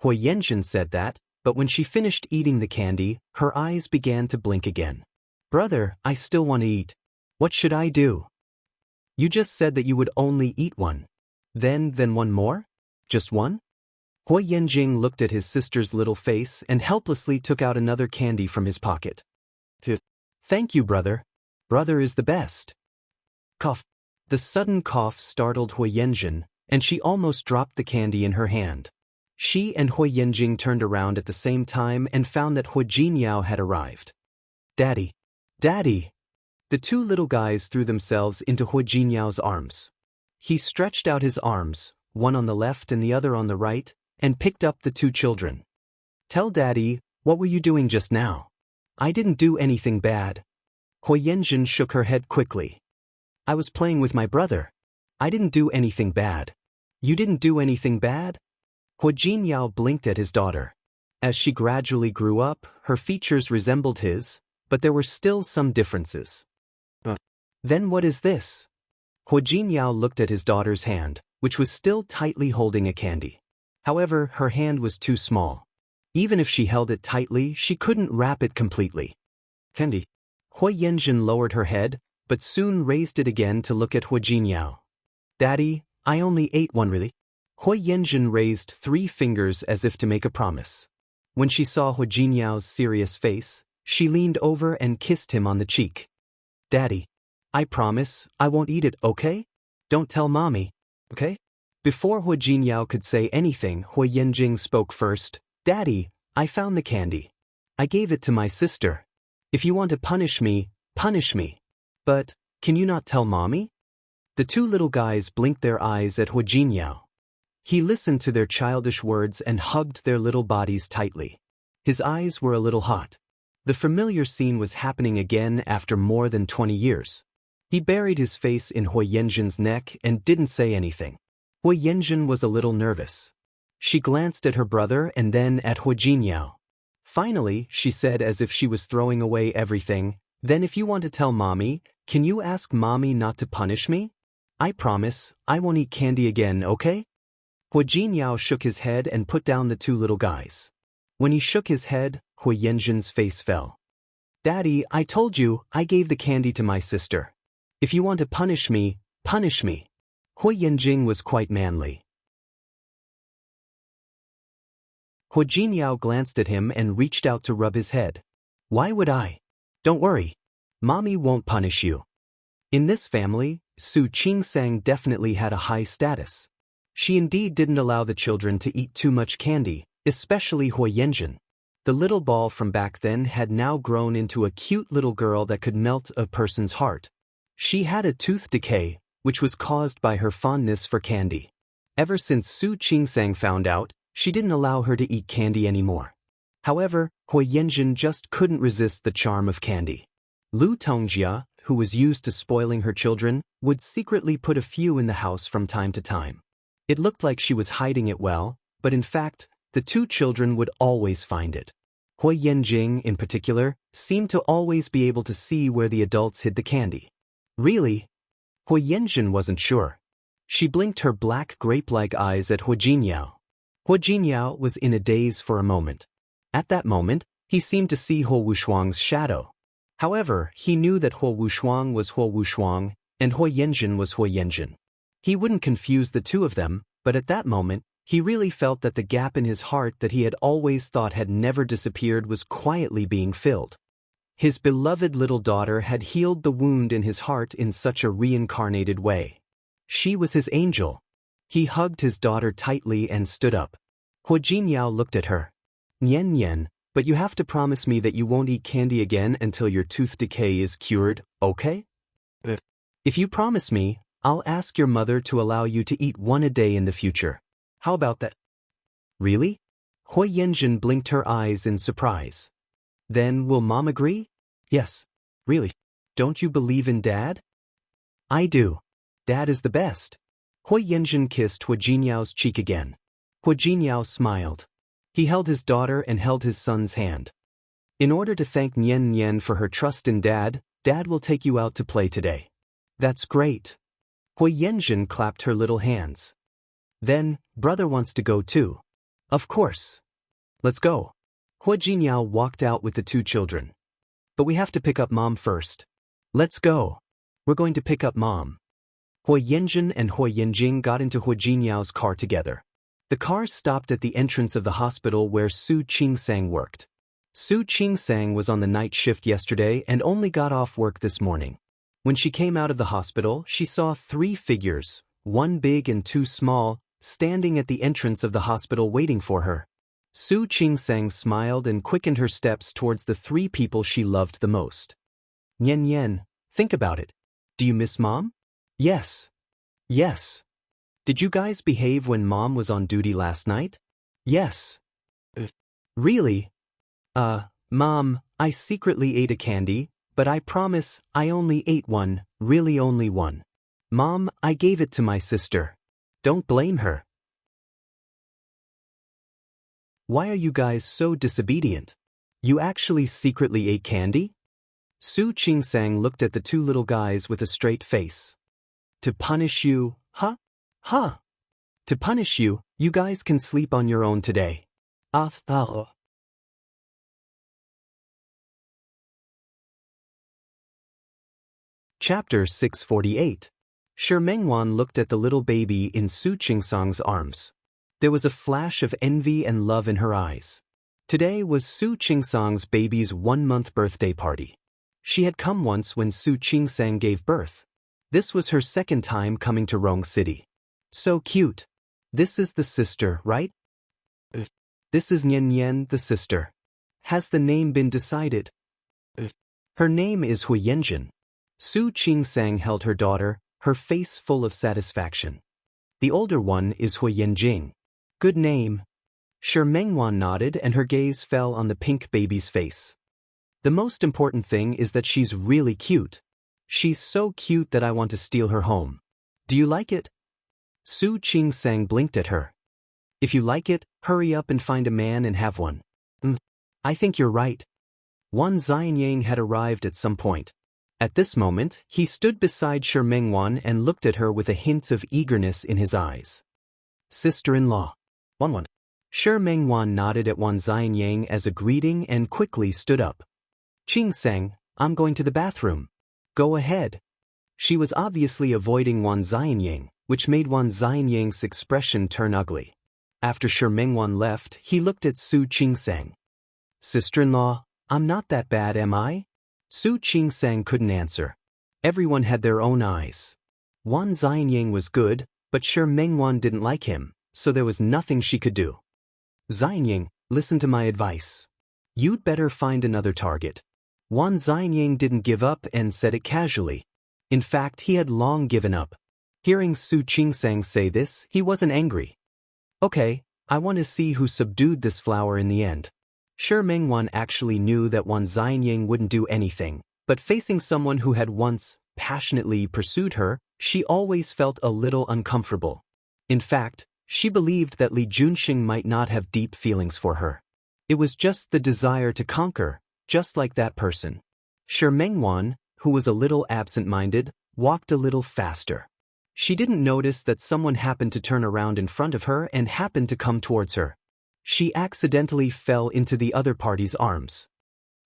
Hui Yanjin said that, but when she finished eating the candy, her eyes began to blink again. Brother, I still want to eat. What should I do? You just said that you would only eat one. Then one more? Just one? Hui Yanjing looked at his sister's little face and helplessly took out another candy from his pocket. Thank you, brother. Brother is the best. Cough. The sudden cough startled Hui Yanjin, and she almost dropped the candy in her hand. She and Hui Yanjing turned around at the same time and found that Hui Jinyao had arrived. Daddy. Daddy. The 2 little guys threw themselves into Hui Jinyao's arms. He stretched out his arms, one on the left and the other on the right, and picked up the 2 children. Tell Daddy, what were you doing just now? I didn't do anything bad. Hui Yanjin shook her head quickly. I was playing with my brother. I didn't do anything bad. You didn't do anything bad? Hui Jinyao blinked at his daughter. As she gradually grew up, her features resembled his, but there were still some differences. Then what is this? Hui Jinyao looked at his daughter's hand, which was still tightly holding a candy. However, her hand was too small. Even if she held it tightly, she couldn't wrap it completely. Candy. Hui Yanjin lowered her head, but soon raised it again to look at Hui Jinyao. Daddy, I only ate one really. Hui Yanjin raised 3 fingers as if to make a promise. When she saw Hui Jinyao's serious face, she leaned over and kissed him on the cheek. Daddy, I promise I won't eat it, okay? Don't tell Mommy, okay? Before Hui Jinyao could say anything, Hui Yanjing spoke first. Daddy, I found the candy. I gave it to my sister. If you want to punish me, punish me. But, can you not tell Mommy? The 2 little guys blinked their eyes at Hui Jinyao. He listened to their childish words and hugged their little bodies tightly. His eyes were a little hot. The familiar scene was happening again after more than 20 years. He buried his face in Hui Yanjin's neck and didn't say anything. Hui Yanjin was a little nervous. She glanced at her brother and then at Hui Jinyao. Finally, she said as if she was throwing away everything, Then if you want to tell Mommy, can you ask Mommy not to punish me? I promise, I won't eat candy again, okay? Hui Jinyao shook his head and put down the 2 little guys. When he shook his head, Hui Yanjin's face fell. Daddy, I told you, I gave the candy to my sister. If you want to punish me, punish me. Hui Yanjing was quite manly. Hui Jinyao glanced at him and reached out to rub his head. Why would I? Don't worry. Mommy won't punish you. In this family, Su Qingsang definitely had a high status. She indeed didn't allow the children to eat too much candy, especially Hui Yanjun. The little ball from back then had now grown into a cute little girl that could melt a person's heart. She had a tooth decay, which was caused by her fondness for candy. Ever since Su Qingsang found out, she didn't allow her to eat candy anymore. However, Hui Yanjun just couldn't resist the charm of candy. Lu Tongjia, who was used to spoiling her children, would secretly put a few in the house from time to time. It looked like she was hiding it well, but in fact, the two children would always find it. Hui Yanjing, in particular, seemed to always be able to see where the adults hid the candy. Really? Hui Yanjun wasn't sure. She blinked her black grape-like eyes at Hu Jinyao. Hu Jinyao was in a daze for a moment. At that moment, he seemed to see Huo Wushuang's shadow. However, he knew that Huo Wushuang was Huo Wushuang, and Hui Yanjun was Hui Yanjun. He wouldn't confuse the two of them, but at that moment, he really felt that the gap in his heart that he had always thought had never disappeared was quietly being filled. His beloved little daughter had healed the wound in his heart in such a reincarnated way. She was his angel. He hugged his daughter tightly and stood up. Hu Jinyao looked at her. Nian Nian, but you have to promise me that you won't eat candy again until your tooth decay is cured, okay? If you promise me, I'll ask your mother to allow you to eat one a day in the future. How about that? Really? Hui Yanjun blinked her eyes in surprise. Then will Mom agree? Yes. Really? Don't you believe in Dad? I do. Dad is the best. Hui Yanjun kissed Hu Jinyao's cheek again. Hu Jinyao smiled. He held his daughter and held his son's hand. In order to thank Nian Nian for her trust in Dad, Dad will take you out to play today. That's great. Hui Yanjun clapped her little hands. Then, brother wants to go too. Of course. Let's go. Hu Jinyao walked out with the two children. But we have to pick up Mom first. Let's go. We're going to pick up Mom. Hui Yanjun and Hui Yanjing got into Hu Jinyao's car together. The car stopped at the entrance of the hospital where Su Qingsang worked. Su Qingsang was on the night shift yesterday and only got off work this morning. When she came out of the hospital, she saw 3 figures, 1 big and 2 small, standing at the entrance of the hospital waiting for her. Su Qingsang smiled and quickened her steps towards the 3 people she loved the most. Nian Nian, think about it. Do you miss Mom? Yes. Yes. Did you guys behave when Mom was on duty last night? Yes. Really? Mom, I secretly ate a candy, but I promise I only ate one, really only one. Mom, I gave it to my sister. Don't blame her. Why are you guys so disobedient? You actually secretly ate candy? Su Qingsang looked at the 2 little guys with a straight face. To punish you, huh? Huh. To punish you, you guys can sleep on your own today. Chapter 648. Shi Mengwan looked at the little baby in Su Qingsang's arms. There was a flash of envy and love in her eyes. Today was Su Qingsang's baby's 1-month birthday party. She had come once when Su Qingsang gave birth. This was her 2nd time coming to Rong City. So cute. This is the sister, right? This is Nian Nian, the sister. Has the name been decided? Her name is Hui Yanjun. Su Qingsang held her daughter, her face full of satisfaction. The older one is Hui Yanjing. Good name. Shi Mengwan nodded and her gaze fell on the pink baby's face. The most important thing is that she's really cute. She's so cute that I want to steal her home. Do you like it? Su Qingsang blinked at her. If you like it, hurry up and find a man and have one. I think you're right. Wan Xianyang had arrived at some point. At this moment, he stood beside Shi Mengwan and looked at her with a hint of eagerness in his eyes. Sister-in-law. Wan. Shi Mengwan nodded at Wan Xianyang as a greeting and quickly stood up. Qingsang, I'm going to the bathroom. Go ahead. She was obviously avoiding Wan Xianyang, which made Wan Xianyang's expression turn ugly. After Shi Mengwan left, he looked at Su Qingsang. Sister-in-law, I'm not that bad, am I? Su Qingsang couldn't answer. Everyone had their own eyes. Wan Xianying was good, but Shi Mengwan didn't like him, so there was nothing she could do. Xianying, listen to my advice. You'd better find another target. Wan Xianying didn't give up and said it casually. In fact, he had long given up. Hearing Su Qingsang say this, he wasn't angry. Okay, I want to see who subdued this flower in the end. Shi Mengwan actually knew that Wan Xianying wouldn't do anything, but facing someone who had once passionately pursued her, she always felt a little uncomfortable. In fact, she believed that Li Junxing might not have deep feelings for her. It was just the desire to conquer, just like that person. Shi Mengwan, who was a little absent-minded, walked a little faster. She didn't notice that someone happened to turn around in front of her and happened to come towards her. She accidentally fell into the other party's arms.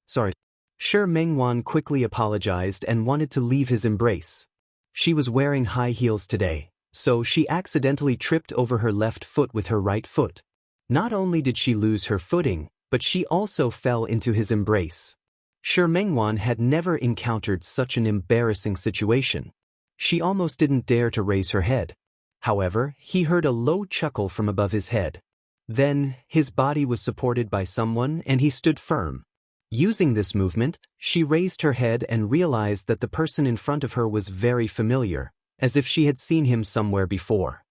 Sorry. Shi Mengwan quickly apologized and wanted to leave his embrace. She was wearing high heels today, so she accidentally tripped over her left foot with her right foot. Not only did she lose her footing, but she also fell into his embrace. Shi Mengwan had never encountered such an embarrassing situation. She almost didn't dare to raise her head. However, he heard a low chuckle from above his head. Then, his body was supported by someone and he stood firm. Using this movement, she raised her head and realized that the person in front of her was very familiar, as if she had seen him somewhere before.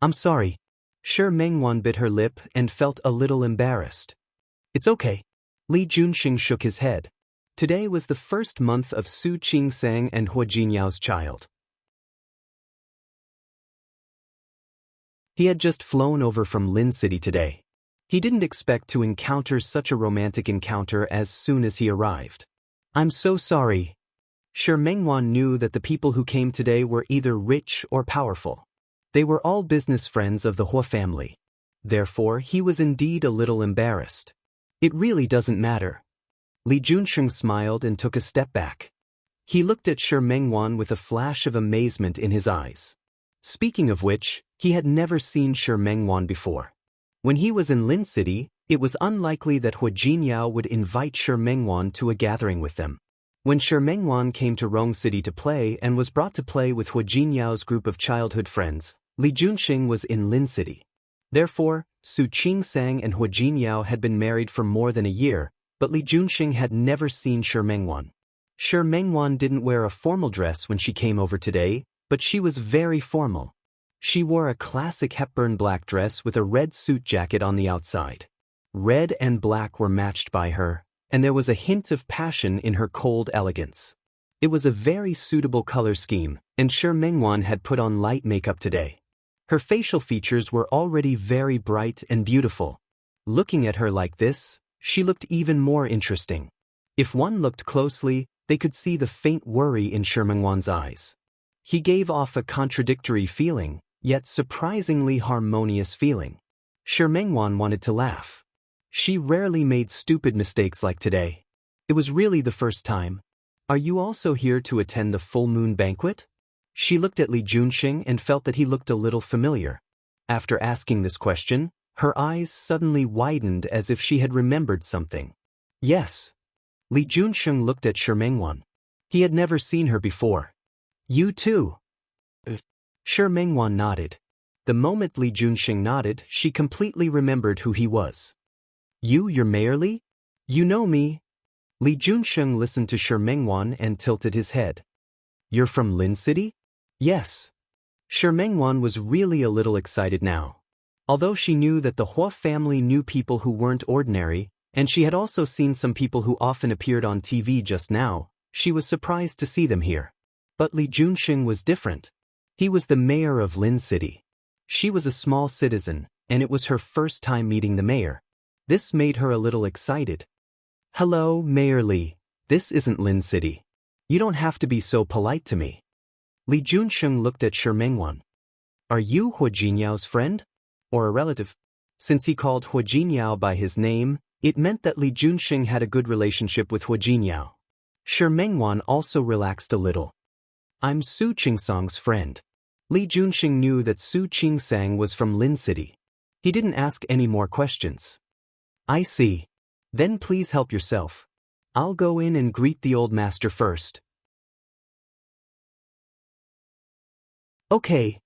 I'm sorry. Shi Mengwan bit her lip and felt a little embarrassed. It's okay. Li Junxing shook his head. Today was the first month of Su Qingsang and Hua Jinyao's child. He had just flown over from Lin City today. He didn't expect to encounter such a romantic encounter as soon as he arrived. I'm so sorry. Shi Mengwan knew that the people who came today were either rich or powerful. They were all business friends of the Hua family. Therefore, he was indeed a little embarrassed. It really doesn't matter. Li Junxing smiled and took a step back. He looked at Shi Mengwan with a flash of amazement in his eyes. Speaking of which, he had never seen Shi Mengwan before. When he was in Lin City, it was unlikely that Hua Jinyao would invite Shi Mengwan to a gathering with them. When Shi Mengwan came to Rong City to play and was brought to play with Hua Jinyao's group of childhood friends, Li Junxing was in Lin City. Therefore, Su Qingsang and Hua Jinyao had been married for more than a year, but Li Junxing had never seen Shi Mengwan. Shi Mengwan didn't wear a formal dress when she came over today, but she was very formal. She wore a classic Hepburn black dress with a red suit jacket on the outside. Red and black were matched by her, and there was a hint of passion in her cold elegance. It was a very suitable color scheme, and Shi Mengwan had put on light makeup today. Her facial features were already very bright and beautiful. Looking at her like this, she looked even more interesting. If one looked closely, they could see the faint worry in Shi Mengwan's eyes. He gave off a contradictory feeling, yet surprisingly harmonious feeling. Shi Mengwan wanted to laugh. She rarely made stupid mistakes like today. It was really the first time. Are you also here to attend the full moon banquet? She looked at Li Junxing and felt that he looked a little familiar. After asking this question, her eyes suddenly widened as if she had remembered something. Yes. Li Junxing looked at Shi Mengwan. He had never seen her before. You too. Shi Mengwan nodded. The moment Li Junxing nodded, she completely remembered who he was. You're Mayor Li? You know me. Li Junxing listened to Shi Mengwan and tilted his head. You're from Lin City? Yes. Shi Mengwan was really a little excited now. Although she knew that the Hua family knew people who weren't ordinary, and she had also seen some people who often appeared on TV just now, she was surprised to see them here. But Li Junxing was different. He was the mayor of Lin City. She was a small citizen, and it was her first time meeting the mayor. This made her a little excited. Hello, Mayor Li. This isn't Lin City. You don't have to be so polite to me. Li Junxing looked at Shi Mengwan. Are you Hua Jinyao's friend? Or a relative? Since he called Hua Jinyao by his name, it meant that Li Junxing had a good relationship with Hua Jinyao. Shi Mengwan also relaxed a little. I'm Su Qingsang's friend. Li Junxing knew that Su Qingsang was from Lin City. He didn't ask any more questions. I see. Then please help yourself. I'll go in and greet the old master first. Okay.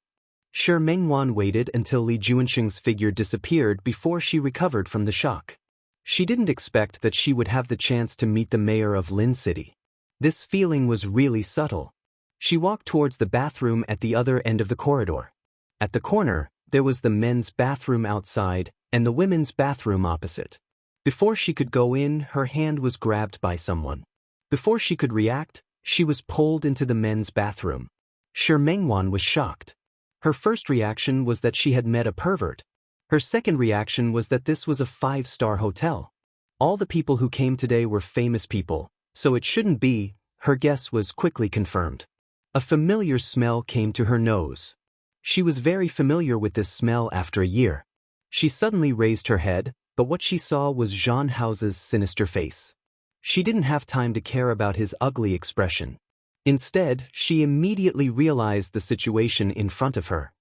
Shi Mengwan waited until Li Juanxing's figure disappeared before she recovered from the shock. She didn't expect that she would have the chance to meet the mayor of Lin City. This feeling was really subtle. She walked towards the bathroom at the other end of the corridor. At the corner, there was the men's bathroom outside and the women's bathroom opposite. Before she could go in, her hand was grabbed by someone. Before she could react, she was pulled into the men's bathroom. Shi Mengwan was shocked. Her first reaction was that she had met a pervert. Her second reaction was that this was a 5-star hotel. All the people who came today were famous people, so it shouldn't be. Her guess was quickly confirmed. A familiar smell came to her nose. She was very familiar with this smell after a year. She suddenly raised her head, but what she saw was Zhang Hao's sinister face. She didn't have time to care about his ugly expression. Instead, she immediately realized the situation in front of her.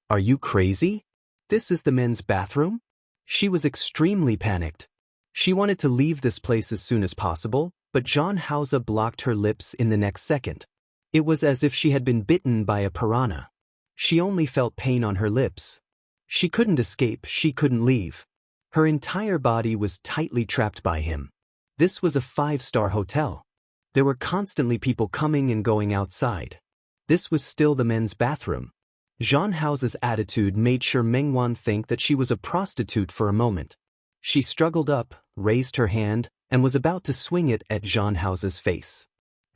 Are you crazy? This is the men's bathroom? She was extremely panicked. She wanted to leave this place as soon as possible, but Zhang Hao blocked her lips in the next second. It was as if she had been bitten by a piranha. She only felt pain on her lips. She couldn't escape, she couldn't leave. Her entire body was tightly trapped by him. This was a 5-star hotel. There were constantly people coming and going outside. This was still the men's bathroom. Zhang Hao's attitude made Shi Mengwan think that she was a prostitute for a moment. She struggled up, raised her hand, and was about to swing it at Zhang Hao's face.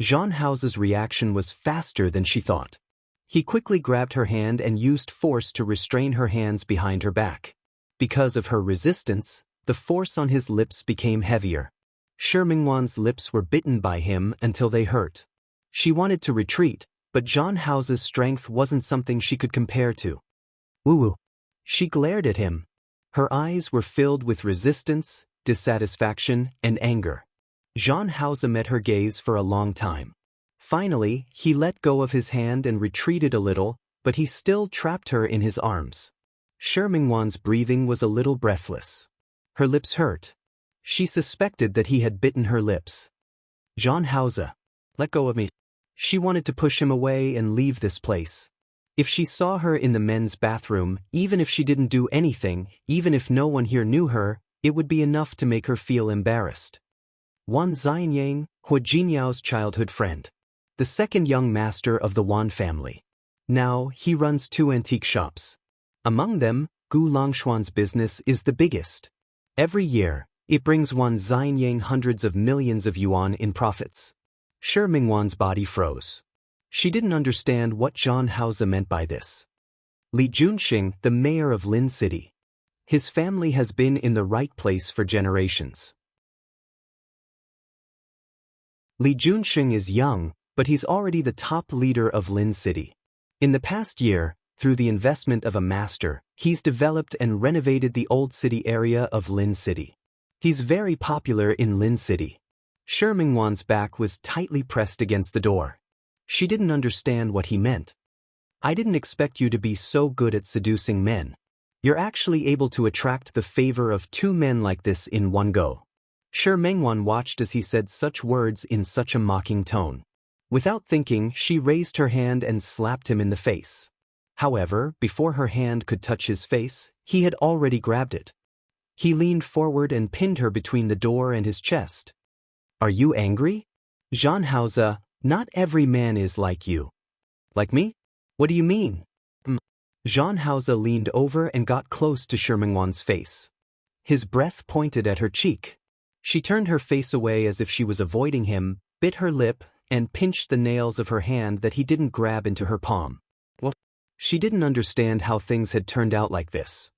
Zhang Hao's reaction was faster than she thought. He quickly grabbed her hand and used force to restrain her hands behind her back. Because of her resistance, the force on his lips became heavier. Shi Mengwan's lips were bitten by him until they hurt. She wanted to retreat, but Zhang Hao's strength wasn't something she could compare to. Woo-woo. She glared at him. Her eyes were filled with resistance, dissatisfaction, and anger. Zhang Hao met her gaze for a long time. Finally, he let go of his hand and retreated a little, but he still trapped her in his arms. Shi Mengwan's breathing was a little breathless. Her lips hurt. She suspected that he had bitten her lips. Zhang Hao, let go of me. She wanted to push him away and leave this place. If she saw her in the men's bathroom, even if she didn't do anything, even if no one here knew her, it would be enough to make her feel embarrassed. Wan Xianyang, Hua Jinyao's childhood friend. The second young master of the Wan family. Now, he runs 2 antique shops. Among them, Gu Longshuan's business is the biggest. Every year, it brings Wan Xianyang hundreds of millions of yuan in profits. Shi Mengwan's body froze. She didn't understand what Zhang Hao meant by this. Li Juanxing, the mayor of Lin City. His family has been in the right place for generations. Li Juanxing is young, but he's already the top leader of Lin City. In the past year, through the investment of a master, he's developed and renovated the old city area of Lin City. He's very popular in Lin City. Shi Mengwan's back was tightly pressed against the door. She didn't understand what he meant. I didn't expect you to be so good at seducing men. You're actually able to attract the favor of 2 men like this in one go. Shi Mengwan watched as he said such words in such a mocking tone. Without thinking, she raised her hand and slapped him in the face. However, before her hand could touch his face, he had already grabbed it. He leaned forward and pinned her between the door and his chest. Are you angry? Zhang Hao, not every man is like you. Like me? What do you mean? Zhang Hao leaned over and got close to Shi Mengwan's face. His breath pointed at her cheek. She turned her face away as if she was avoiding him, bit her lip, and pinched the nails of her hand that he didn't grab into her palm. Well, she didn't understand how things had turned out like this.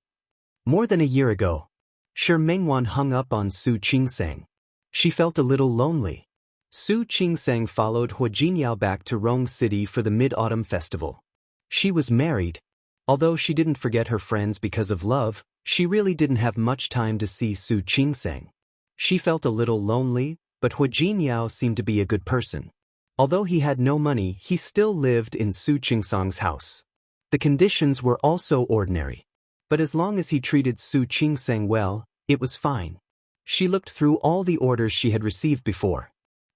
More than a year ago, Shi Mengwan hung up on Su Qingsang. She felt a little lonely. Su Qingsang followed Hua Jinyao back to Rong City for the Mid-Autumn Festival. She was married. Although she didn't forget her friends because of love, she really didn't have much time to see Su Qingsang. She felt a little lonely, but Hua Jinyao seemed to be a good person. Although he had no money, he still lived in Su Qingsang's house. The conditions were also ordinary. But as long as he treated Su Qingsang well, it was fine. She looked through all the orders she had received before.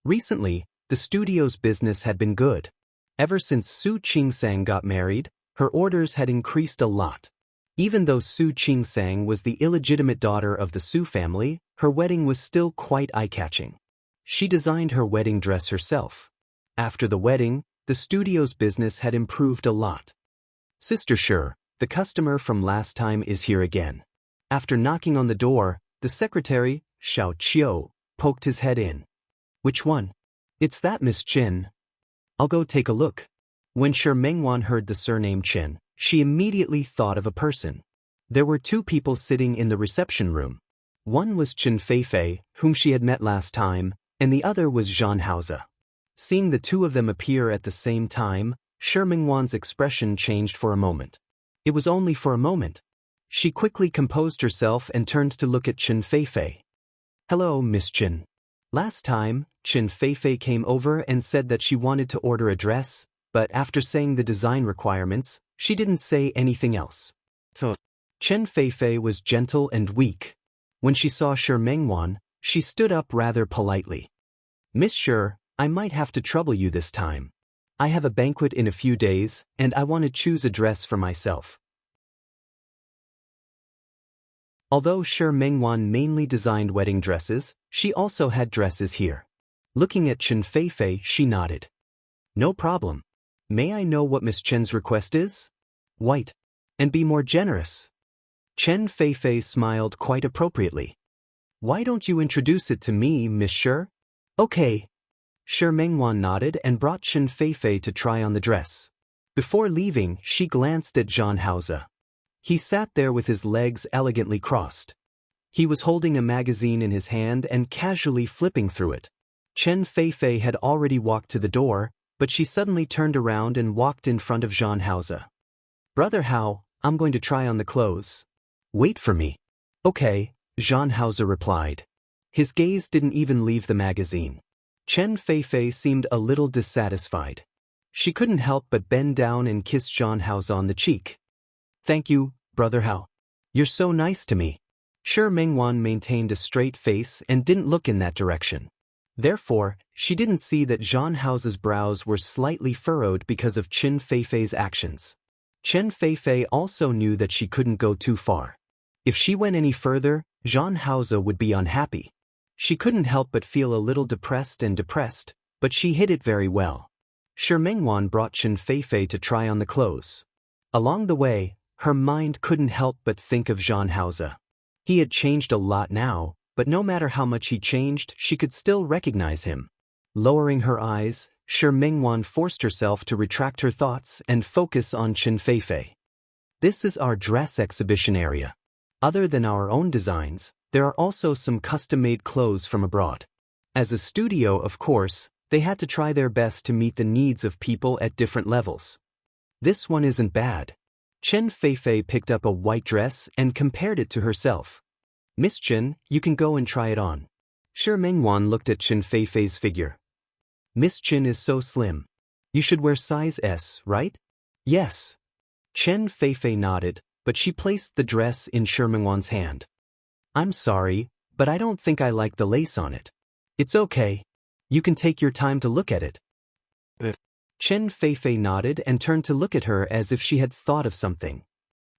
Recently, the studio's business had been good. Ever since Su Qingsang got married, her orders had increased a lot. Even though Su Qingsang was the illegitimate daughter of the Su family, her wedding was still quite eye-catching. She designed her wedding dress herself. After the wedding, the studio's business had improved a lot. Sister Shi, the customer from last time is here again. After knocking on the door, the secretary, Xiao Qiu, poked his head in. Which one? It's that Miss Qin. I'll go take a look. When Shi Mengwan heard the surname Qin, she immediately thought of a person. There were two people sitting in the reception room. One was Qin Feifei, whom she had met last time, and the other was Zhan Haoze. Seeing the two of them appear at the same time, Shi Mengwan's expression changed for a moment. It was only for a moment. She quickly composed herself and turned to look at Qin Feifei. Hello, Miss Qin. Last time, Qin Feifei came over and said that she wanted to order a dress, but after saying the design requirements, she didn't say anything else. Qin Feifei was gentle and weak. When she saw Shi Mengwan, she stood up rather politely. Miss Shi, I might have to trouble you this time. I have a banquet in a few days, and I want to choose a dress for myself. Although Shi Mengwan mainly designed wedding dresses, she also had dresses here. Looking at Qin Feifei, she nodded. No problem. May I know what Miss Chen's request is? White. And be more generous. Qin Feifei smiled quite appropriately. Why don't you introduce it to me, Miss Shi? Okay. Shi Mengwan nodded and brought Qin Feifei to try on the dress. Before leaving, she glanced at Zhan Haoze. He sat there with his legs elegantly crossed. He was holding a magazine in his hand and casually flipping through it. Qin Feifei had already walked to the door, but she suddenly turned around and walked in front of Zhan Haoze. Brother Hao, I'm going to try on the clothes. Wait for me. Okay, Zhan Haoze replied. His gaze didn't even leave the magazine. Qin Feifei seemed a little dissatisfied. She couldn't help but bend down and kiss Zhan Haoze on the cheek. Thank you, Brother Hao. You're so nice to me. Shi Mengwan maintained a straight face and didn't look in that direction. Therefore, she didn't see that Zhan Haoze's brows were slightly furrowed because of Qin Feifei's actions. Qin Feifei also knew that she couldn't go too far. If she went any further, Zhan Haoze would be unhappy. She couldn't help but feel a little depressed, but she hid it very well. Shi Mengwan brought Qin Feifei to try on the clothes. Along the way, her mind couldn't help but think of Zhan Haoze. He had changed a lot now, but no matter how much he changed, she could still recognize him. Lowering her eyes, Shi Mengwan forced herself to retract her thoughts and focus on Qin Feifei. This is our dress exhibition area. Other than our own designs, there are also some custom-made clothes from abroad. As a studio, of course, they had to try their best to meet the needs of people at different levels. This one isn't bad. Qin Feifei picked up a white dress and compared it to herself. Miss Qin, you can go and try it on. Shi Mengwan looked at Qin Feifei's figure. Miss Qin is so slim. You should wear size S, right? Yes. Qin Feifei nodded, but she placed the dress in Shi Mengwan's hand. I'm sorry, but I don't think I like the lace on it. It's okay. You can take your time to look at it. Qin Feifei nodded and turned to look at her as if she had thought of something.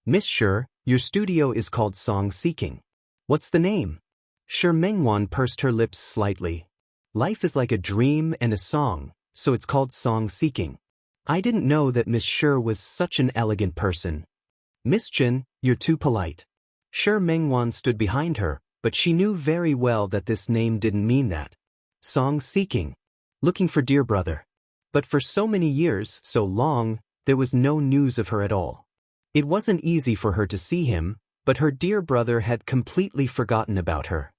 Miss Shi, your studio is called Song Seeking. What's the name? Shi Mengwan pursed her lips slightly. Life is like a dream and a song, so it's called Song Seeking. I didn't know that Miss Shi was such an elegant person. Miss Qin, you're too polite. Shi Mengwan stood behind her, but she knew very well that this name didn't mean that. Song Seeking. Looking for dear brother. But for so many years, so long, there was no news of her at all. It wasn't easy for her to see him, but her dear brother had completely forgotten about her.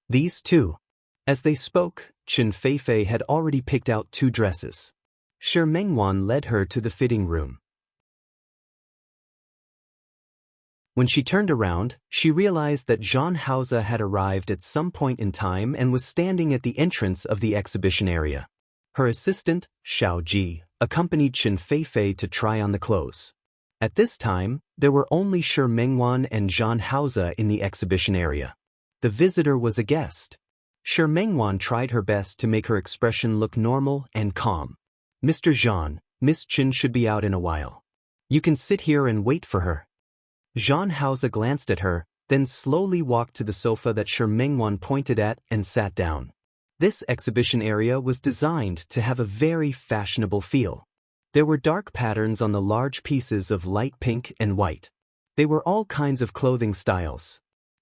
These two. As they spoke, Qin Feifei had already picked out 2 dresses. Shi Mengwan led her to the fitting room. When she turned around, she realized that Zhan Haoze had arrived at some point in time and was standing at the entrance of the exhibition area. Her assistant, Xiao Ji, accompanied Qin Feifei to try on the clothes. At this time, there were only Shi Mengwan and Zhan Haoze in the exhibition area. The visitor was a guest. Shi Mengwan tried her best to make her expression look normal and calm. Mr. Jean, Miss Chen should be out in a while. You can sit here and wait for her. Jean Hauser glanced at her, then slowly walked to the sofa that Shi Mengwan pointed at and sat down. This exhibition area was designed to have a very fashionable feel. There were dark patterns on the large pieces of light pink and white. They were all kinds of clothing styles.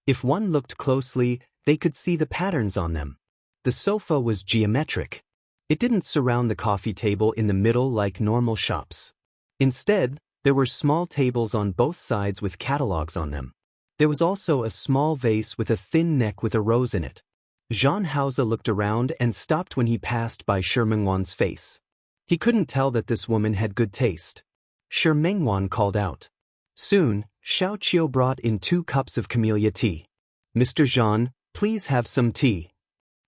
If one looked closely, they could see the patterns on them. The sofa was geometric. It didn't surround the coffee table in the middle like normal shops. Instead, there were small tables on both sides with catalogs on them. There was also a small vase with a thin neck with a rose in it. Jean Hauser looked around and stopped when he passed by Shi Mengwan's face. He couldn't tell that this woman had good taste. Shi Mengwan called out. Soon, Xiao Qiu brought in 2 cups of camellia tea. Mr. Jean, please have some tea.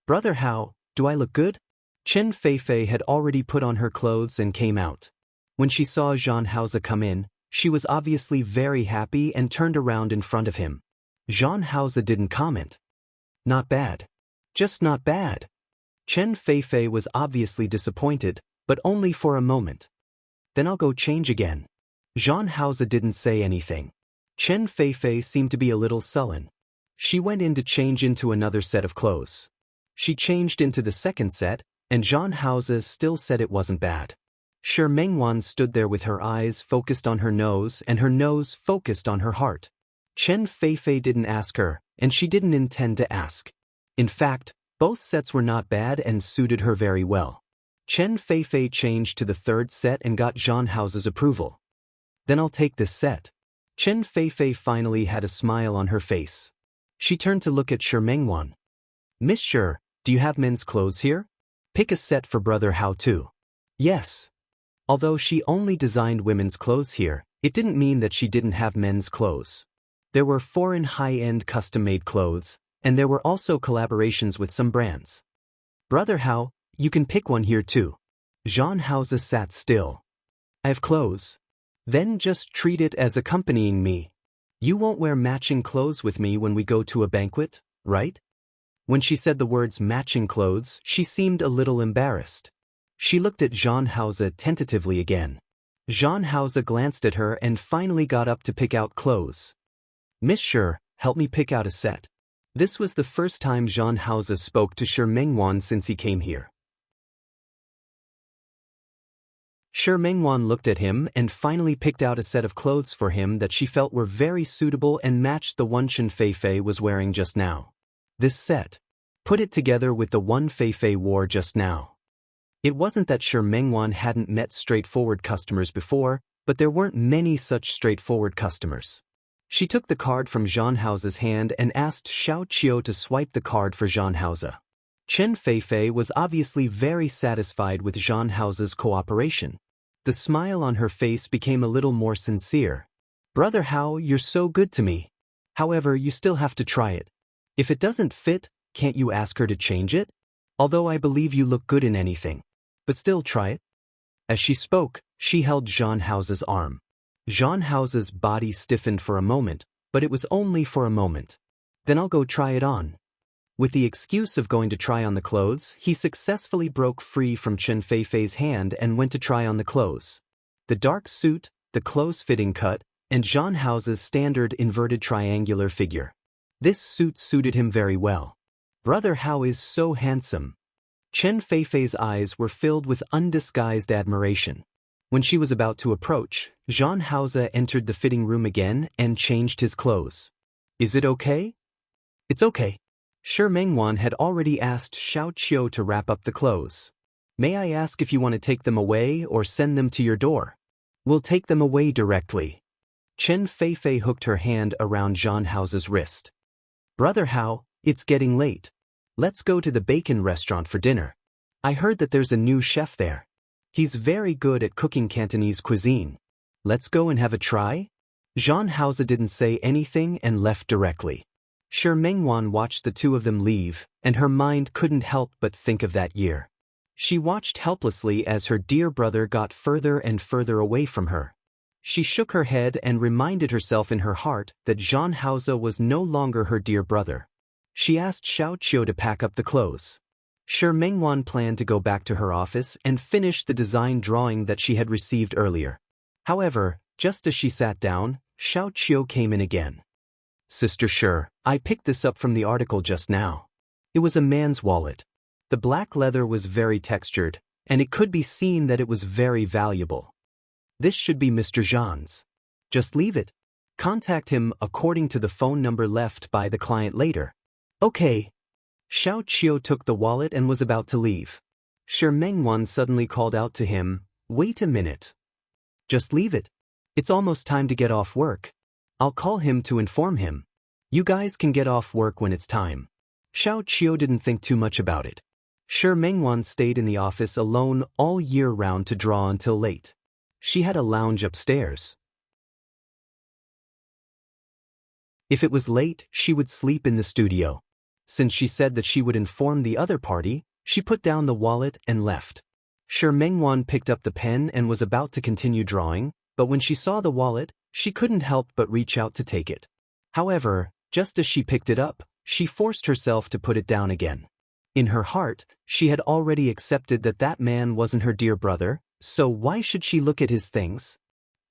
Brother Hao, do I look good? Chen Feifei had already put on her clothes and came out. When she saw Jean Hauser come in, she was obviously very happy and turned around in front of him. Jean Hauser didn't comment. Not bad. Just not bad. Chen Feifei was obviously disappointed, but only for a moment. Then I'll go change again. Jean Hauser didn't say anything. Chen Feifei seemed to be a little sullen. She went in to change into another set of clothes. She changed into the second set, and Jean Hauser still said it wasn't bad. Shi Mengwan stood there with her eyes focused on her nose and her nose focused on her heart. Chen Feifei didn't ask her, and she didn't intend to ask. In fact, both sets were not bad and suited her very well. Chen Feifei changed to the third set and got Jean Hauser's approval. Then I'll take this set. Chen Feifei finally had a smile on her face. She turned to look at Shi Mengwan. Miss Shi, do you have men's clothes here? Pick a set for Brother Hao too. Yes. Although she only designed women's clothes here, it didn't mean that she didn't have men's clothes. There were foreign high-end custom-made clothes, and there were also collaborations with some brands. Brother Hao, you can pick one here too. Jean Hauser sat still. I have clothes. Then just treat it as accompanying me. You won't wear matching clothes with me when we go to a banquet, right? When she said the words matching clothes, she seemed a little embarrassed. She looked at Jean Hauser tentatively again. Jean Hauser glanced at her and finally got up to pick out clothes. Miss Shi, help me pick out a set. This was the first time Jean Hauser spoke to Shi Mengwan since he came here. Shi Mengwan looked at him and finally picked out a set of clothes for him that she felt were very suitable and matched the one Chen Feifei was wearing just now. This set. Put it together with the one Feifei wore just now. It wasn't that Shi Mengwan hadn't met straightforward customers before, but there weren't many such straightforward customers. She took the card from Jean Hauser's hand and asked Xiao Qiu to swipe the card for Jean Hauser. Chen Feifei was obviously very satisfied with Jean Hauser's cooperation. The smile on her face became a little more sincere. Brother Hao, you're so good to me. However, you still have to try it. If it doesn't fit, can't you ask her to change it? Although I believe you look good in anything. But still try it. As she spoke, she held Jean Hauser's arm. Jean Hauser's body stiffened for a moment, but it was only for a moment. Then I'll go try it on. With the excuse of going to try on the clothes, he successfully broke free from Chen Feifei's hand and went to try on the clothes. The dark suit, the close-fitting cut, and Jean Hauser's standard inverted triangular figure. This suit suited him very well. Brother Hao is so handsome. Chen Feifei's eyes were filled with undisguised admiration. When she was about to approach, Jean Hauser entered the fitting room again and changed his clothes. Is it okay? It's okay. Shi Mengwan had already asked Xiao Qiu to wrap up the clothes. May I ask if you want to take them away or send them to your door? We'll take them away directly. Chen Feifei hooked her hand around Jean Hauser's wrist. Brother Hao, it's getting late. Let's go to the bacon restaurant for dinner. I heard that there's a new chef there. He's very good at cooking Cantonese cuisine. Let's go and have a try? Jean Hauser didn't say anything and left directly. Shi Mengwan watched the two of them leave, and her mind couldn't help but think of that year. She watched helplessly as her dear brother got further and further away from her. She shook her head and reminded herself in her heart that Jean Hauser was no longer her dear brother. She asked Xiao Qiu to pack up the clothes. Shi Mengwan planned to go back to her office and finish the design drawing that she had received earlier. However, just as she sat down, Xiao Qiu came in again. Sister Shi, I picked this up from the article just now. It was a man's wallet. The black leather was very textured, and it could be seen that it was very valuable. This should be Mr. Zhan's. Just leave it. Contact him according to the phone number left by the client later. Okay. Xiao Qiu took the wallet and was about to leave. Shi Mengwan suddenly called out to him, "Wait a minute. Just leave it. It's almost time to get off work. I'll call him to inform him. You guys can get off work when it's time." Xiao Qiu didn't think too much about it. Shi Mengwan stayed in the office alone all year round to draw until late. She had a lounge upstairs. If it was late, she would sleep in the studio. Since she said that she would inform the other party, she put down the wallet and left. Shi Mengwan picked up the pen and was about to continue drawing, but when she saw the wallet, she couldn't help but reach out to take it. However, just as she picked it up, she forced herself to put it down again. In her heart, she had already accepted that that man wasn't her dear brother, so why should she look at his things?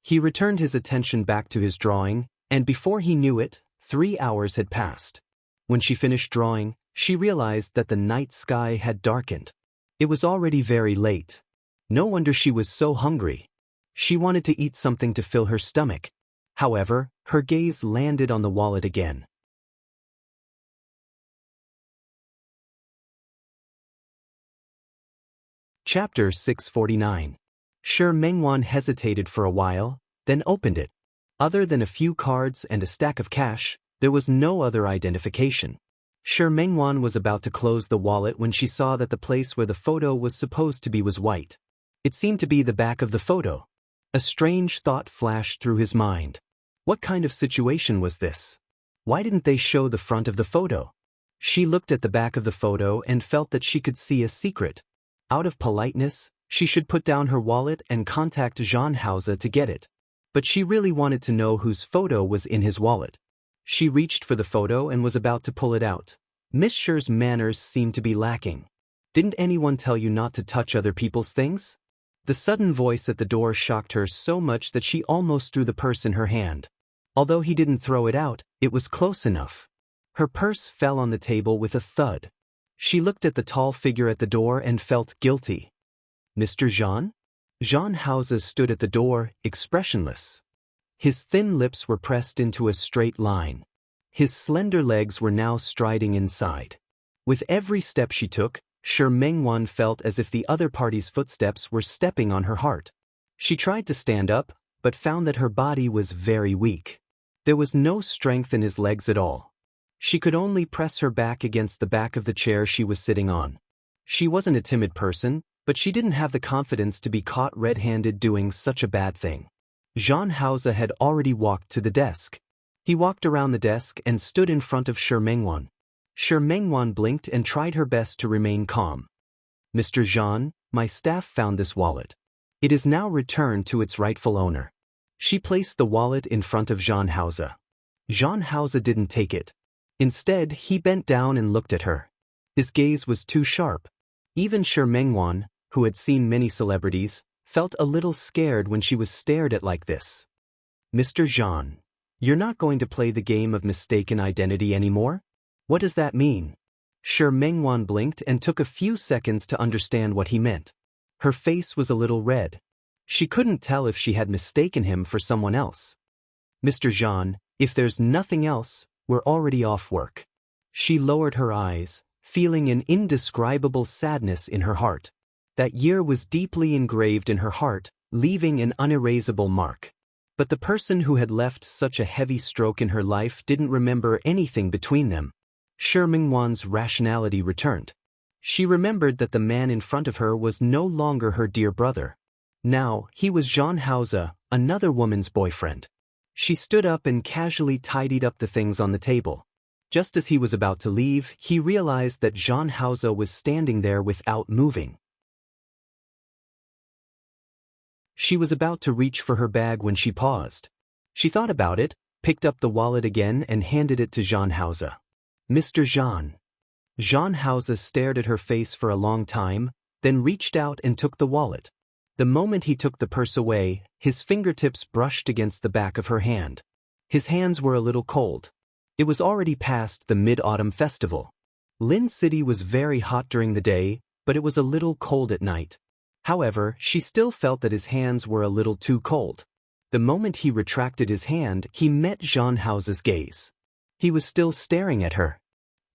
He returned his attention back to his drawing, and before he knew it, 3 hours had passed. When she finished drawing, she realized that the night sky had darkened. It was already very late. No wonder she was so hungry. She wanted to eat something to fill her stomach. However, her gaze landed on the wallet again. Chapter 649. Shi Mengwan hesitated for a while, then opened it. Other than a few cards and a stack of cash, there was no other identification. Shi Mengwan was about to close the wallet when she saw that the place where the photo was supposed to be was white. It seemed to be the back of the photo. A strange thought flashed through his mind. What kind of situation was this? Why didn't they show the front of the photo? She looked at the back of the photo and felt that she could see a secret. Out of politeness, she should put down her wallet and contact Zhan Hauser to get it. But she really wanted to know whose photo was in his wallet. She reached for the photo and was about to pull it out. Miss Shi's manners seemed to be lacking. Didn't anyone tell you not to touch other people's things? The sudden voice at the door shocked her so much that she almost threw the purse in her hand. Although he didn't throw it out, it was close enough. Her purse fell on the table with a thud. She looked at the tall figure at the door and felt guilty. Mr. Zhan? Zhan Hauser stood at the door, expressionless. His thin lips were pressed into a straight line. His slender legs were now striding inside. With every step she took, Shi Mengwan felt as if the other party's footsteps were stepping on her heart. She tried to stand up, but found that her body was very weak. There was no strength in his legs at all. She could only press her back against the back of the chair she was sitting on. She wasn't a timid person, but she didn't have the confidence to be caught red-handed doing such a bad thing. Zhan Hauser had already walked to the desk. He walked around the desk and stood in front of Shi Mengwan. Shi Mengwan blinked and tried her best to remain calm. Mr. Zhan, my staff found this wallet. It is now returned to its rightful owner. She placed the wallet in front of Zhan Hauser. Zhan Hauser didn't take it. Instead, he bent down and looked at her. His gaze was too sharp. Even Shi Mengwan, who had seen many celebrities, felt a little scared when she was stared at like this. Mr. Zhan, you're not going to play the game of mistaken identity anymore? What does that mean? Shi Mengwan blinked and took a few seconds to understand what he meant. Her face was a little red. She couldn't tell if she had mistaken him for someone else. Mr. Zhan, if there's nothing else, we're already off work. She lowered her eyes, feeling an indescribable sadness in her heart. That year was deeply engraved in her heart, leaving an unerasable mark. But the person who had left such a heavy stroke in her life didn't remember anything between them. Shi Mengwan's rationality returned. She remembered that the man in front of her was no longer her dear brother. Now, he was Zhan Hauser, another woman's boyfriend. She stood up and casually tidied up the things on the table. Just as he was about to leave, he realized that Zhan Hauser was standing there without moving. She was about to reach for her bag when she paused. She thought about it, picked up the wallet again and handed it to Zhan Hauser. Mr. Jean. Jean Hauser stared at her face for a long time, then reached out and took the wallet. The moment he took the purse away, his fingertips brushed against the back of her hand. His hands were a little cold. It was already past the Mid-Autumn Festival. Lin City was very hot during the day, but it was a little cold at night. However, she still felt that his hands were a little too cold. The moment he retracted his hand, he met Jean Hauser's gaze. He was still staring at her.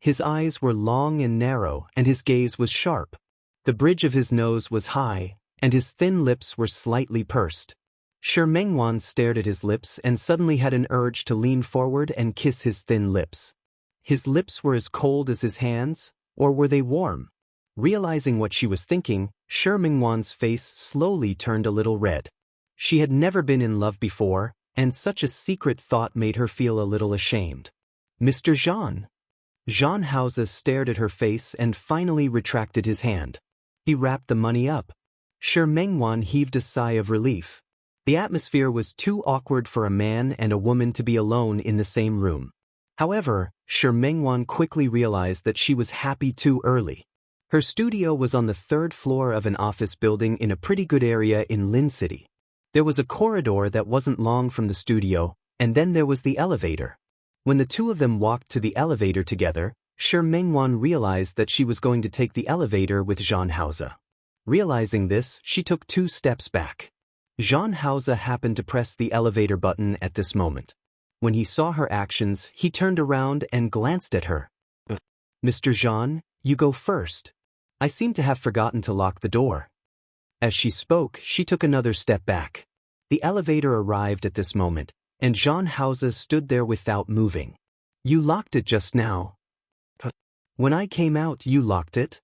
His eyes were long and narrow, and his gaze was sharp. The bridge of his nose was high, and his thin lips were slightly pursed. Shi Mengwan stared at his lips and suddenly had an urge to lean forward and kiss his thin lips. His lips were as cold as his hands, or were they warm? Realizing what she was thinking, Shi Mengwan's face slowly turned a little red. She had never been in love before, and such a secret thought made her feel a little ashamed. Mr. Jean. Jean Hauser stared at her face and finally retracted his hand. He wrapped the money up. Shi Mengwan heaved a sigh of relief. The atmosphere was too awkward for a man and a woman to be alone in the same room. However, Shi Mengwan quickly realized that she was happy too early. Her studio was on the 3rd floor of an office building in a pretty good area in Lin City. There was a corridor that wasn't long from the studio, and then there was the elevator. When the two of them walked to the elevator together, Shi Mengwan realized that she was going to take the elevator with Jean Hauser. Realizing this, she took 2 steps back. Jean Hauser happened to press the elevator button at this moment. When he saw her actions, he turned around and glanced at her. Mr. Jean, you go first. I seem to have forgotten to lock the door. As she spoke, she took another step back. The elevator arrived at this moment, and Jean Hauser stood there without moving. You locked it just now. When I came out, you locked it?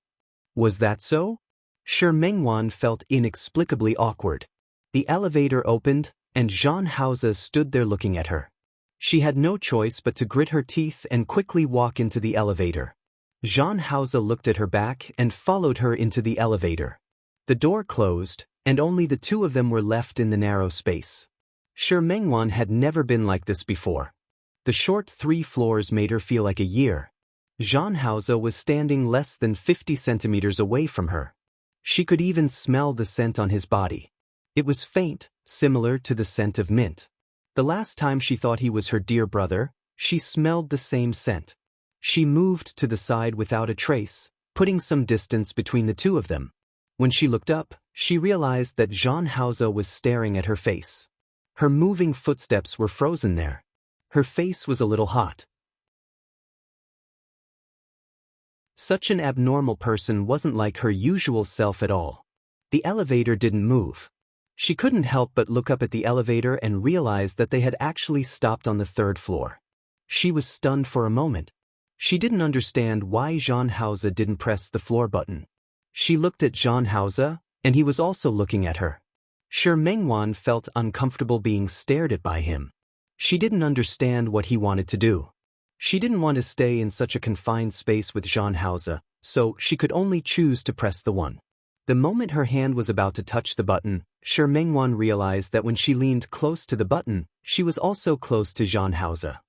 Was that so? Shi Mengwan felt inexplicably awkward. The elevator opened, and Jean Hauser stood there looking at her. She had no choice but to grit her teeth and quickly walk into the elevator. Jean Hauser looked at her back and followed her into the elevator. The door closed, and only the two of them were left in the narrow space. Shi Mengwan had never been like this before. The short 3 floors made her feel like a year. Jean Hauser was standing less than 50 centimeters away from her. She could even smell the scent on his body. It was faint, similar to the scent of mint. The last time she thought he was her dear brother, she smelled the same scent. She moved to the side without a trace, putting some distance between the two of them. When she looked up, she realized that Jean Hauser was staring at her face. Her moving footsteps were frozen there. Her face was a little hot. Such an abnormal person wasn't like her usual self at all. The elevator didn't move. She couldn't help but look up at the elevator and realize that they had actually stopped on the 3rd floor. She was stunned for a moment. She didn't understand why Jean Hauser didn't press the floor button. She looked at Jean Hauser, and he was also looking at her. Shi Mengwan felt uncomfortable being stared at by him. She didn't understand what he wanted to do. She didn't want to stay in such a confined space with Jean Hauser, so she could only choose to press the one. The moment her hand was about to touch the button, Shi Mengwan realized that when she leaned close to the button, she was also close to Jean Hauser.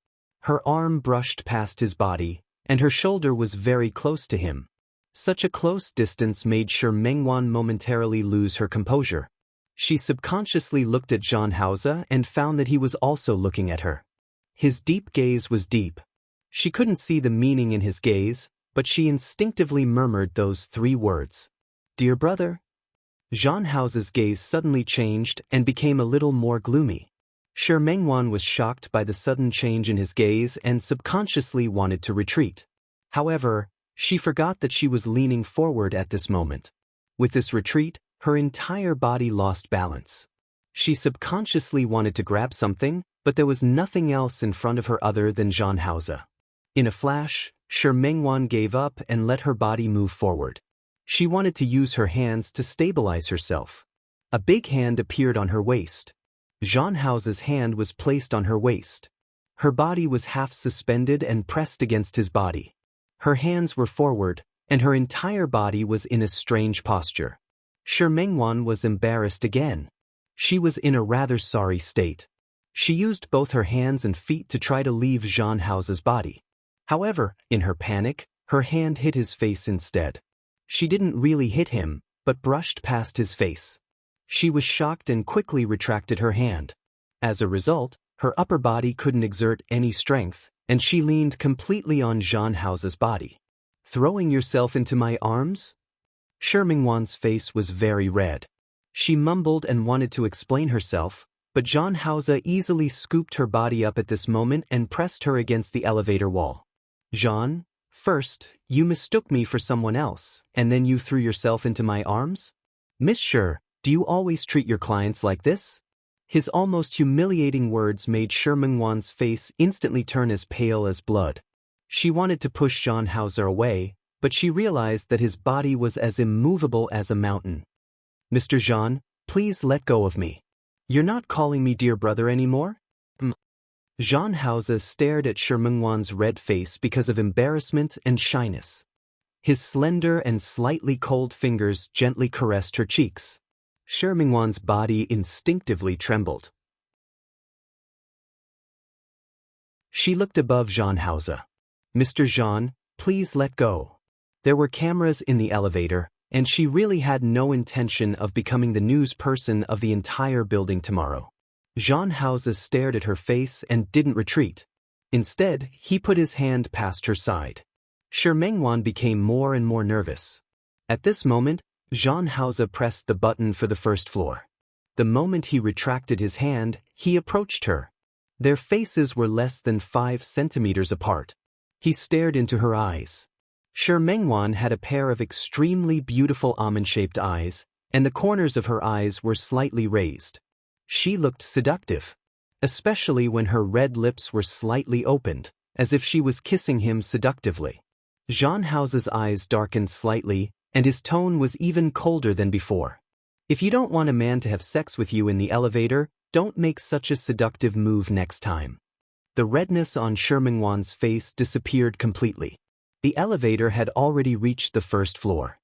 Her arm brushed past his body, and her shoulder was very close to him. Such a close distance made Shi Mengwan momentarily lose her composure. She subconsciously looked at Jean Hauser and found that he was also looking at her. His deep gaze was deep. She couldn't see the meaning in his gaze, but she instinctively murmured those 3 words. Dear brother? Jean Hauser's gaze suddenly changed and became a little more gloomy. Shi Mengwan was shocked by the sudden change in his gaze and subconsciously wanted to retreat. However, she forgot that she was leaning forward at this moment. With this retreat, her entire body lost balance. She subconsciously wanted to grab something, but there was nothing else in front of her other than Jean Hauser. In a flash, Shi Mengwan gave up and let her body move forward. She wanted to use her hands to stabilize herself. A big hand appeared on her waist. Jean Hauser's hand was placed on her waist. Her body was half suspended and pressed against his body. Her hands were forward, and her entire body was in a strange posture. Shi Mengwan was embarrassed again. She was in a rather sorry state. She used both her hands and feet to try to leave Jean Hauser's body. However, in her panic, her hand hit his face instead. She didn't really hit him, but brushed past his face. She was shocked and quickly retracted her hand. As a result, her upper body couldn't exert any strength, and she leaned completely on Zhang Hao's body. "Throwing yourself into my arms?" Shi Mingwan's face was very red. She mumbled and wanted to explain herself, but Zhang Hao easily scooped her body up at this moment and pressed her against the elevator wall. "Zhang, first, you mistook me for someone else, and then you threw yourself into my arms? Miss Shi, do you always treat your clients like this?" His almost humiliating words made Shi Mingwan's face instantly turn as pale as blood. She wanted to push Zhang Hao away, but she realized that his body was as immovable as a mountain. "Mr. Zhang, please let go of me. You're not calling me dear brother anymore?" Zhang Hao stared at Shi Mingwan's red face because of embarrassment and shyness. His slender and slightly cold fingers gently caressed her cheeks. Shi Mingwan's body instinctively trembled. She looked above Zhang Hao. "Mr. Zhang, please let go." There were cameras in the elevator, and she really had no intention of becoming the news person of the entire building tomorrow. Zhang Hao stared at her face and didn't retreat. Instead, he put his hand past her side. Shi Mingwan became more and more nervous. At this moment, Zhang Hao pressed the button for the first floor. The moment he retracted his hand, he approached her. Their faces were less than 5 centimeters apart. He stared into her eyes. Shi Mingwan had a pair of extremely beautiful almond-shaped eyes, and the corners of her eyes were slightly raised. She looked seductive, especially when her red lips were slightly opened, as if she was kissing him seductively. Zhang Hao's eyes darkened slightly, and his tone was even colder than before. "If you don't want a man to have sex with you in the elevator, don't make such a seductive move next time." The redness on Shi Mingwan's face disappeared completely. The elevator had already reached the first floor.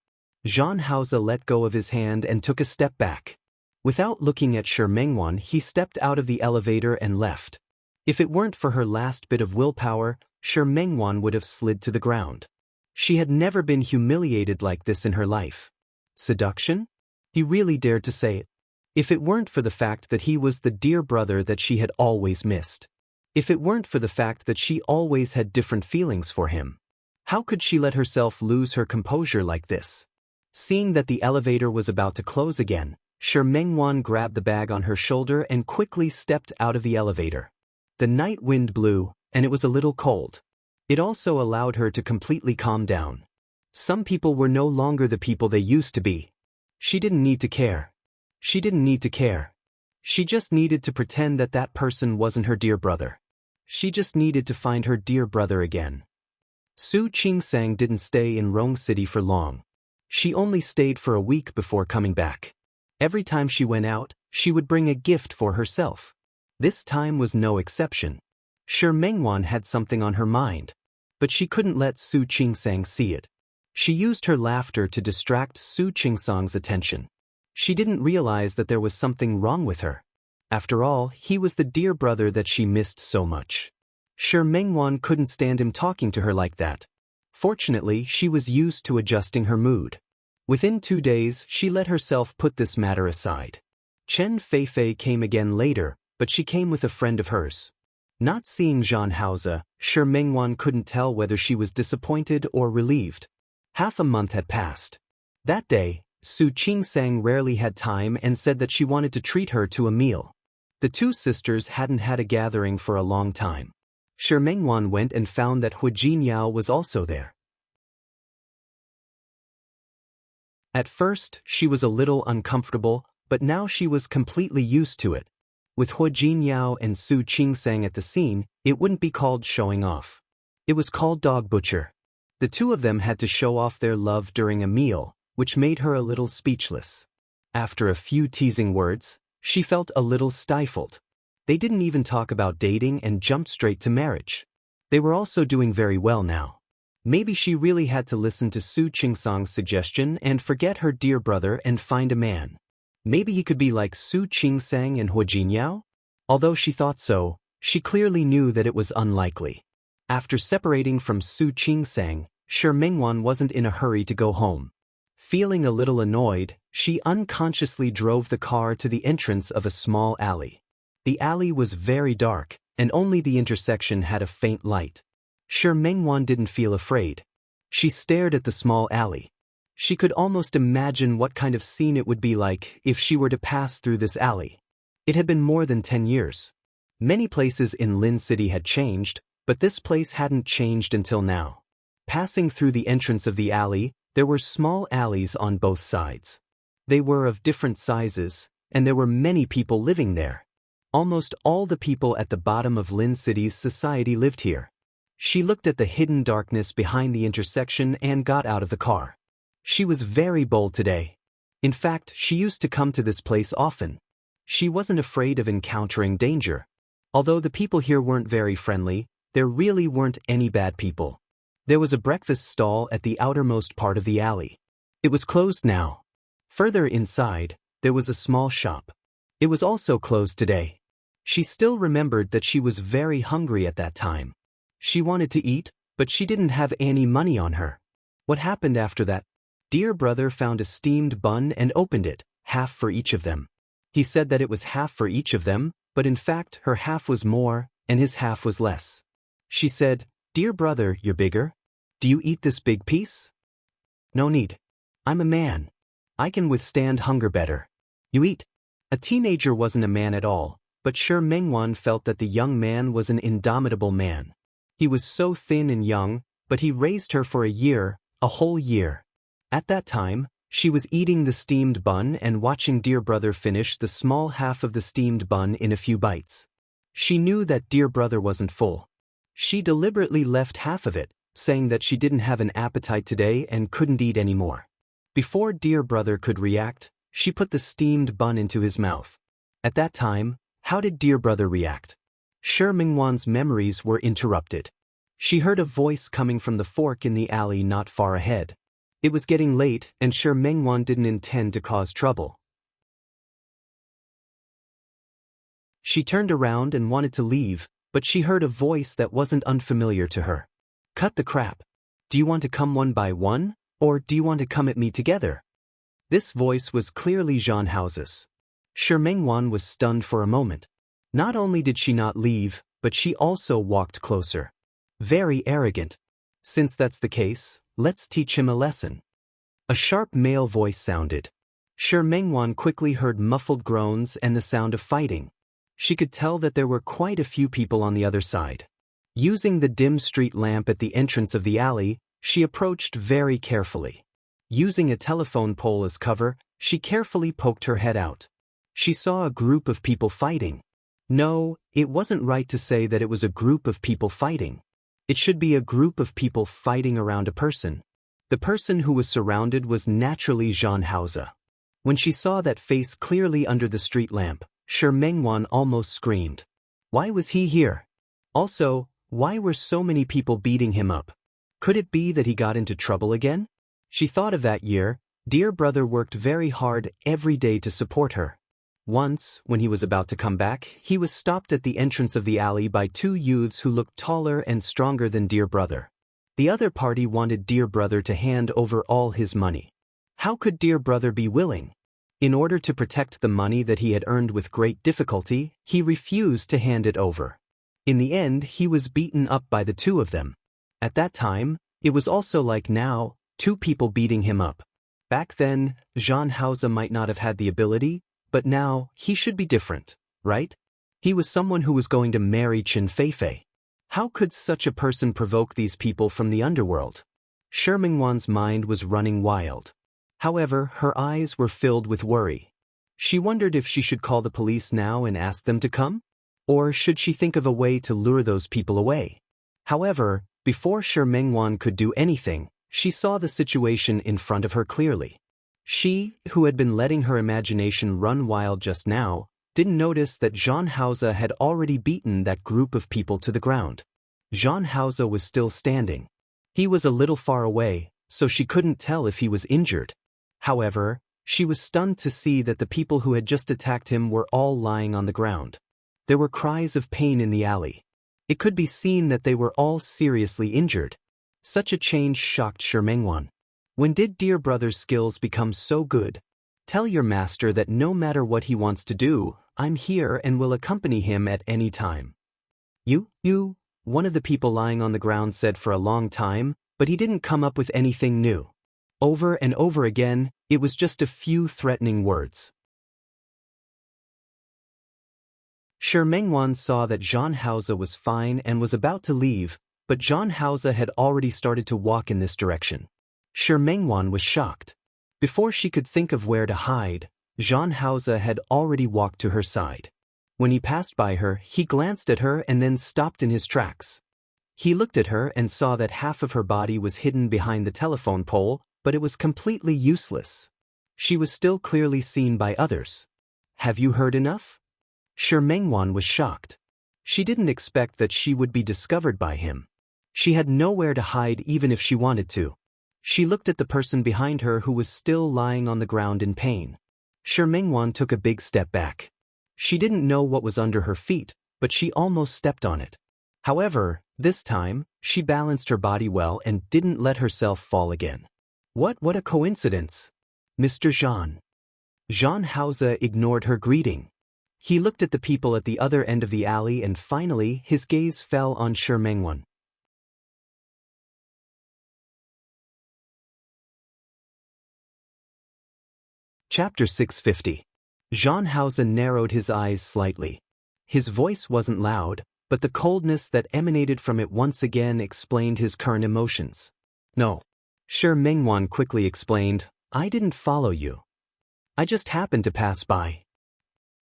Zhang Hao let go of his hand and took a step back. Without looking at Shi Mingwan, he stepped out of the elevator and left. If it weren't for her last bit of willpower, Shi Mingwan would have slid to the ground. She had never been humiliated like this in her life. Seduction? He really dared to say it. If it weren't for the fact that he was the dear brother that she had always missed. If it weren't for the fact that she always had different feelings for him. How could she let herself lose her composure like this? Seeing that the elevator was about to close again, Shi Mingwan grabbed the bag on her shoulder and quickly stepped out of the elevator. The night wind blew, and it was a little cold. It also allowed her to completely calm down. Some people were no longer the people they used to be. She didn't need to care. She didn't need to care. She just needed to pretend that that person wasn't her dear brother. She just needed to find her dear brother again. Su Qingsang didn't stay in Rong City for long. She only stayed for a week before coming back. Every time she went out, she would bring a gift for herself. This time was no exception. Shi Mingwan had something on her mind, but she couldn't let Su Qingsang see it. She used her laughter to distract Su Qingsang's attention. She didn't realize that there was something wrong with her. After all, he was the dear brother that she missed so much. Shi Mingwan couldn't stand him talking to her like that. Fortunately, she was used to adjusting her mood. Within 2 days, she let herself put this matter aside. Chen Feifei came again later, but she came with a friend of hers. Not seeing Zhang Hao, Shi Mingwan couldn't tell whether she was disappointed or relieved. Half a month had passed. That day, Su Qingsang rarely had time and said that she wanted to treat her to a meal. The two sisters hadn't had a gathering for a long time. Shi Mingwan went and found that Hu Jinyao was also there. At first, she was a little uncomfortable, but now she was completely used to it. With Hu Jinyao and Su Qingsang at the scene, it wouldn't be called showing off. It was called dog butcher. The two of them had to show off their love during a meal, which made her a little speechless. After a few teasing words, she felt a little stifled. They didn't even talk about dating and jumped straight to marriage. They were also doing very well now. Maybe she really had to listen to Su Qingsang's suggestion and forget her dear brother and find a man. Maybe he could be like Su Qingsang and Hu Jinyao? Although she thought so, she clearly knew that it was unlikely. After separating from Su Qingsang, Shi Mingwan wasn't in a hurry to go home. Feeling a little annoyed, she unconsciously drove the car to the entrance of a small alley. The alley was very dark, and only the intersection had a faint light. Shi Mingwan didn't feel afraid. She stared at the small alley. She could almost imagine what kind of scene it would be like if she were to pass through this alley. It had been more than 10 years. Many places in Lin City had changed, but this place hadn't changed until now. Passing through the entrance of the alley, there were small alleys on both sides. They were of different sizes, and there were many people living there. Almost all the people at the bottom of Lin City's society lived here. She looked at the hidden darkness behind the intersection and got out of the car. She was very bold today. In fact, she used to come to this place often. She wasn't afraid of encountering danger. Although the people here weren't very friendly, there really weren't any bad people. There was a breakfast stall at the outermost part of the alley. It was closed now. Further inside, there was a small shop. It was also closed today. She still remembered that she was very hungry at that time. She wanted to eat, but she didn't have any money on her. What happened after that? Dear brother found a steamed bun and opened it, half for each of them. He said that it was half for each of them, but in fact her half was more, and his half was less. She said, "Dear brother, you're bigger? Do you eat this big piece?" "No need. I'm a man. I can withstand hunger better. You eat." A teenager wasn't a man at all, but Shi Mingwan felt that the young man was an indomitable man. He was so thin and young, but he raised her for a whole year. At that time, she was eating the steamed bun and watching dear brother finish the small half of the steamed bun in a few bites. She knew that dear brother wasn't full. She deliberately left half of it, saying that she didn't have an appetite today and couldn't eat any more. Before dear brother could react, she put the steamed bun into his mouth. At that time, how did dear brother react? Shi Mingwan's memories were interrupted. She heard a voice coming from the fork in the alley not far ahead. It was getting late, and Shi Mingwan didn't intend to cause trouble. She turned around and wanted to leave, but she heard a voice that wasn't unfamiliar to her. "Cut the crap. Do you want to come one by one, or do you want to come at me together?" This voice was clearly Zhan Hao's. Shi Mingwan was stunned for a moment. Not only did she not leave, but she also walked closer. Very arrogant. Since that's the case, let's teach him a lesson. A sharp male voice sounded. Shi Mingwan quickly heard muffled groans and the sound of fighting. She could tell that there were quite a few people on the other side. Using the dim street lamp at the entrance of the alley, she approached very carefully. Using a telephone pole as cover, she carefully poked her head out. She saw a group of people fighting. No, it wasn't right to say that it was a group of people fighting. It should be a group of people fighting around a person. The person who was surrounded was naturally Zhan Hao. When she saw that face clearly under the street lamp, Shi Mingwan almost screamed. Why was he here? Also, why were so many people beating him up? Could it be that he got into trouble again? She thought of that year. Dear brother worked very hard every day to support her. Once, when he was about to come back, he was stopped at the entrance of the alley by two youths who looked taller and stronger than dear brother. The other party wanted dear brother to hand over all his money. How could dear brother be willing? In order to protect the money that he had earned with great difficulty, he refused to hand it over. In the end, he was beaten up by the two of them. At that time, it was also like now, two people beating him up. Back then, Zhan Hao might not have had the ability, but now, he should be different, right? He was someone who was going to marry Qin Feifei. How could such a person provoke these people from the underworld? Shi Mingwan's mind was running wild. However, her eyes were filled with worry. She wondered if she should call the police now and ask them to come? Or should she think of a way to lure those people away? However, before Shi Mingwan could do anything, she saw the situation in front of her clearly. She, who had been letting her imagination run wild just now, didn't notice that Zhan Hao had already beaten that group of people to the ground. Zhan Hao was still standing. He was a little far away, so she couldn't tell if he was injured. However, she was stunned to see that the people who had just attacked him were all lying on the ground. There were cries of pain in the alley. It could be seen that they were all seriously injured. Such a change shocked Shi Mengwan. When did dear brother's skills become so good? Tell your master that no matter what he wants to do, I'm here and will accompany him at any time. You, one of the people lying on the ground said for a long time, but he didn't come up with anything new. Over and over again, it was just a few threatening words. Shi Mengwan saw that Zhang Haoze was fine and was about to leave, but Zhang Haoze had already started to walk in this direction. Shi Mengwan was shocked. Before she could think of where to hide, Zhang Haoze had already walked to her side. When he passed by her, he glanced at her and then stopped in his tracks. He looked at her and saw that half of her body was hidden behind the telephone pole, but it was completely useless. She was still clearly seen by others. Have you heard enough? Shi Mengwan was shocked. She didn't expect that she would be discovered by him. She had nowhere to hide even if she wanted to. She looked at the person behind her who was still lying on the ground in pain. Shi Mengwan took a big step back. She didn't know what was under her feet, but she almost stepped on it. However, this time, she balanced her body well and didn't let herself fall again. What a coincidence! Mr. Zhang. Zhang Haoze ignored her greeting. He looked at the people at the other end of the alley and finally his gaze fell on Shi Mengwan. Chapter 650. Zhang Haoze narrowed his eyes slightly. His voice wasn't loud, but the coldness that emanated from it once again explained his current emotions. No. Shi Mengwan quickly explained, I didn't follow you. I just happened to pass by.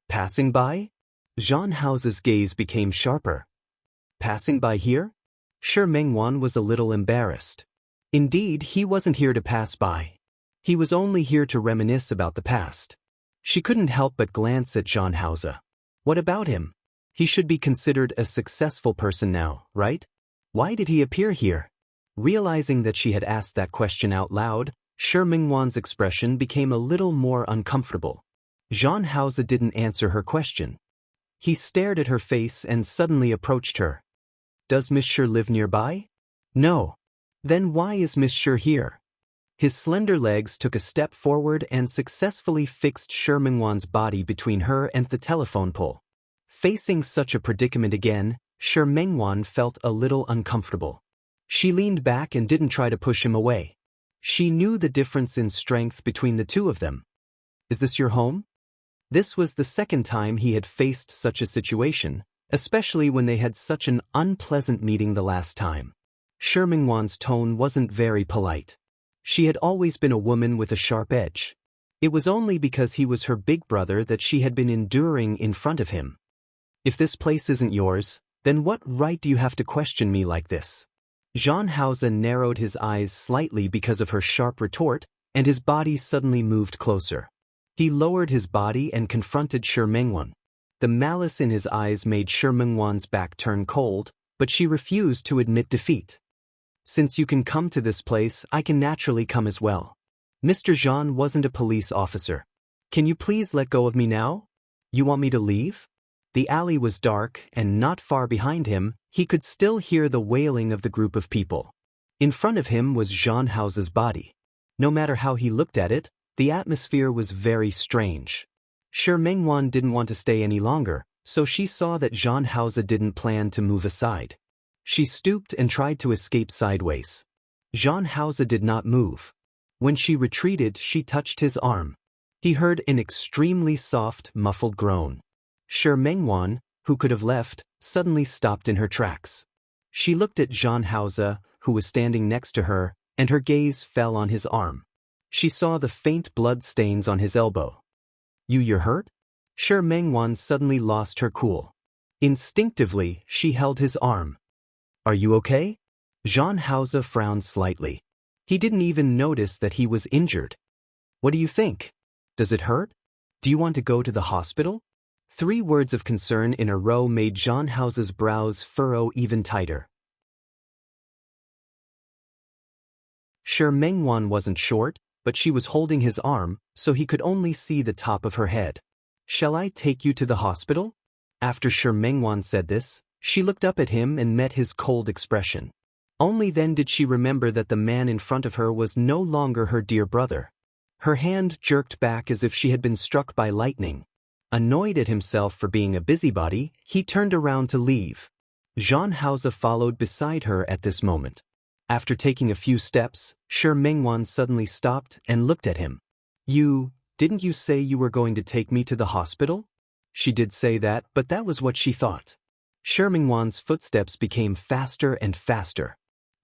Passing by? Zhang Haoze's gaze became sharper. Passing by here? Shi Mengwan was a little embarrassed. Indeed, he wasn't here to pass by. He was only here to reminisce about the past. She couldn't help but glance at Zhang Haoze. What about him? He should be considered a successful person now, right? Why did he appear here? Realizing that she had asked that question out loud, Shi Mengwan's expression became a little more uncomfortable. Zhang Haoze didn't answer her question. He stared at her face and suddenly approached her. Does Miss Shi live nearby? No. Then why is Miss Shi here? His slender legs took a step forward and successfully fixed Shi Mengwan's body between her and the telephone pole. Facing such a predicament again, Shi Mengwan felt a little uncomfortable. She leaned back and didn't try to push him away. She knew the difference in strength between the two of them. Is this your home? This was the second time he had faced such a situation, especially when they had such an unpleasant meeting the last time. Shi Mengwan's tone wasn't very polite. She had always been a woman with a sharp edge. It was only because he was her big brother that she had been enduring in front of him. If this place isn't yours, then what right do you have to question me like this? Zhang Haoze narrowed his eyes slightly because of her sharp retort, and his body suddenly moved closer. He lowered his body and confronted Shi Mengwan. The malice in his eyes made Shi Mengwan's back turn cold, but she refused to admit defeat. Since you can come to this place, I can naturally come as well. Mr. Zhang wasn't a police officer. Can you please let go of me now? You want me to leave? The alley was dark, and not far behind him, he could still hear the wailing of the group of people. In front of him was Zhang Haoze's body. No matter how he looked at it, the atmosphere was very strange. Shi Mengwan didn't want to stay any longer, so she saw that Zhang Haoze didn't plan to move aside. She stooped and tried to escape sideways. Zhang Haoze did not move. When she retreated, she touched his arm. He heard an extremely soft, muffled groan. Shi Mengwan, who could have left, suddenly stopped in her tracks. She looked at Zhang Haoze, who was standing next to her, and her gaze fell on his arm. She saw the faint blood stains on his elbow. You're hurt? Shi Mengwan suddenly lost her cool. Instinctively, she held his arm. Are you okay? Zhang Haoze frowned slightly. He didn't even notice that he was injured. What do you think? Does it hurt? Do you want to go to the hospital? 3 words of concern in a row made Zhang Haoze's brows furrow even tighter. Shi Mengwan wasn't short, but she was holding his arm, so he could only see the top of her head. Shall I take you to the hospital? After Shi Mengwan said this, She looked up at him and met his cold expression. Only then did she remember that the man in front of her was no longer her dear brother. Her hand jerked back as if she had been struck by lightning. Annoyed at himself for being a busybody, he turned around to leave. Jean Hauser followed beside her at this moment. After taking a few steps, Shi Mengwan suddenly stopped and looked at him. Didn't you say you were going to take me to the hospital? She did say that, but that was what she thought. Shi Mengwan's footsteps became faster and faster.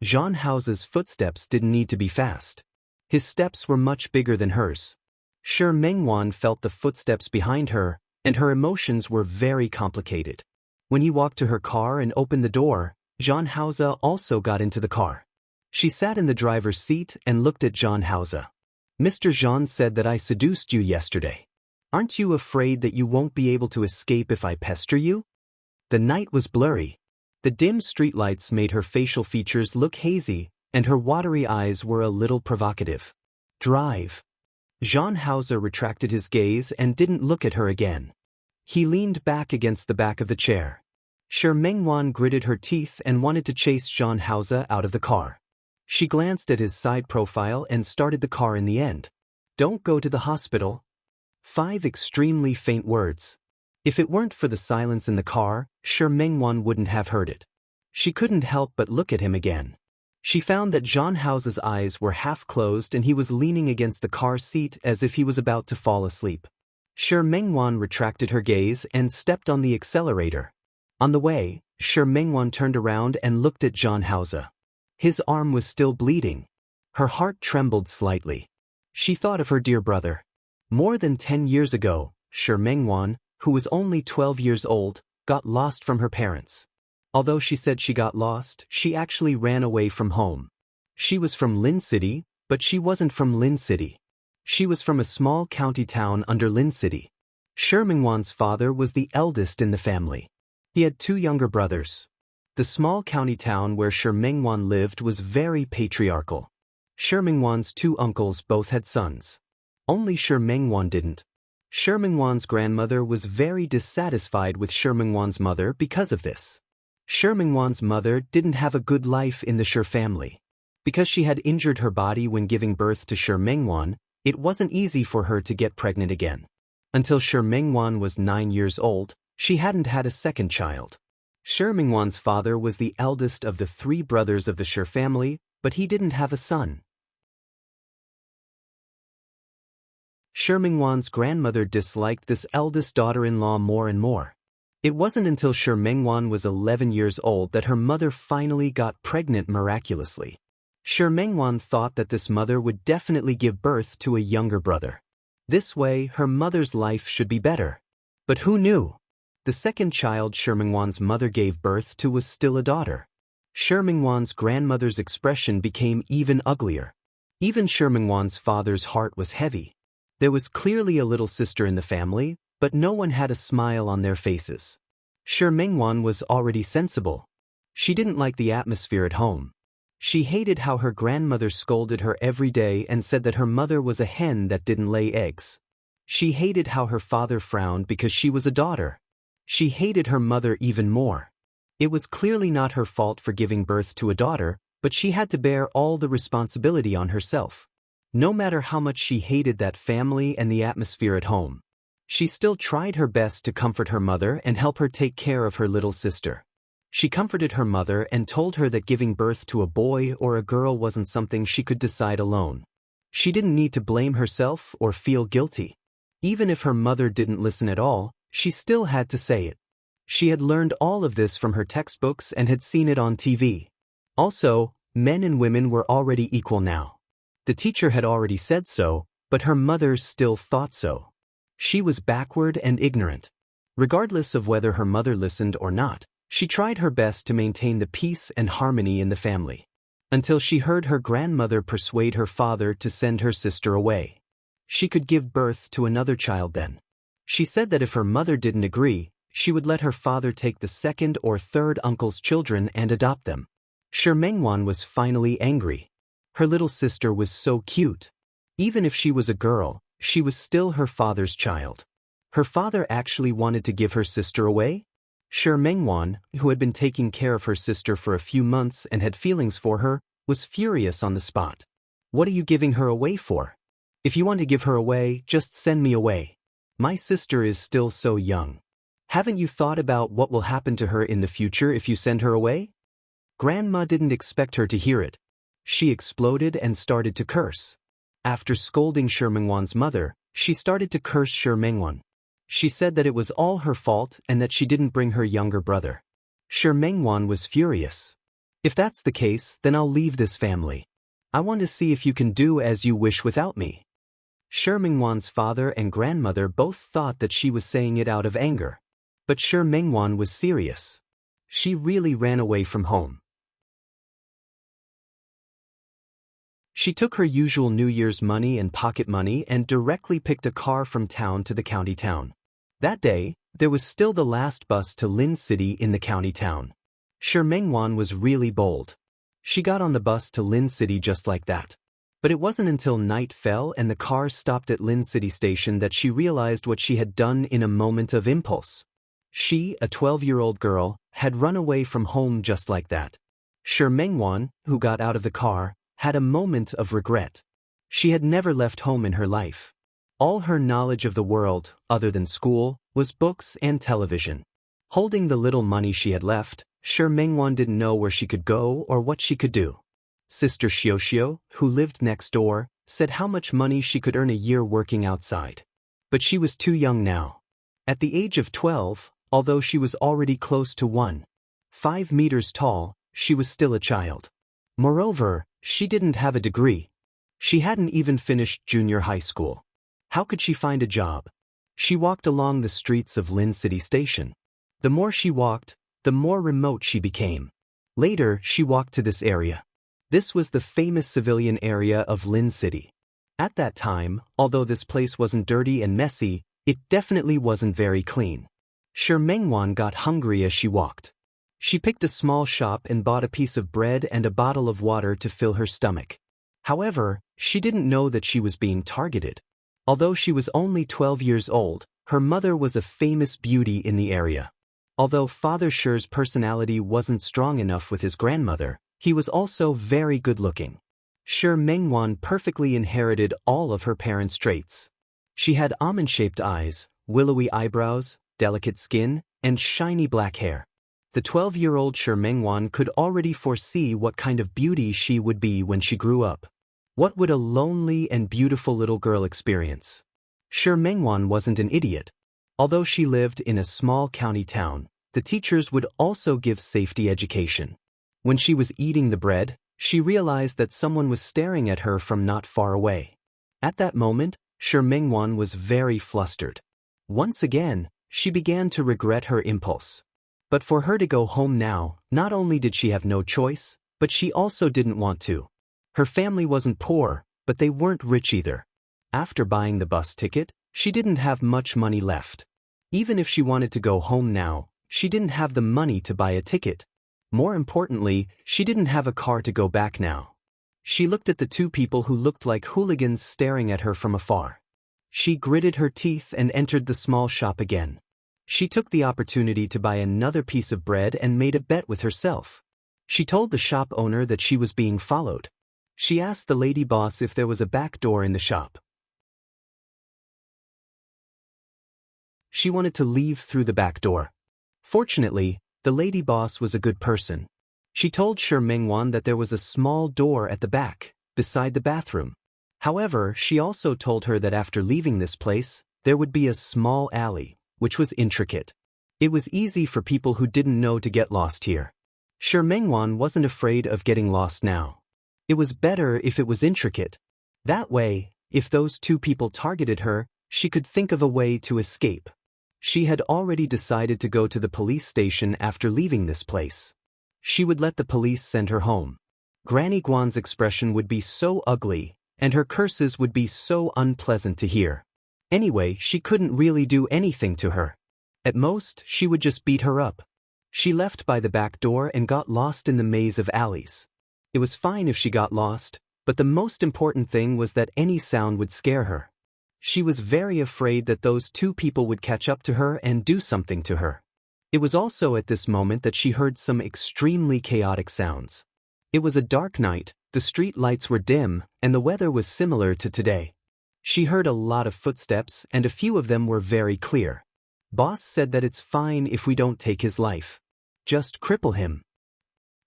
Jean Hauser's footsteps didn't need to be fast. His steps were much bigger than hers. Shi Mengwan felt the footsteps behind her, and her emotions were very complicated. When he walked to her car and opened the door, Jean Hauser also got into the car. She sat in the driver's seat and looked at Jean Hauser. Mr. Jean said that I seduced you yesterday. Aren't you afraid that you won't be able to escape if I pester you? The night was blurry. The dim streetlights made her facial features look hazy, and her watery eyes were a little provocative. Drive. Jean Hauser retracted his gaze and didn't look at her again. He leaned back against the back of the chair. Shi Mengwan gritted her teeth and wanted to chase Jean Hauser out of the car. She glanced at his side profile and started the car in the end. Don't go to the hospital. 5 extremely faint words. If it weren't for the silence in the car, Shi Mengwan wouldn't have heard it. She couldn't help but look at him again. She found that Jean Hauser's eyes were half closed and he was leaning against the car seat as if he was about to fall asleep. Shi Mengwan retracted her gaze and stepped on the accelerator. On the way, Shi Mengwan turned around and looked at Jean Hauser. His arm was still bleeding. Her heart trembled slightly. She thought of her dear brother. More than 10 years ago, Shi Mengwan, who was only 12 years old, got lost from her parents. Although she said she got lost, she actually ran away from home. She was from Lin City, but she wasn't from Lin City. She was from a small county town under Lin City. Shi Mengwan's father was the eldest in the family. He had 2 younger brothers. The small county town where Shi Mengwan lived was very patriarchal. Shi Mengwan's 2 uncles both had sons. Only Shi Mengwan didn't. Shi Mengwan's grandmother was very dissatisfied with Shi Mengwan's mother because of this. Shi Mengwan's mother didn't have a good life in the Shi family. Because she had injured her body when giving birth to Shi Mengwan, it wasn't easy for her to get pregnant again. Until Shi Mengwan was 9 years old, she hadn't had a second child. Shi Mengwan's father was the eldest of the 3 brothers of the Shi family, but he didn't have a son. Shi Mengwan's grandmother disliked this eldest daughter-in-law more and more. It wasn't until Shi Mengwan was 11 years old that her mother finally got pregnant miraculously. Shi Mengwan thought that this mother would definitely give birth to a younger brother. This way, her mother's life should be better. But who knew? The second child Shi Mengwan's mother gave birth to was still a daughter. Shi Mengwan's grandmother's expression became even uglier. Even Shi Mengwan's father's heart was heavy. There was clearly a little sister in the family, but no one had a smile on their faces. Shi Mengwan was already sensible. She didn't like the atmosphere at home. She hated how her grandmother scolded her every day and said that her mother was a hen that didn't lay eggs. She hated how her father frowned because she was a daughter. She hated her mother even more. It was clearly not her fault for giving birth to a daughter, but she had to bear all the responsibility on herself. No matter how much she hated that family and the atmosphere at home, she still tried her best to comfort her mother and help her take care of her little sister. She comforted her mother and told her that giving birth to a boy or a girl wasn't something she could decide alone. She didn't need to blame herself or feel guilty. Even if her mother didn't listen at all, she still had to say it. She had learned all of this from her textbooks and had seen it on TV. Also, men and women were already equal now. The teacher had already said so, but her mother still thought so. She was backward and ignorant. Regardless of whether her mother listened or not, she tried her best to maintain the peace and harmony in the family. Until she heard her grandmother persuade her father to send her sister away. She could give birth to another child then. She said that if her mother didn't agree, she would let her father take the second or third uncle's children and adopt them. Shi Mengwan was finally angry. Her little sister was so cute. Even if she was a girl, she was still her father's child. Her father actually wanted to give her sister away? Shi Mengwan, who had been taking care of her sister for a few months and had feelings for her, was furious on the spot. What are you giving her away for? If you want to give her away, just send me away. My sister is still so young. Haven't you thought about what will happen to her in the future if you send her away? Grandma didn't expect her to hear it. She exploded and started to curse. After scolding Shi Mengwan's mother, she started to curse Shi Mengwan. She said that it was all her fault and that she didn't bring her younger brother. Shi Mengwan was furious. If that's the case, then I'll leave this family. I want to see if you can do as you wish without me. Shi Mengwan's father and grandmother both thought that she was saying it out of anger. But Shi Mengwan was serious. She really ran away from home. She took her usual New Year's money and pocket money and directly picked a car from town to the county town. That day, there was still the last bus to Lin City in the county town. Shi Mengwan was really bold. She got on the bus to Lin City just like that. But it wasn't until night fell and the car stopped at Lin City station that she realized what she had done in a moment of impulse. She, a 12-year-old girl, had run away from home just like that. Shi Mengwan, who got out of the car, had a moment of regret. She had never left home in her life. All her knowledge of the world, other than school, was books and television. Holding the little money she had left, Shi Mengwan didn't know where she could go or what she could do. Sister Xiao, who lived next door, said how much money she could earn a year working outside. But she was too young now. At the age of 12, although she was already close to 1.5 meters tall, she was still a child. Moreover, she didn't have a degree. She hadn't even finished junior high school. How could she find a job? She walked along the streets of Lin City Station. The more she walked, the more remote she became. Later, she walked to this area. This was the famous civilian area of Lin City. At that time, although this place wasn't dirty and messy, it definitely wasn't very clean. Shi Mengwan got hungry as she walked. She picked a small shop and bought a piece of bread and a bottle of water to fill her stomach. However, she didn't know that she was being targeted. Although she was only 12 years old, her mother was a famous beauty in the area. Although Father Shi's personality wasn't strong enough with his grandmother, he was also very good-looking. Shi Mengwan perfectly inherited all of her parents' traits. She had almond-shaped eyes, willowy eyebrows, delicate skin, and shiny black hair. The 12-year-old Shi Mengwan could already foresee what kind of beauty she would be when she grew up. What would a lonely and beautiful little girl experience? Shi Mengwan wasn't an idiot. Although she lived in a small county town, the teachers would also give safety education. When she was eating the bread, she realized that someone was staring at her from not far away. At that moment, Shi Mengwan was very flustered. Once again, she began to regret her impulse. But for her to go home now, not only did she have no choice, but she also didn't want to. Her family wasn't poor, but they weren't rich either. After buying the bus ticket, she didn't have much money left. Even if she wanted to go home now, she didn't have the money to buy a ticket. More importantly, she didn't have a car to go back now. She looked at the two people who looked like hooligans staring at her from afar. She gritted her teeth and entered the small shop again. She took the opportunity to buy another piece of bread and made a bet with herself. She told the shop owner that she was being followed. She asked the lady boss if there was a back door in the shop. She wanted to leave through the back door. Fortunately, the lady boss was a good person. She told Shi Mengwan that there was a small door at the back, beside the bathroom. However, she also told her that after leaving this place, there would be a small alley, which was intricate. It was easy for people who didn't know to get lost here. Shi Mengwan wasn't afraid of getting lost now. It was better if it was intricate. That way, if those two people targeted her, she could think of a way to escape. She had already decided to go to the police station after leaving this place. She would let the police send her home. Granny Guan's expression would be so ugly, and her curses would be so unpleasant to hear. Anyway, she couldn't really do anything to her. At most, she would just beat her up. She left by the back door and got lost in the maze of alleys. It was fine if she got lost, but the most important thing was that any sound would scare her. She was very afraid that those two people would catch up to her and do something to her. It was also at this moment that she heard some extremely chaotic sounds. It was a dark night, the street lights were dim, and the weather was similar to today. She heard a lot of footsteps, and a few of them were very clear. Boss said that it's fine if we don't take his life. Just cripple him.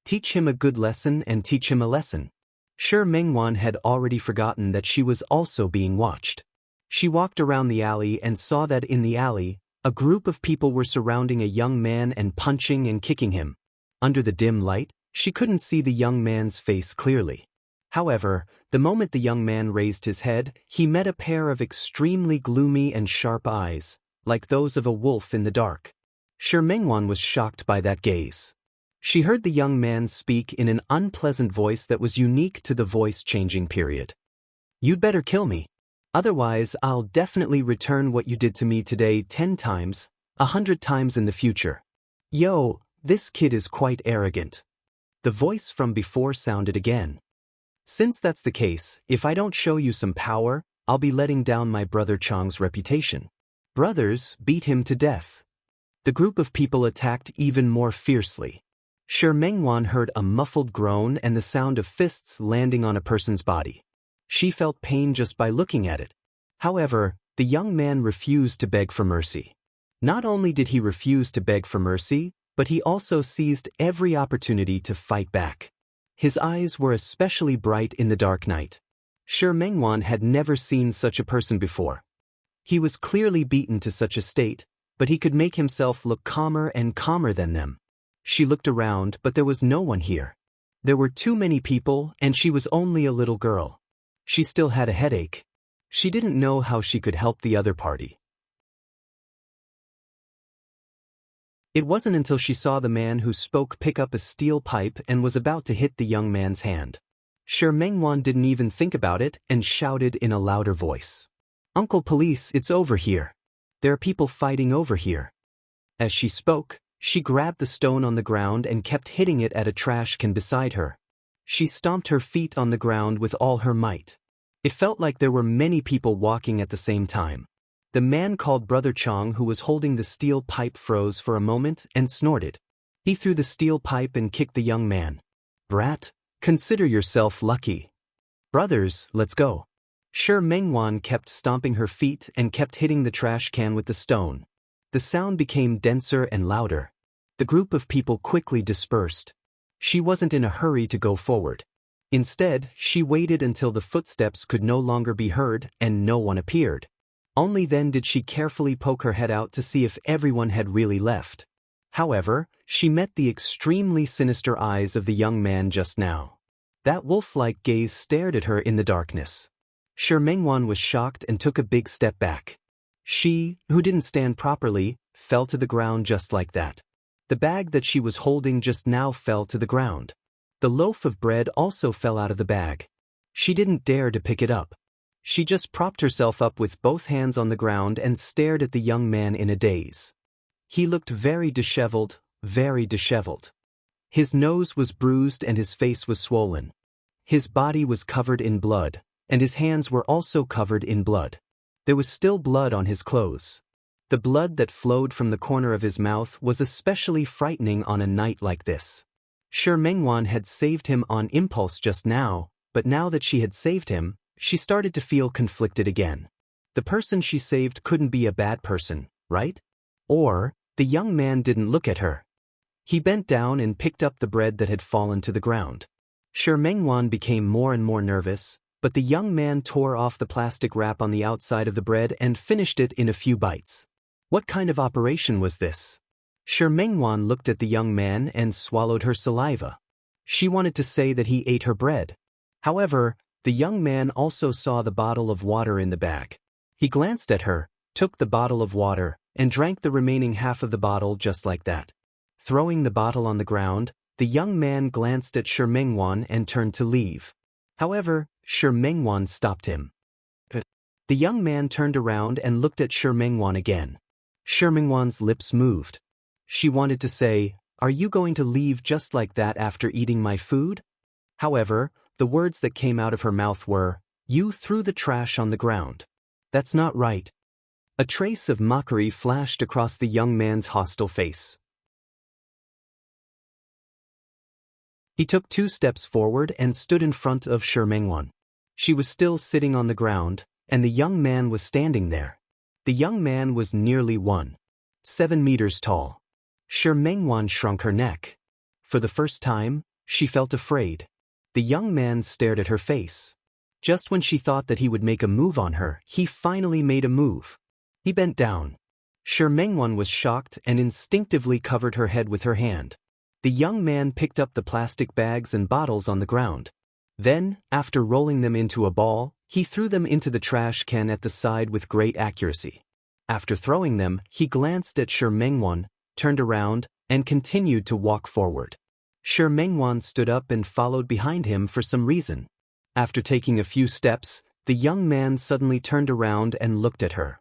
Teach him a good lesson and teach him a lesson. Shi Mengwan had already forgotten that she was also being watched. She walked around the alley and saw that in the alley, a group of people were surrounding a young man and punching and kicking him. Under the dim light, she couldn't see the young man's face clearly. However, the moment the young man raised his head, he met a pair of extremely gloomy and sharp eyes, like those of a wolf in the dark. Shi Mengwan was shocked by that gaze. She heard the young man speak in an unpleasant voice that was unique to the voice-changing period. "You'd better kill me. Otherwise, I'll definitely return what you did to me today 10 times, 100 times in the future. Yo, this kid is quite arrogant." The voice from before sounded again. "Since that's the case, if I don't show you some power, I'll be letting down my brother Chang's reputation. Brothers, beat him to death." The group of people attacked even more fiercely. Shi Mengwan heard a muffled groan and the sound of fists landing on a person's body. She felt pain just by looking at it. However, the young man refused to beg for mercy. Not only did he refuse to beg for mercy, but he also seized every opportunity to fight back. His eyes were especially bright in the dark night. Shi Mengwan had never seen such a person before. He was clearly beaten to such a state, but he could make himself look calmer and calmer than them. She looked around, but there was no one here. There were too many people, and she was only a little girl. She still had a headache. She didn't know how she could help the other party. It wasn't until she saw the man who spoke pick up a steel pipe and was about to hit the young man's hand. Shi Mengwan didn't even think about it and shouted in a louder voice, "Uncle Police, it's over here. There are people fighting over here." As she spoke, she grabbed the stone on the ground and kept hitting it at a trash can beside her. She stomped her feet on the ground with all her might. It felt like there were many people walking at the same time. The man called Brother Chang, who was holding the steel pipe, froze for a moment and snorted. He threw the steel pipe and kicked the young man. "Brat, consider yourself lucky. Brothers, let's go." Shi Mengwan kept stomping her feet and kept hitting the trash can with the stone. The sound became denser and louder. The group of people quickly dispersed. She wasn't in a hurry to go forward. Instead, she waited until the footsteps could no longer be heard and no one appeared. Only then did she carefully poke her head out to see if everyone had really left. However, she met the extremely sinister eyes of the young man just now. That wolf-like gaze stared at her in the darkness. Shi Mengwan was shocked and took a big step back. She, who didn't stand properly, fell to the ground just like that. The bag that she was holding just now fell to the ground. The loaf of bread also fell out of the bag. She didn't dare to pick it up. She just propped herself up with both hands on the ground and stared at the young man in a daze. He looked very disheveled, very disheveled. His nose was bruised and his face was swollen. His body was covered in blood, and his hands were also covered in blood. There was still blood on his clothes. The blood that flowed from the corner of his mouth was especially frightening on a night like this. Shi Mengwan had saved him on impulse just now, but now that she had saved him, she started to feel conflicted again. The person she saved couldn't be a bad person, right? Or, the young man didn't look at her. He bent down and picked up the bread that had fallen to the ground. Shi Mengwan became more and more nervous, but the young man tore off the plastic wrap on the outside of the bread and finished it in a few bites. What kind of operation was this? Shi Mengwan looked at the young man and swallowed her saliva. She wanted to say that he ate her bread. However, the young man also saw the bottle of water in the bag. He glanced at her, took the bottle of water, and drank the remaining half of the bottle just like that. Throwing the bottle on the ground, the young man glanced at Shi Mengwan and turned to leave. However, Shi Mengwan stopped him. The young man turned around and looked at Shi Mengwan again. Shi Mengwan's lips moved. She wanted to say, "Are you going to leave just like that after eating my food?" However, the words that came out of her mouth were, "You threw the trash on the ground. That's not right." A trace of mockery flashed across the young man's hostile face. He took 2 steps forward and stood in front of Shi Mengwan. She was still sitting on the ground, and the young man was standing there. The young man was nearly 1.7 meters tall. Shi Mengwan shrunk her neck. For the first time, she felt afraid. The young man stared at her face. Just when she thought that he would make a move on her, he finally made a move. He bent down. Shi Mengwan was shocked and instinctively covered her head with her hand. The young man picked up the plastic bags and bottles on the ground. Then, after rolling them into a ball, he threw them into the trash can at the side with great accuracy. After throwing them, he glanced at Shi Mengwan, turned around, and continued to walk forward. Shi Mengwan stood up and followed behind him for some reason. After taking a few steps, the young man suddenly turned around and looked at her.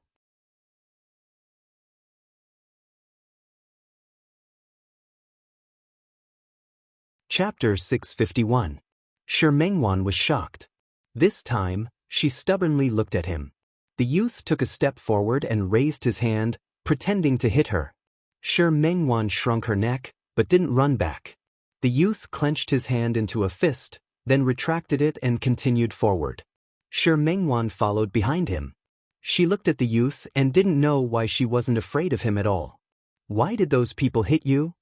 Chapter 651. Shi Mengwan was shocked. This time, she stubbornly looked at him. The youth took a step forward and raised his hand, pretending to hit her. Shi Mengwan shrunk her neck, but didn't run back. The youth clenched his hand into a fist, then retracted it and continued forward. Shi Mengwan followed behind him. She looked at the youth and didn't know why she wasn't afraid of him at all. "Why did those people hit you?"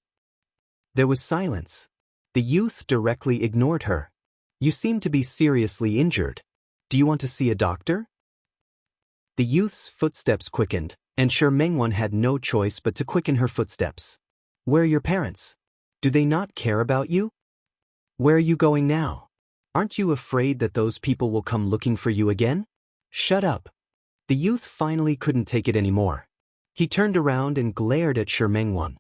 There was silence. The youth directly ignored her. "You seem to be seriously injured. Do you want to see a doctor?" The youth's footsteps quickened, and Shi Mengwan had no choice but to quicken her footsteps. "Where are your parents? Do they not care about you? Where are you going now? Aren't you afraid that those people will come looking for you again? Shut up." The youth finally couldn't take it anymore. He turned around and glared at Shi Mengwan.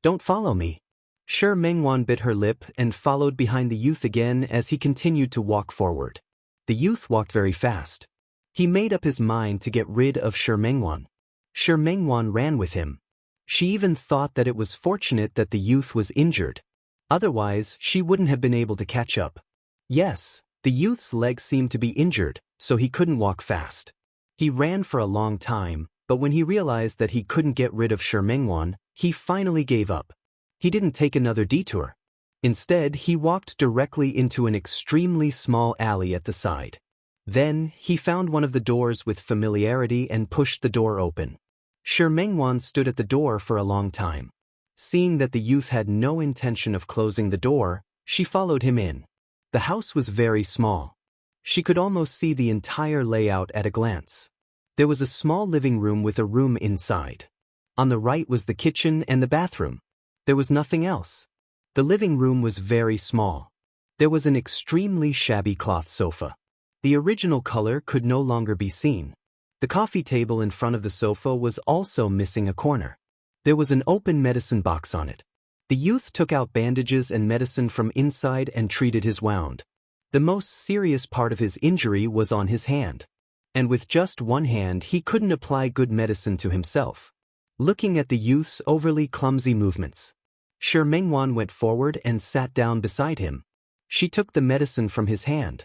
"Don't follow me." Shi Mengwan bit her lip and followed behind the youth again as he continued to walk forward. The youth walked very fast. He made up his mind to get rid of Shi Mengwan. Shi Mengwan ran with him. She even thought that it was fortunate that the youth was injured. Otherwise, she wouldn't have been able to catch up. Yes, the youth's leg seemed to be injured, so he couldn't walk fast. He ran for a long time, but when he realized that he couldn't get rid of Shi Mengwan, he finally gave up. He didn't take another detour. Instead, he walked directly into an extremely small alley at the side. Then, he found one of the doors with familiarity and pushed the door open. Shi Mengwan stood at the door for a long time. Seeing that the youth had no intention of closing the door, she followed him in. The house was very small. She could almost see the entire layout at a glance. There was a small living room with a room inside. On the right was the kitchen and the bathroom. There was nothing else. The living room was very small. There was an extremely shabby cloth sofa. The original color could no longer be seen. The coffee table in front of the sofa was also missing a corner. There was an open medicine box on it. The youth took out bandages and medicine from inside and treated his wound. The most serious part of his injury was on his hand. And with just one hand he couldn't apply good medicine to himself. Looking at the youth's overly clumsy movements, Shi Mengwan went forward and sat down beside him. She took the medicine from his hand.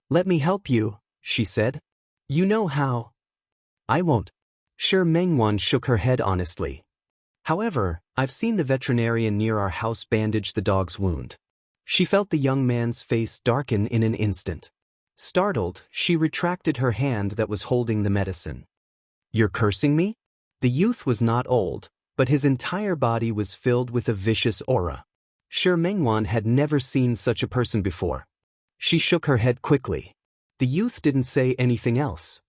"Let me help you," she said. "You know how." "I won't." Shi Mengwan shook her head honestly. "However, I've seen the veterinarian near our house bandage the dog's wound." She felt the young man's face darken in an instant. Startled, she retracted her hand that was holding the medicine. "You're cursing me?" The youth was not old, but his entire body was filled with a vicious aura. Shi Mengwan had never seen such a person before. She shook her head quickly. The youth didn't say anything else.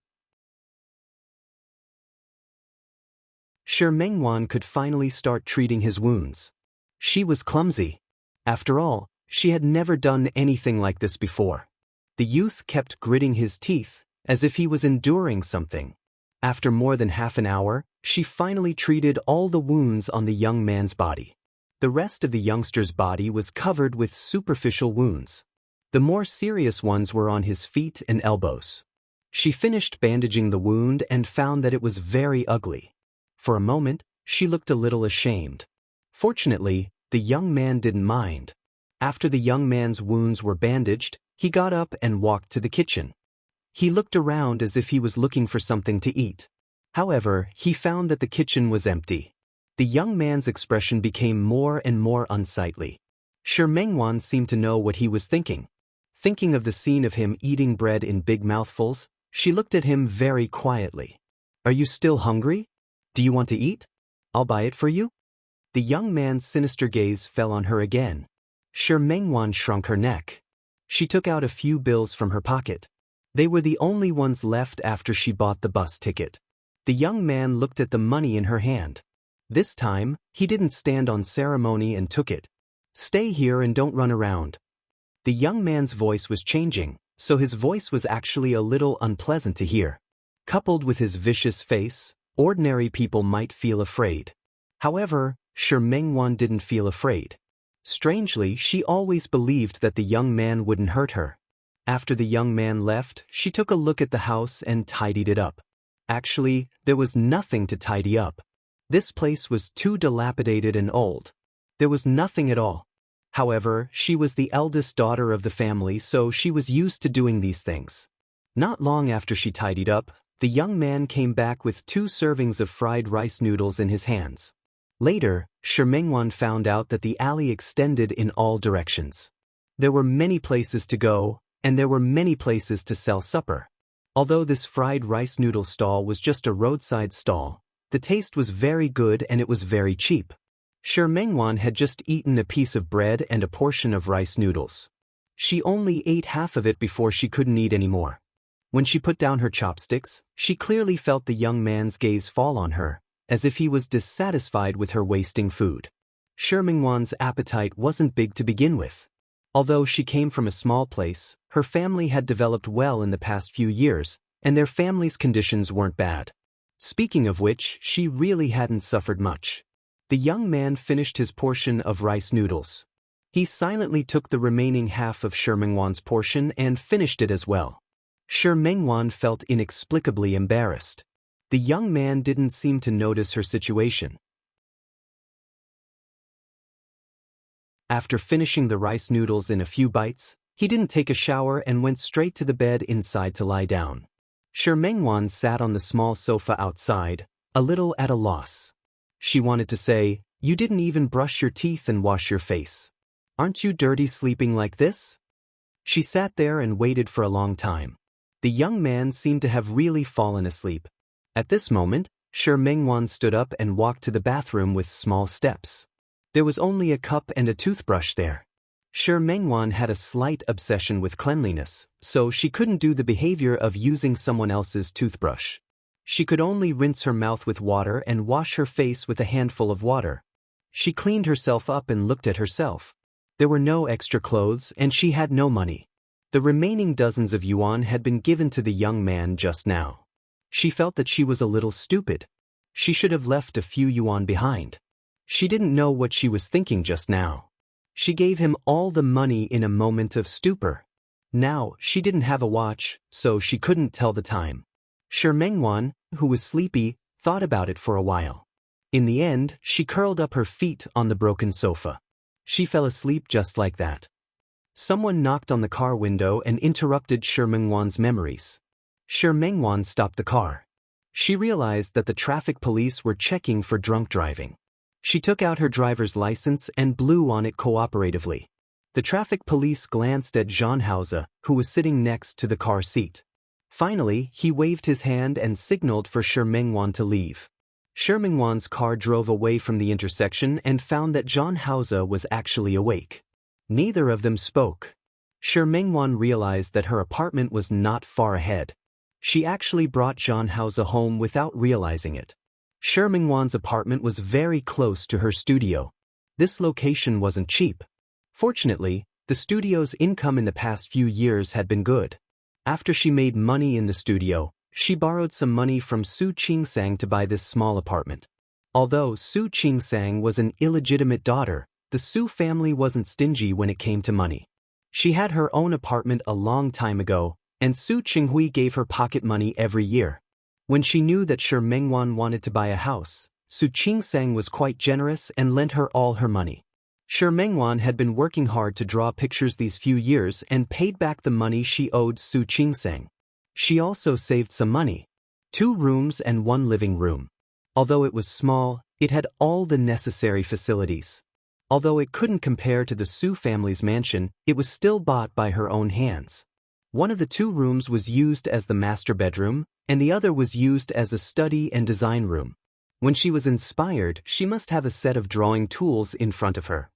Shi Mengwan could finally start treating his wounds. She was clumsy. After all, she had never done anything like this before. The youth kept gritting his teeth, as if he was enduring something. After more than half an hour, she finally treated all the wounds on the young man's body. The rest of the youngster's body was covered with superficial wounds. The more serious ones were on his feet and elbows. She finished bandaging the wound and found that it was very ugly. For a moment, she looked a little ashamed. Fortunately, the young man didn't mind. After the young man's wounds were bandaged, he got up and walked to the kitchen. He looked around as if he was looking for something to eat. However, he found that the kitchen was empty. The young man's expression became more and more unsightly. Shi Mengwan seemed to know what he was thinking. Thinking of the scene of him eating bread in big mouthfuls, she looked at him very quietly. Are you still hungry? Do you want to eat? I'll buy it for you. The young man's sinister gaze fell on her again. Shi Mengwan shrunk her neck. She took out a few bills from her pocket. They were the only ones left after she bought the bus ticket. The young man looked at the money in her hand. This time, he didn't stand on ceremony and took it. Stay here and don't run around. The young man's voice was changing, so his voice was actually a little unpleasant to hear. Coupled with his vicious face, ordinary people might feel afraid. However, Shi Mengwan didn't feel afraid. Strangely, she always believed that the young man wouldn't hurt her. After the young man left, she took a look at the house and tidied it up. Actually, there was nothing to tidy up. This place was too dilapidated and old. There was nothing at all. However, she was the eldest daughter of the family, so she was used to doing these things. Not long after she tidied up, the young man came back with 2 servings of fried rice noodles in his hands. Later, Shi Mengwan found out that the alley extended in all directions. There were many places to go, and there were many places to sell supper. Although this fried rice noodle stall was just a roadside stall, the taste was very good and it was very cheap. Shi Mengwan had just eaten a piece of bread and a portion of rice noodles. She only ate half of it before she couldn't eat anymore. When she put down her chopsticks, she clearly felt the young man's gaze fall on her, as if he was dissatisfied with her wasting food. Shi Mengwan's appetite wasn't big to begin with. Although she came from a small place, her family had developed well in the past few years, and their family's conditions weren't bad. Speaking of which, she really hadn't suffered much. The young man finished his portion of rice noodles. He silently took the remaining half of Shi Mengwan's portion and finished it as well. Shi Mengwan felt inexplicably embarrassed. The young man didn't seem to notice her situation. After finishing the rice noodles in a few bites, he didn't take a shower and went straight to the bed inside to lie down. Shi Mengwan sat on the small sofa outside, a little at a loss. She wanted to say, "You didn't even brush your teeth and wash your face. Aren't you dirty sleeping like this?" She sat there and waited for a long time. The young man seemed to have really fallen asleep. At this moment, Shi Mengwan stood up and walked to the bathroom with small steps. There was only a cup and a toothbrush there. Shi Mengwan had a slight obsession with cleanliness, so she couldn't do the behavior of using someone else's toothbrush. She could only rinse her mouth with water and wash her face with a handful of water. She cleaned herself up and looked at herself. There were no extra clothes and she had no money. The remaining dozens of yuan had been given to the young man just now. She felt that she was a little stupid. She should have left a few yuan behind. She didn't know what she was thinking just now. She gave him all the money in a moment of stupor. Now, she didn't have a watch, so she couldn't tell the time. Shi Mengwan, who was sleepy, thought about it for a while. In the end, she curled up her feet on the broken sofa. She fell asleep just like that. Someone knocked on the car window and interrupted Shi Mengwan's memories. Shi Mengwan stopped the car. She realized that the traffic police were checking for drunk driving. She took out her driver's license and blew on it cooperatively. The traffic police glanced at Jean Hauser, who was sitting next to the car seat. Finally, he waved his hand and signaled for Shi Mengwan to leave. Shi Mengwan's car drove away from the intersection and found that Jean Hauser was actually awake. Neither of them spoke. Shi Mengwan realized that her apartment was not far ahead. She actually brought Jean Hauser home without realizing it. Shi Mengwan's apartment was very close to her studio. This location wasn't cheap. Fortunately, the studio's income in the past few years had been good. After she made money in the studio, she borrowed some money from Su Qingsang to buy this small apartment. Although Su Qingsang was an illegitimate daughter, the Su family wasn't stingy when it came to money. She had her own apartment a long time ago, and Su Qinghui gave her pocket money every year. When she knew that Shi Mengwan wanted to buy a house, Su Qingsang was quite generous and lent her all her money. Shi Mengwan had been working hard to draw pictures these few years and paid back the money she owed Su Qingsang. She also saved some money. 2 rooms and 1 living room. Although it was small, it had all the necessary facilities. Although it couldn't compare to the Su family's mansion, it was still bought by her own hands. One of the two rooms was used as the master bedroom, and the other was used as a study and design room. When she was inspired, she must have a set of drawing tools in front of her.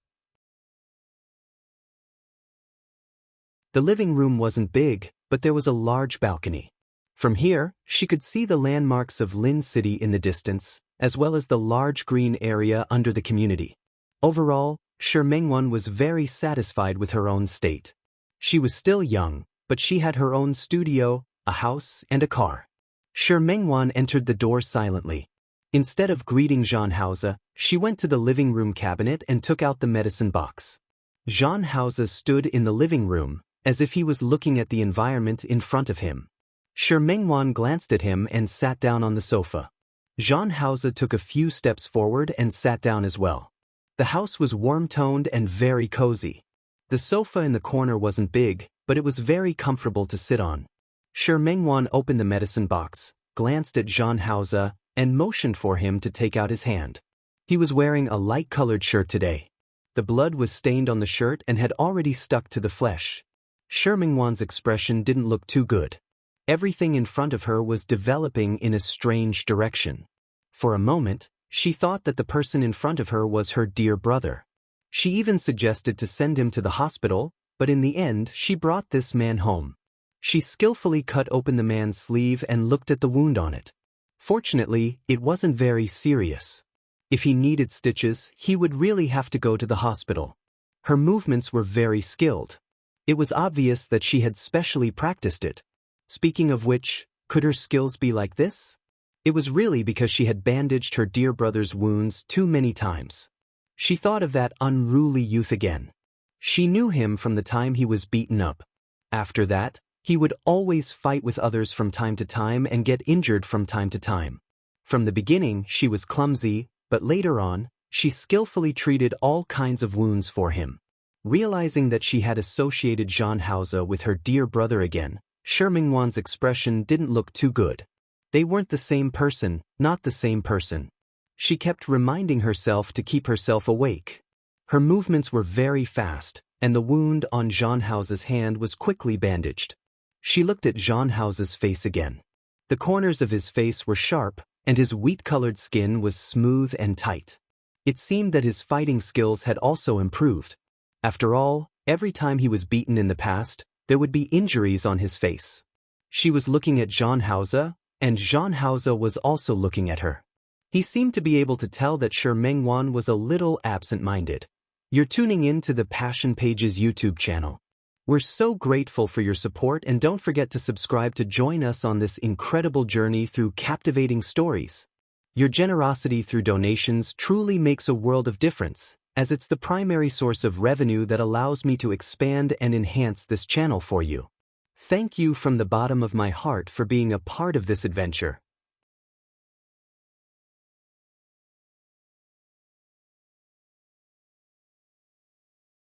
The living room wasn't big, but there was a large balcony. From here, she could see the landmarks of Lin City in the distance, as well as the large green area under the community. Overall, Shi Mengwan was very satisfied with her own state. She was still young, but she had her own studio, a house, and a car. Shi Mengwan entered the door silently. Instead of greeting Zhang Haoze, she went to the living room cabinet and took out the medicine box. Zhang Haoze stood in the living room, as if he was looking at the environment in front of him. Shi Mengwan glanced at him and sat down on the sofa. Zhang Haoze took a few steps forward and sat down as well. The house was warm-toned and very cozy. The sofa in the corner wasn't big, but it was very comfortable to sit on. Shi Mengwan opened the medicine box, glanced at Zhang Haoze, and motioned for him to take out his hand. He was wearing a light-colored shirt today. The blood was stained on the shirt and had already stuck to the flesh. Shi Mengwan's expression didn't look too good. Everything in front of her was developing in a strange direction. For a moment, she thought that the person in front of her was her dear brother. She even suggested to send him to the hospital, but in the end she brought this man home. She skillfully cut open the man's sleeve and looked at the wound on it. Fortunately, it wasn't very serious. If he needed stitches, he would really have to go to the hospital. Her movements were very skilled. It was obvious that she had specially practiced it. Speaking of which, could her skills be like this? It was really because she had bandaged her dear brother's wounds too many times. She thought of that unruly youth again. She knew him from the time he was beaten up. After that, he would always fight with others from time to time and get injured from time to time. From the beginning, she was clumsy, but later on, she skillfully treated all kinds of wounds for him. Realizing that she had associated Zhang Haoze with her dear brother again, Shi Mengwan's expression didn't look too good. They weren't the same person, not the same person. She kept reminding herself to keep herself awake. Her movements were very fast, and the wound on Zhang Haoze's hand was quickly bandaged. She looked at Zhang Haoze's face again. The corners of his face were sharp, and his wheat-colored skin was smooth and tight. It seemed that his fighting skills had also improved. After all, every time he was beaten in the past, there would be injuries on his face. She was looking at Zhang Haoze, and Zhang Haoze was also looking at her. He seemed to be able to tell that Shi Mengwan was a little absent-minded. You're tuning in to the Passion Pages YouTube channel. We're so grateful for your support, and don't forget to subscribe to join us on this incredible journey through captivating stories. Your generosity through donations truly makes a world of difference, as it's the primary source of revenue that allows me to expand and enhance this channel for you. Thank you from the bottom of my heart for being a part of this adventure.